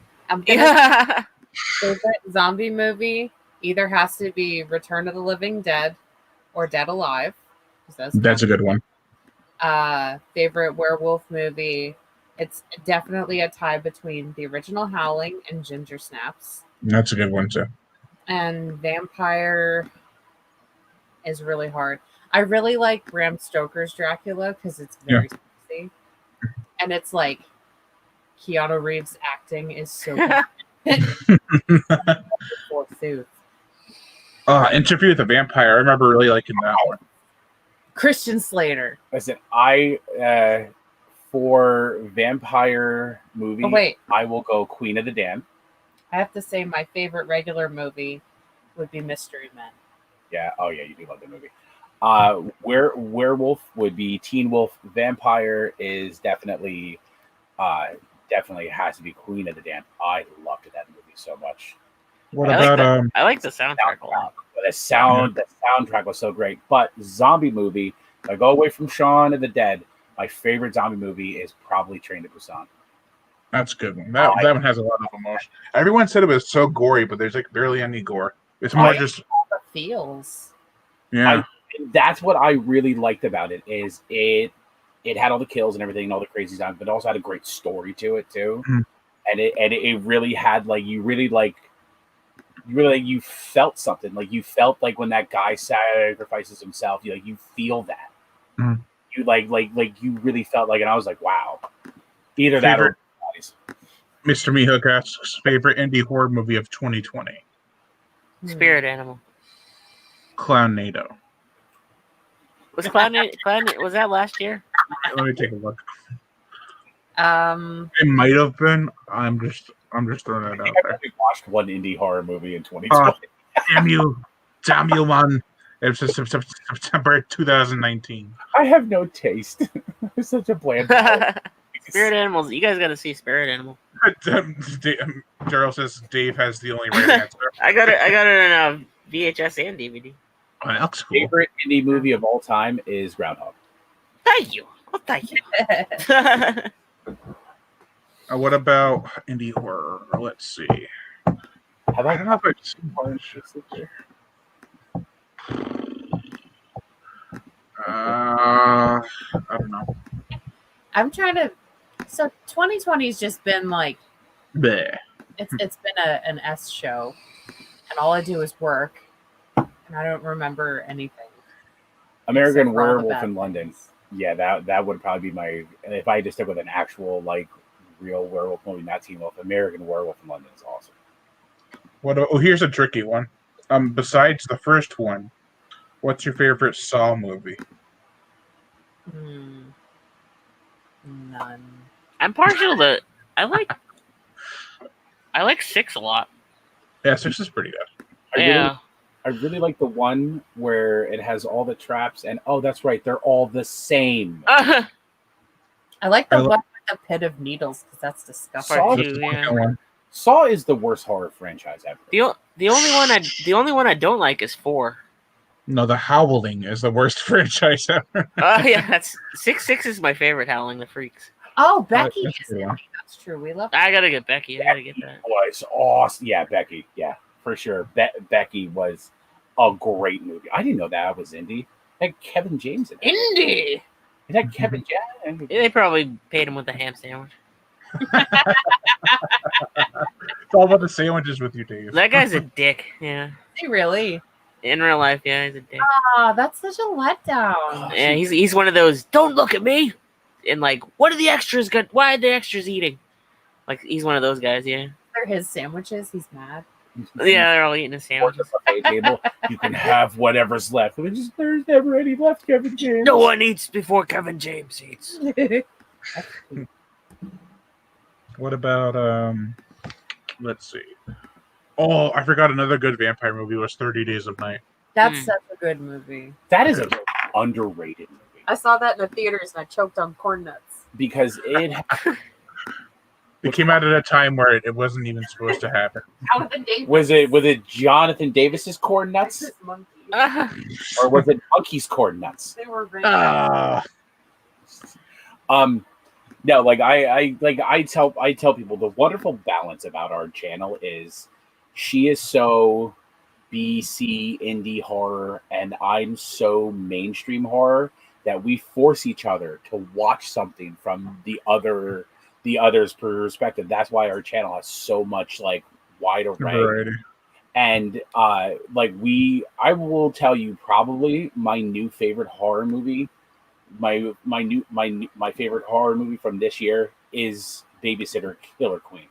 Favorite zombie movie either has to be Return of the Living Dead or Dead Alive. That's a good one. Favorite werewolf movie. It's definitely a tie between the original Howling and Ginger Snaps. That's a good one too. And vampire is really hard. I really like Bram Stoker's Dracula because it's very sexy. And it's like Keanu Reeves' acting is so good. Interview with the Vampire. I remember really liking that one. Christian Slater. Listen, for vampire movie, I will go Queen of the Damned. I have to say my favorite regular movie would be Mystery Men. Yeah. Oh, yeah. You do love the movie. Werewolf would be Teen Wolf. Vampire is definitely has to be Queen of the Damned. I loved that movie so much. What about I like the soundtrack a lot. the soundtrack was so great. But zombie movie, if I go away from Shaun of the Dead, my favorite zombie movie is probably Train to Busan. That's a good one. That one has a lot of emotion. Everyone said it was so gory, but there's like barely any gore. It's more just the feels. yeah. That's what I really liked about it. Is it had all the kills and everything, and all the crazy stuff, but it also had a great story to it too. Mhm. And it really had you felt something. Like you felt like when that guy sacrifices himself, you feel that. Mhm. You you really felt like, and I was like, wow. Either that or Mr. Mehook asks favorite indie horror movie of 2020. Spirit Animal. Clownado. Was was that last year? Let me take a look. Um, It might have been. I'm just throwing it out I there. only watched one indie horror movie in 2020. Damn you, man! It was September 2019. I have no taste. I'm such a bland. Spirit Animals. You guys got to see Spirit Animal. Daryl says Dave has the only right answer. I got it in VHS and DVD. Oh, that looks cool. Favorite indie movie of all time is Groundhog. Thank you. Well, thank you. What about indie horror? Let's see. Have I I don't know if I've seen much. I don't know. I'm trying to. So 2020 has just been like Bleh. it's been an S show, and all I do is work, and I don't remember anything. American Except for all the Werewolf bad in London. things. Yeah, that would probably be my. If I had to stick with an actual real werewolf movie, not Teen Wolf, American Werewolf in London is awesome. Here's a tricky one. Besides the first one, what's your favorite Saw movie? None. I'm partial to. I like 6 a lot. Yeah, 6 is pretty good. I really like the one where it has all the traps, and that's right, they're all the same. I like the one with the pit of needles because that's disgusting. Saw, yeah. Saw is the worst horror franchise ever. The only one I don't like is 4. No, The Howling is the worst franchise ever. Yeah, that's 6 is my favorite. Howling the Freaks. Oh, Becky That's is a good in one. it. That's true. We love. I gotta get Becky. I gotta get that. Was awesome. Yeah, Becky. Yeah, for sure. Becky was a great movie. I didn't know that was indie. It had Kevin James in it. Indie. It had Kevin James. They probably paid him with a ham sandwich. It's all about the sandwiches with you, Dave. That guy's a dick. Yeah. Is he really? In real life, yeah, he's a dick. Ah, that's such a letdown. Yeah, he's one of those. Don't look at me. And what are the extras got? Why are the extras eating? He's one of those guys. Yeah. They're his sandwiches. He's mad. Yeah, they're all eating a sandwich. Table. You can have whatever's left. There's never any left, Kevin James. No one eats before Kevin James eats. What about let's see. Oh, I forgot another good vampire movie was 30 Days of Night. That's such a good movie. That is an underrated movie. I saw that in the theaters and I choked on corn nuts. Because it came out at a time where it wasn't even supposed to happen. was it Jonathan Davis's corn nuts? Or was it Monkey's corn nuts? They were very No, I tell people the wonderful balance about our channel is she is so BC indie horror and I'm so mainstream horror that we force each other to watch something from the other's perspective. That's why our channel has so much wide array. And I will tell you probably my new favorite horror movie. My favorite horror movie from this year is Babysitter Killer Queen.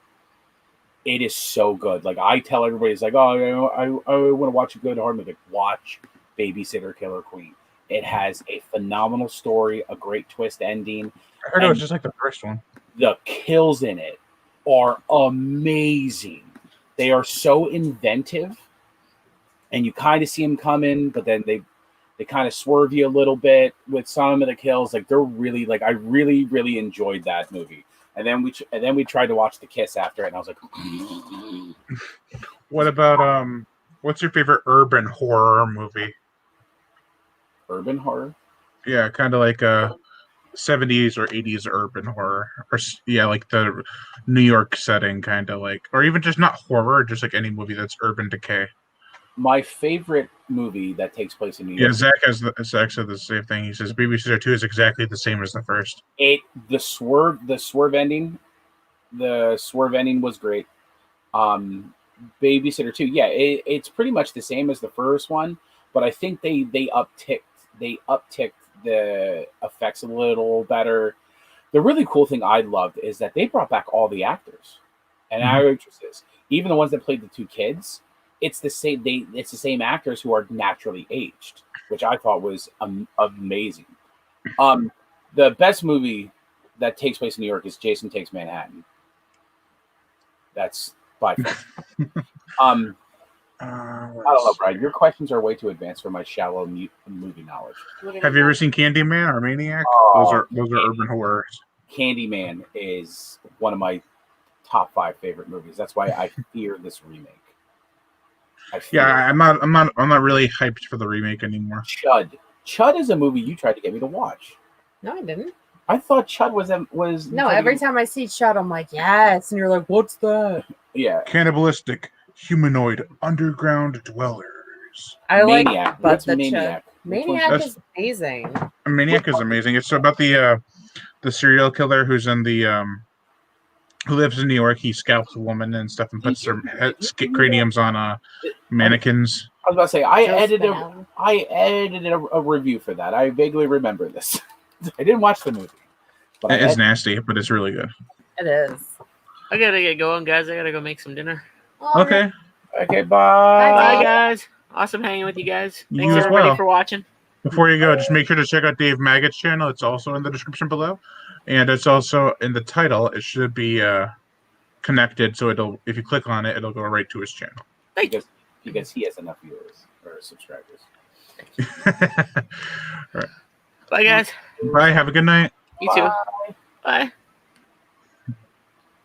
It is so good. I tell everybody, it's I want to watch a good horror movie. Watch Babysitter Killer Queen. It has a phenomenal story, a great twist ending. I heard it was just like the first one. The kills in it are amazing. They are so inventive, and you kind of see them coming, but then they kind of swerve you a little bit with some of the kills. They're really I really, really enjoyed that movie. And then we tried to watch The Kiss after it, and I was like, what What's your favorite urban horror movie? Urban horror. Yeah, kind of like a 70s or 80s urban horror, or yeah, like the New York setting, kind of like, or even just not horror, just like any movie that's urban decay. My favorite movie that takes place in New Yeah, York. Zach said the same thing. He says Babysitter 2 is exactly the same as the first. The swerve ending, was great. Babysitter 2, yeah, it's pretty much the same as the first one, but I think they upticked the effects a little better. The really cool thing I loved is that they brought back all the actors and actresses, even the ones that played the two kids. It's the same. It's the same actors who are naturally aged, which I thought was amazing. The best movie that takes place in New York is Jason Takes Manhattan. That's by far. I don't know, Brad. Your questions are way too advanced for my shallow movie knowledge. Have you ever seen Candyman or Maniac? Oh, those are urban horrors. Candyman is one of my top 5 favorite movies. That's why I fear this remake. I'm not really hyped for the remake anymore. Chud is a movie you tried to get me to watch. No, I didn't. I thought Chud was no. Every time I see Chud, I'm like, yes, and you're like, what's that? Yeah, cannibalistic humanoid underground dwellers. I Maniac. like, but the Maniac. Maniac is amazing. Maniac is amazing. It's about the serial killer who's in the who lives in New York. He scalps a woman and stuff and puts their craniums on mannequins. I was about to say I edited a review for that. I vaguely remember this. I didn't watch the movie. But it's nasty, but it's really good. It is. I gotta get going, guys. I gotta go make some dinner. Okay. Okay, bye. Bye, guys. Awesome hanging with you guys. Thanks, you everybody, for watching. Before you go, just make sure to check out Dave Maggot's channel. It's also in the description below. And it's also in the title. It should be connected, so if you click on it, it'll go right to his channel. Because he has enough viewers or subscribers. All right. Bye, guys. Bye. Have a good night. You too. Bye.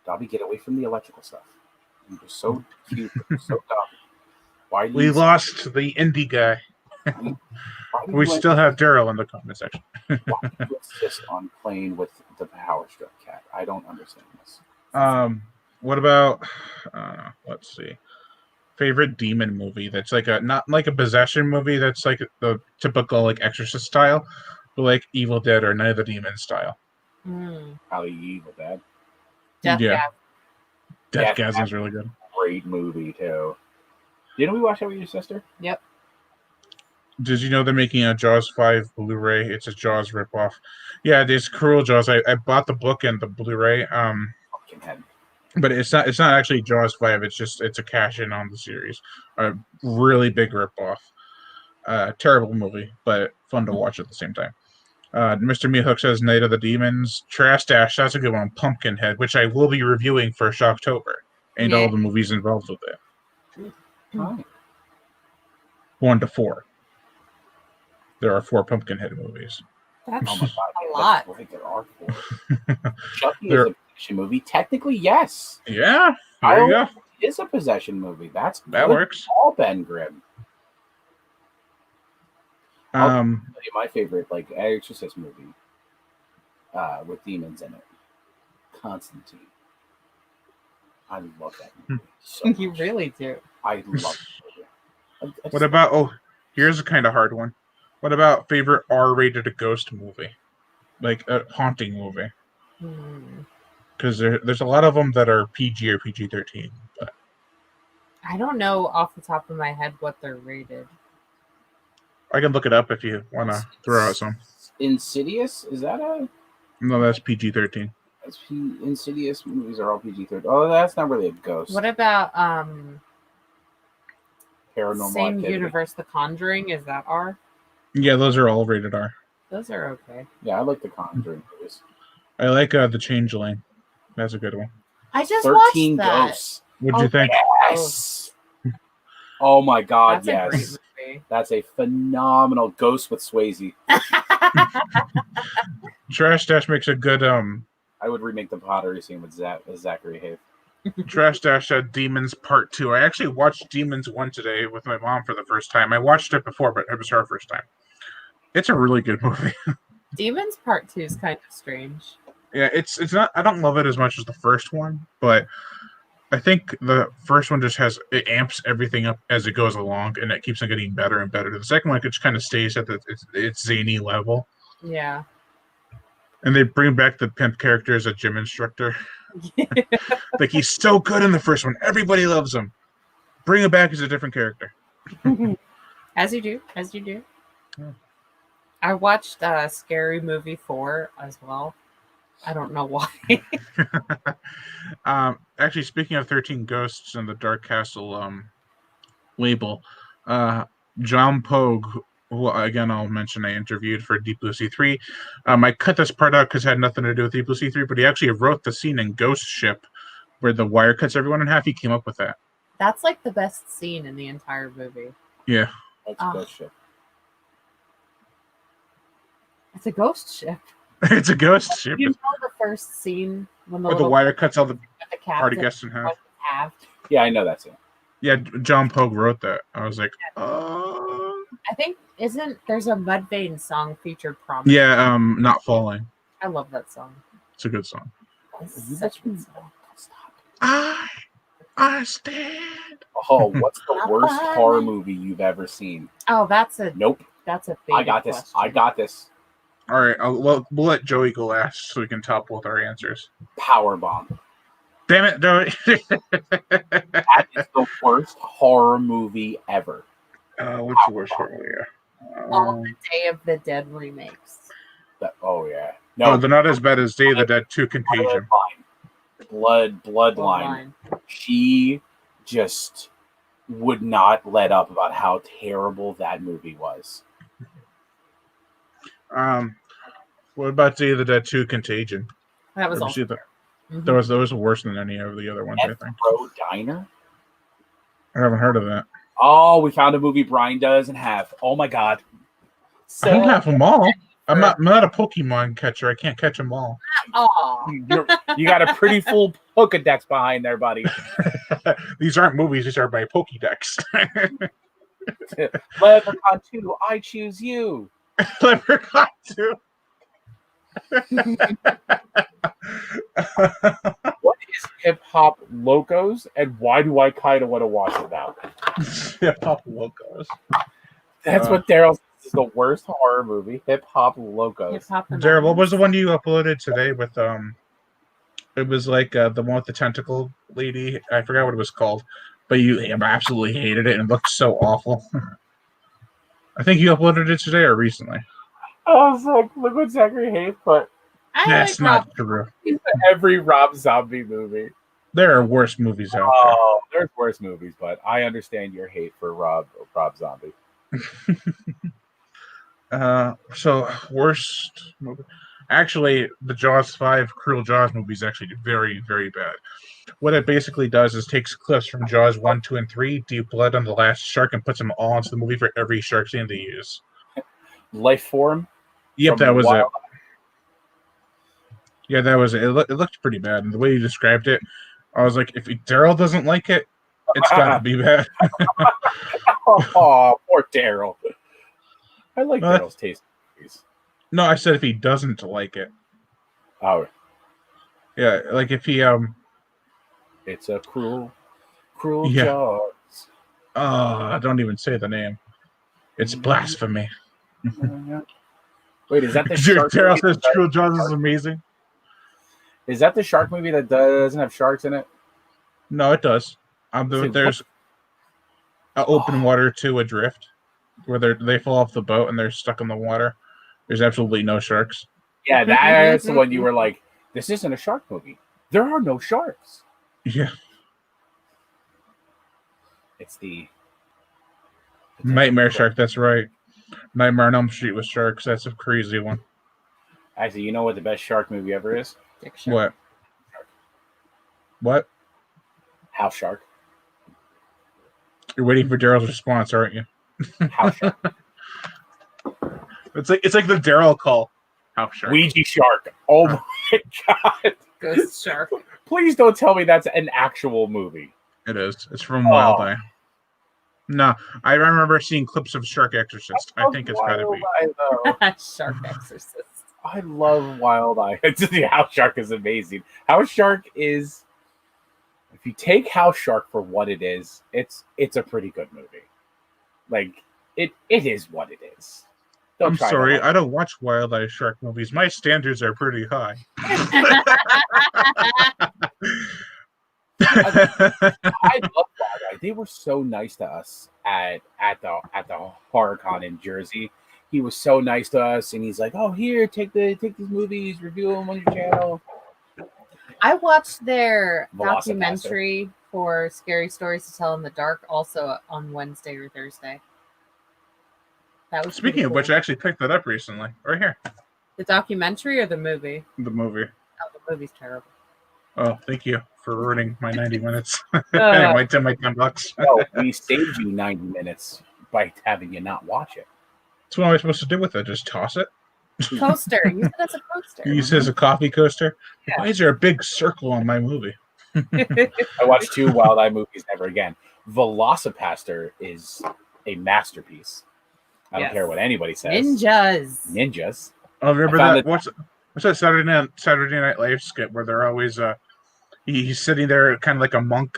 Dobby, get away from the electrical stuff. You're so cute. You're so dumb. We lost the indie guy. We still have Daryl in the comment section. Why do you insist on playing with the Power Strip cat? I don't understand this. What about let's see. Favorite demon movie that's like not like a possession movie that's like the typical like Exorcist style, but like Evil Dead or Night of the Demons style. Probably Evil Dead. Deathgasm is really good. Great movie too. Didn't we watch that with your sister? Yep. Did you know they're making a Jaws 5 Blu-ray? It's a Jaws ripoff. Yeah, it's Cruel Jaws. I bought the book and the Blu-ray. But it's not actually Jaws 5. It's a cash-in on the series. A really big ripoff. Terrible movie, but fun to watch at the same time. Mr. Meathook says Night of the Demons. Trash Dash, that's a good one. Pumpkinhead, which I will be reviewing for Shocktober, and all the movies involved with it. Oh. 1 to 4. There are 4 Pumpkinhead movies. That's oh my God, a lot. Right, there are 4. Chucky is a possession movie. Technically, yes. Yeah, there you go. It is a possession movie. That works. All Ben Grimm. My favorite, like Exorcist movie, with demons in it. Constantine. I love that movie. So You really do. I love it. What about? Here's a kind of hard one. What about favorite R-rated ghost movie, like a haunting movie? Because there's a lot of them that are PG or PG-13. But I don't know off the top of my head what they're rated. I can look it up if you want to throw out some. Insidious? Is that a? No, that's PG-13. Insidious movies are all PG-13. Oh, that's not really a ghost. What about Paranormal same Activity. universe, The Conjuring? Is that R? Yeah, those are all rated R. Those are okay. Yeah, I like the Conjuring movies. I like The Changeling. That's a good one. I just 13 watched that. Ghosts. What'd you think? Yes. Oh my God, That's a great yes. movie. That's a phenomenal Ghost with Swayze. Trash Dash makes a good I would remake the pottery scene with Zachary Hayes. Trash Dash Demons Part 2. I actually watched Demons 1 today with my mom for the first time. I watched it before, but it was her first time. It's a really good movie. Demons Part 2 is kind of strange. Yeah, it's not. I don't love it as much as the first one, but I think the first one just it amps everything up as it goes along, and it keeps on getting better and better. The second one, it just kind of stays at its zany level. Yeah. And they bring back the pimp character as a gym instructor. Like, he's so good in the first one. Everybody loves him. Bring him back as a different character. As you do. As you do. Yeah. I watched Scary Movie 4 as well. I don't know why. Actually, speaking of 13 Ghosts and the Dark Castle label, John Pogue, who again I'll mention, I interviewed for Deep Blue Sea 3. I cut this part out because it had nothing to do with Deep Blue Sea 3, but he actually wrote the scene in Ghost Ship where the wire cuts everyone in half. He came up with that. That's like the best scene in the entire movie. Yeah. That's a Ghost Ship. It's a ghost ship. It's a ghost ship. You know the first scene when the wire cuts all the the party guests in half. Yeah, I know that scene. Yeah, John Pogue wrote that. I was like, I think there's a Mudvayne song featured prominently. Yeah, Not Falling. I love that song. It's a good song. It's such a good song. I stand. Oh, what's the worst horror movie you've ever seen? Oh, Nope. That's a I got this. question. I got this. All right, we'll let Joey go last so we can top both our answers. Powerbomb. Damn it, Joey. That is the worst horror movie ever. What's the worst horror? All the Day of the Dead remakes. Oh yeah. No, they're not as bad as Day of the Dead 2 Contagion. Bloodline. She just would not let up about how terrible that movie was. What about Day of the Dead 2 Contagion? That was Ever also see that? Those were worse than any of the other ones, I think. Pro Diner? I haven't heard of that. Oh, we found a movie Brian doesn't have. Oh my god. I don't have them all. I'm not a Pokemon catcher. I can't catch them all. Oh, You got a pretty full Pokedex behind there, buddy. These aren't movies. These are my Pokédex. Leprechaun 2, I choose you. Leprechaun 2. What is Hip Hop Locos, and why do I kind of want to watch it now? Hip Hop Locos. That's what Daryl says is the worst horror movie. Hip Hop Locos. Daryl, what was the one you uploaded today with It was like the one with the tentacle lady. I forgot what it was called, but you absolutely hated it and it looked so awful. I think you uploaded it today or recently. I was like, look what Zachary hates, but that's not true. Every Rob Zombie movie. There are worse movies out Oh, there's worse movies, but I understand your hate for Rob Zombie. So worst movie. Actually, the Jaws 5 Cruel Jaws movie is actually very, very bad. What it basically does is takes clips from Jaws 1, 2, and 3, Deep Blood on the Last Shark, and puts them all into the movie for every shark scene they use. Life Form? Yep, that was it. Yeah, that was it. It looked pretty bad. And the way you described it, I was like, if Daryl doesn't like it, it's got to be bad. Oh, poor Daryl. I like Daryl's taste in movies. No, I said if he doesn't like it. Oh. Yeah, like if he It's a cruel Jaws. Don't even say the name. It's blasphemy. Wait, is that the shark Daryl movie? says Cruel Jaws is amazing. Is that the shark movie that doesn't have sharks in it? No, it does. There's open water to Adrift, where they fall off the boat and they're stuck in the water. There's absolutely no sharks. Yeah, that's the one you were like, this isn't a shark movie. There are no sharks. Yeah. It's the Nightmare Shark, that's right. Nightmare on Elm Street with sharks. That's a crazy one. Actually, you know what the best shark movie ever is? What? What? House Shark. You're waiting for Daryl's response, aren't you? House Shark. It's like the Daryl call. House Shark. Ouija Shark. Oh my god. Ghost Shark. Please don't tell me that's an actual movie. It is. It's from Wild Eye. No, I remember seeing clips of Shark Exorcist. I think it's got to be. Shark Exorcist. I love Wild Eye. House Shark is amazing. House Shark is, if you take House Shark for what it is, it's a pretty good movie. Like it is what it is. I'm sorry, I don't watch Wild Eye shark movies. My standards are pretty high. I love Wild Eye. They were so nice to us at the HorrorCon in Jersey. He was so nice to us, and he's like, "Oh, here, take these movies, review them on your channel." I watched their documentary for Scary Stories to Tell in the Dark also on Wednesday or Thursday. That was Speaking of which, I actually picked that up recently. Right here. The documentary or the movie? The movie. Oh, the movie's terrible. Oh, thank you for ruining my 90 minutes. my $10. No, we saved you 90 minutes by having you not watch it. So what am I supposed to do with it? Just toss it? Coaster. Use it as a coaster. Use it as a coffee coaster? Yeah. Why is there a big circle on my movie? I watched 2 Wild Eye movies never again. Velocipaster is a masterpiece. I don't care what anybody says. Ninjas. Oh, remember that? What's that Saturday Night Live skit where they're always he's sitting there kind of like a monk,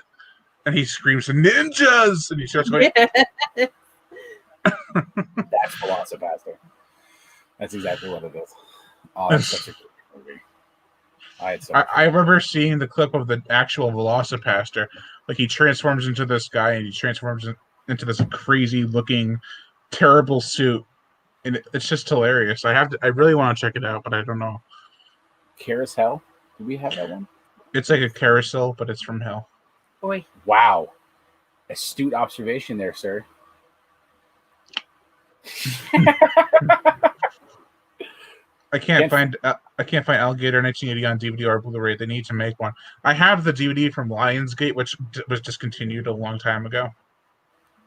and he screams "ninjas" and he starts going. That's Velocipaster. That's exactly what it is. Oh, it's such a good movie. I remember seeing the clip of the actual Velocipaster. Like he transforms into this guy, and he transforms into this crazy looking, terrible suit, and it's just hilarious. I really want to check it out, but I don't know. Carousel? Do we have that one? It's like a carousel, but it's from hell. Boy. Wow. Astute observation there, sir. I can't find Alligator 1980 on DVD or Blu-ray. They need to make one. I have the DVD from Lionsgate, which was discontinued a long time ago.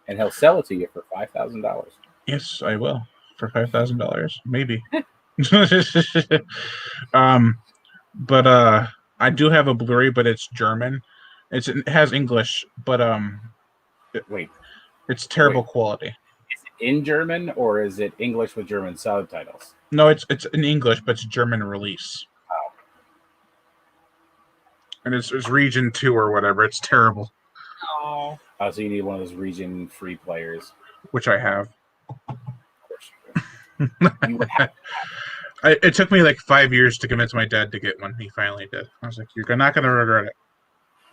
And he'll sell it to you for $5,000. Yes, I will. For $5,000, maybe. But I do have a Blu-ray, but it's German. It has English, but it's terrible quality. Is it in German or is it English with German subtitles? No, it's in English, but it's German release. Oh. And it's region 2 or whatever. It's terrible. Oh. So you need one of those region free players. Which I have. Of course you do. You would have. It took me like 5 years to convince my dad to get one. He finally did. I was like, "You're not going to regret it."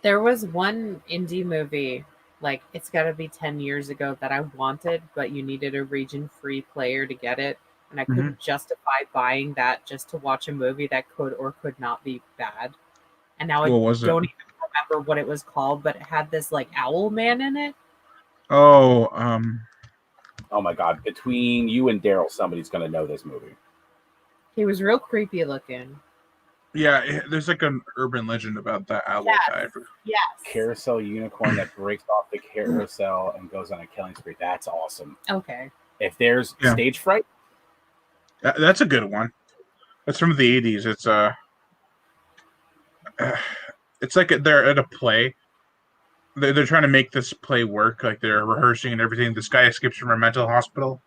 There was one indie movie, like it's got to be 10 years ago, that I wanted, but you needed a region-free player to get it, and I couldn't justify buying that just to watch a movie that could or could not be bad. And now I don't even remember what it was called, but it had this like owl man in it. Oh, oh my God! Between you and Daryl, somebody's going to know this movie. He was real creepy looking. Yeah, there's like an urban legend about that owl guy. Yes. Carousel unicorn that breaks off the carousel and goes on a killing spree. That's awesome. Okay. If there's stage fright, that's a good one. That's from the 80s. It's like they're at a play. They're trying to make this play work. Like they're rehearsing and everything. This guy escapes from a mental hospital,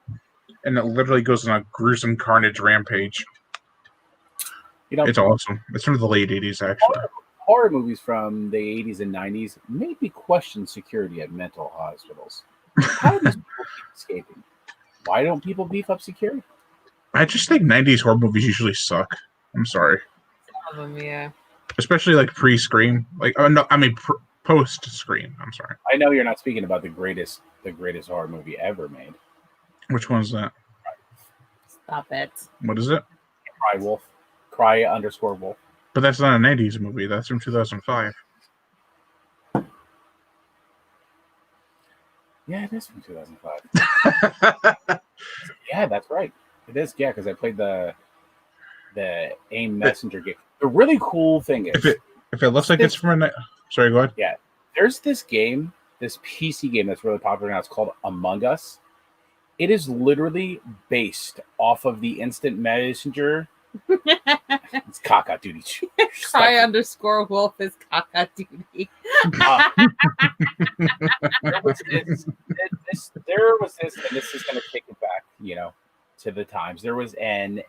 and it literally goes on a gruesome carnage rampage. It's awesome. It's from the late 80s, actually. Horror movies from the 80s and 90s made me question security at mental hospitals. How do these people keep escaping? Why don't people beef up security? I just think 90s horror movies usually suck. I'm sorry. Some of them, yeah. Especially like pre-Scream. Post-Scream. I'm sorry. I know you're not speaking about the greatest horror movie ever made. Which one's that? Stop it. What is it? Cry Wolf. Cry_Wolf. But that's not a 90s movie. That's from 2005. Yeah, it is from 2005. Yeah, that's right. It is. Yeah, because I played the AIM Messenger game. The really cool thing is, if it looks like it's from a... Sorry, go ahead. Yeah, there's this game, this PC game that's really popular now. It's called Among Us. It is literally based off of the instant messenger It's caca duty. Cry_wolf is caca duty. There was this, and this is going to take it back, to the times. There was an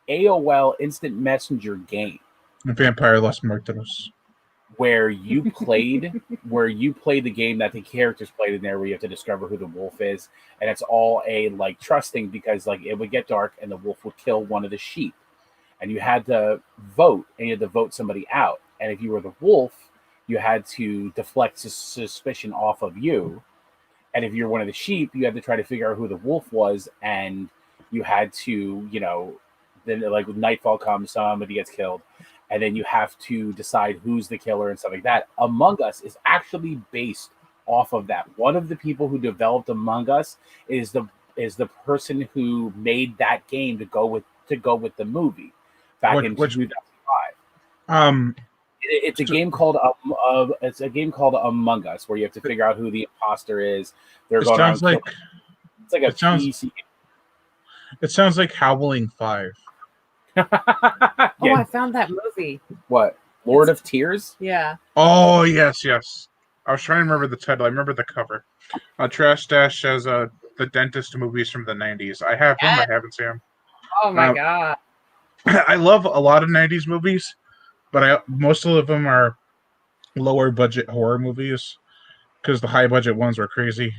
AOL Instant Messenger game Vampire Los Muertos. where you played the game that the characters played in there, where you have to discover who the wolf is, and it's all a trusting, because it would get dark and the wolf would kill one of the sheep, and you had to vote, and you had to vote somebody out, and if you were the wolf, you had to deflect suspicion off of you, and if you're one of the sheep, you had to try to figure out who the wolf was, and you had to then when nightfall comes, somebody gets killed. And then you have to decide who's the killer and stuff like that. Among Us is actually based off of that. One of the people who developed Among Us is the person who made that game to go with the movie back in 2005. It's a game called Among Us, where you have to figure out who the imposter is. They're going around. It's like a PC. It sounds like Howling 5. Oh, I found that movie. What? Lord of Tears? Yeah. Oh, yes. I was trying to remember the title. I remember the cover. Trash Dash has the dentist movies from the 90s. I have them. I haven't seen them. Oh, my God. I love a lot of 90s movies, but most of them are lower budget horror movies, because the high budget ones were crazy.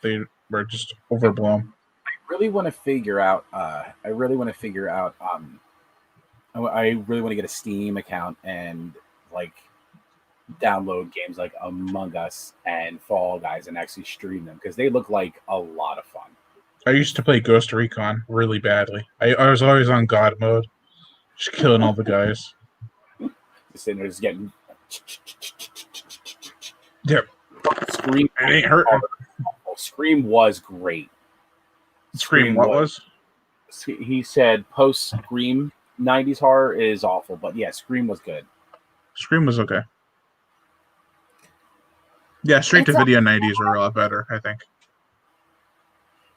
They were just overblown. I really want to figure out. I really want to get a Steam account and download games like Among Us and Fall Guys and actually stream them, because they look like a lot of fun. I used to play Ghost Recon really badly. I was always on God mode, just killing all the guys. Just sitting there, just getting. Yep. Scream. It ain't hurting. Scream was great. Scream what was? He said post Scream 90s horror is awful, but yeah, Scream was good. Scream was okay. Yeah, straight to video 90s are a lot better, I think.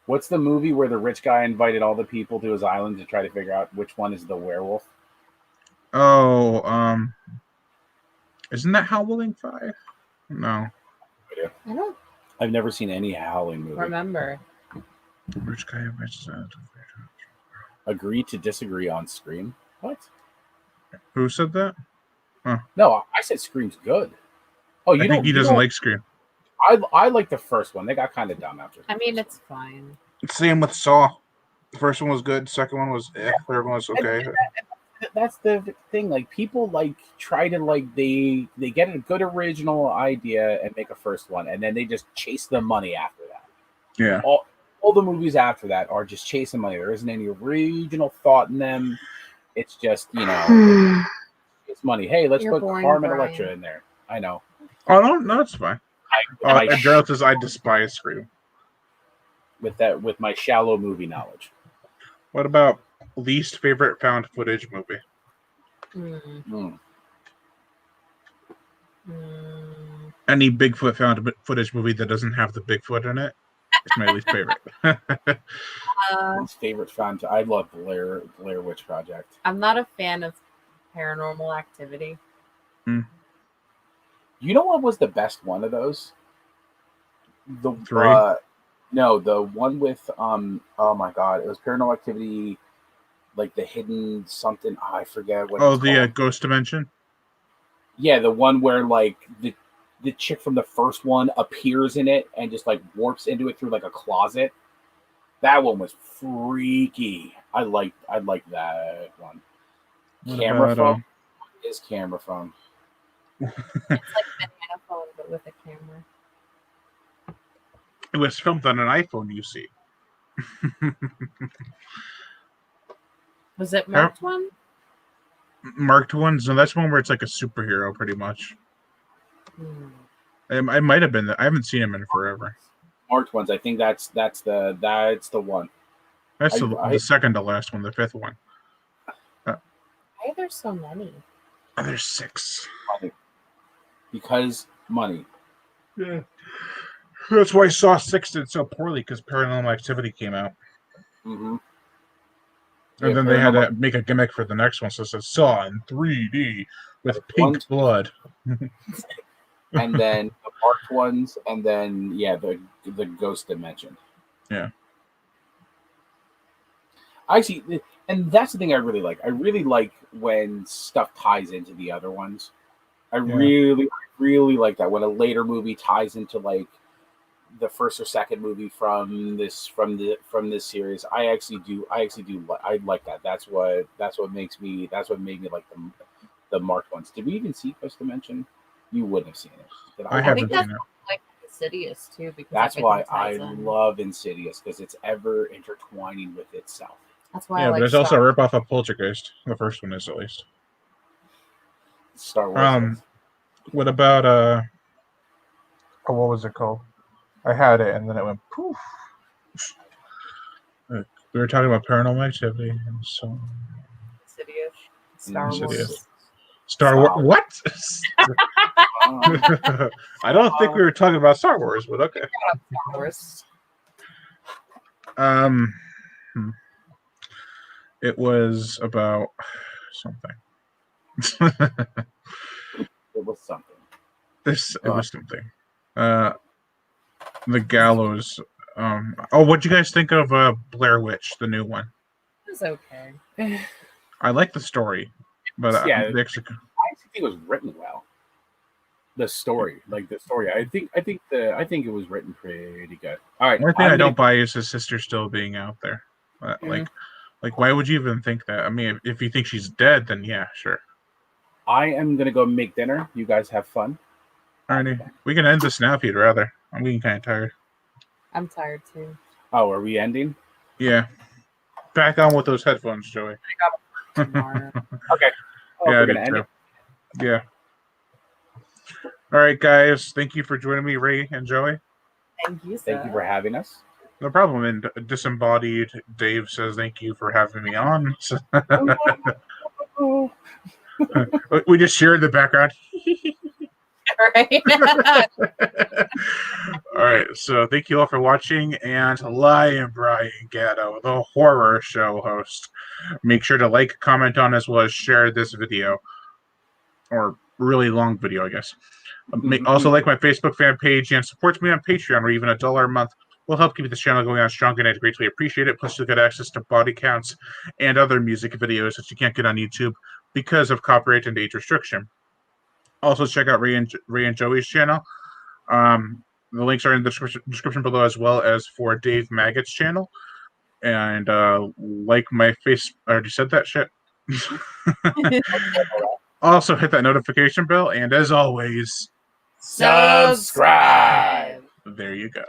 What's the movie where the rich guy invited all the people to his island to try to figure out which one is the werewolf? Oh, isn't that Howling 5? No. I don't I've never seen any Howling movie. remember. Rich guy invites Agree to disagree on Scream? What? Who said that? No, I said Scream's good. Oh, I think he doesn't like Scream. I like the first one. They got kind of dumb after. I mean, it's fine. Same with Saw. The first one was good. Second one was third one was okay. That's the thing. People try to they get a good original idea and make a first one, and then they just chase the money after that. Yeah. All the movies after that are just chasing money. There isn't any original thought in them. It's just it's money. Hey, let's put Carmen Electra in there. I know. Oh no, it's fine. Gerald says I despise Scream. With my shallow movie knowledge. What about least favorite found footage movie? Any Bigfoot found footage movie that doesn't have the Bigfoot in it is my least favorite. Least favorite found. I love Blair Witch Project. I'm not a fan of Paranormal Activity. You know what was the best one of those? The 3? No, the one with oh my god, it was Paranormal Activity, the hidden something. I forget what. Oh, the Ghost Dimension. Yeah, the one where the chick from the first one appears in it and just warps into it through a closet. That one was freaky. I like that one. Camera phone is camera phone. It's like banana phone, but with a camera. It was filmed on an iPhone, you see. Was it marked one? Marked ones? No, that's one where it's like a superhero, pretty much. It might have been. I haven't seen him in forever. Marked ones. I think that's the one. That's the second to last one. The fifth one. Why are there so many? There's 6. Money. Because money. Yeah. That's why Saw 6 did so poorly, because Paranormal Activity came out. Mm-hmm. And then they had to make a gimmick for the next one, so it says Saw in 3D with pink blood. And then the marked ones, and then the ghost dimension. Yeah. Actually, and that's the thing I really like. I really like when stuff ties into the other ones. I really like that when a later movie ties into like the first or second movie from this series. I like that. That's what made me like the marked ones. Did we even see Ghost Dimension? You wouldn't have seen it. I haven't seen it. Like Insidious too, because that's why I love Insidious, because it's ever intertwining with itself. That's why. Yeah, but there's also a ripoff of Poltergeist. The first one is, at least. Star Wars. What about what was it called? I had it and then it went poof. We were talking about Paranormal Activity and so. Insidious. Star Wars. Star Wars. What? I don't think we were talking about Star Wars, but okay. Star Wars. It was about something. It was something. It was something. The Gallows. What'd you guys think of Blair Witch, the new one? It was okay. I like the story, but I actually think it was written well. The story. I think it was written pretty good. All right. One thing I don't buy is his sister still being out there. Like, why would you even think that? I mean, if you think she's dead, then yeah, sure. I am gonna go make dinner. You guys have fun. Alrighty, we can end this now if you'd rather. I'm getting kind of tired. I'm tired too. Oh, are we ending? Yeah. Back on with those headphones, Joey. I got tomorrow. Okay. Yeah, I do too. Yeah. All right, guys. Thank you for joining me, Ray and Joey. Thank you, sir. Thank you for having us. No problem. And Disembodied Dave says thank you for having me on. We just shared the background. Right. All right. So thank you all for watching. And Lion Brian Gatto, the horror show host. Make sure to like, comment on, as well as share this video. Or really long video, I guess. Also like my Facebook fan page and support me on Patreon, or even $1 a month will help keep this channel going on strong, and I'd greatly appreciate it. Plus, you'll get access to body counts and other music videos that you can't get on YouTube because of copyright and age restriction. Also, check out Ray and Joey's channel. The links are in the description below, as well as for Dave Maggot's channel. And like my face, I already said that shit. Also, hit that notification bell, and as always, subscribe. There you go.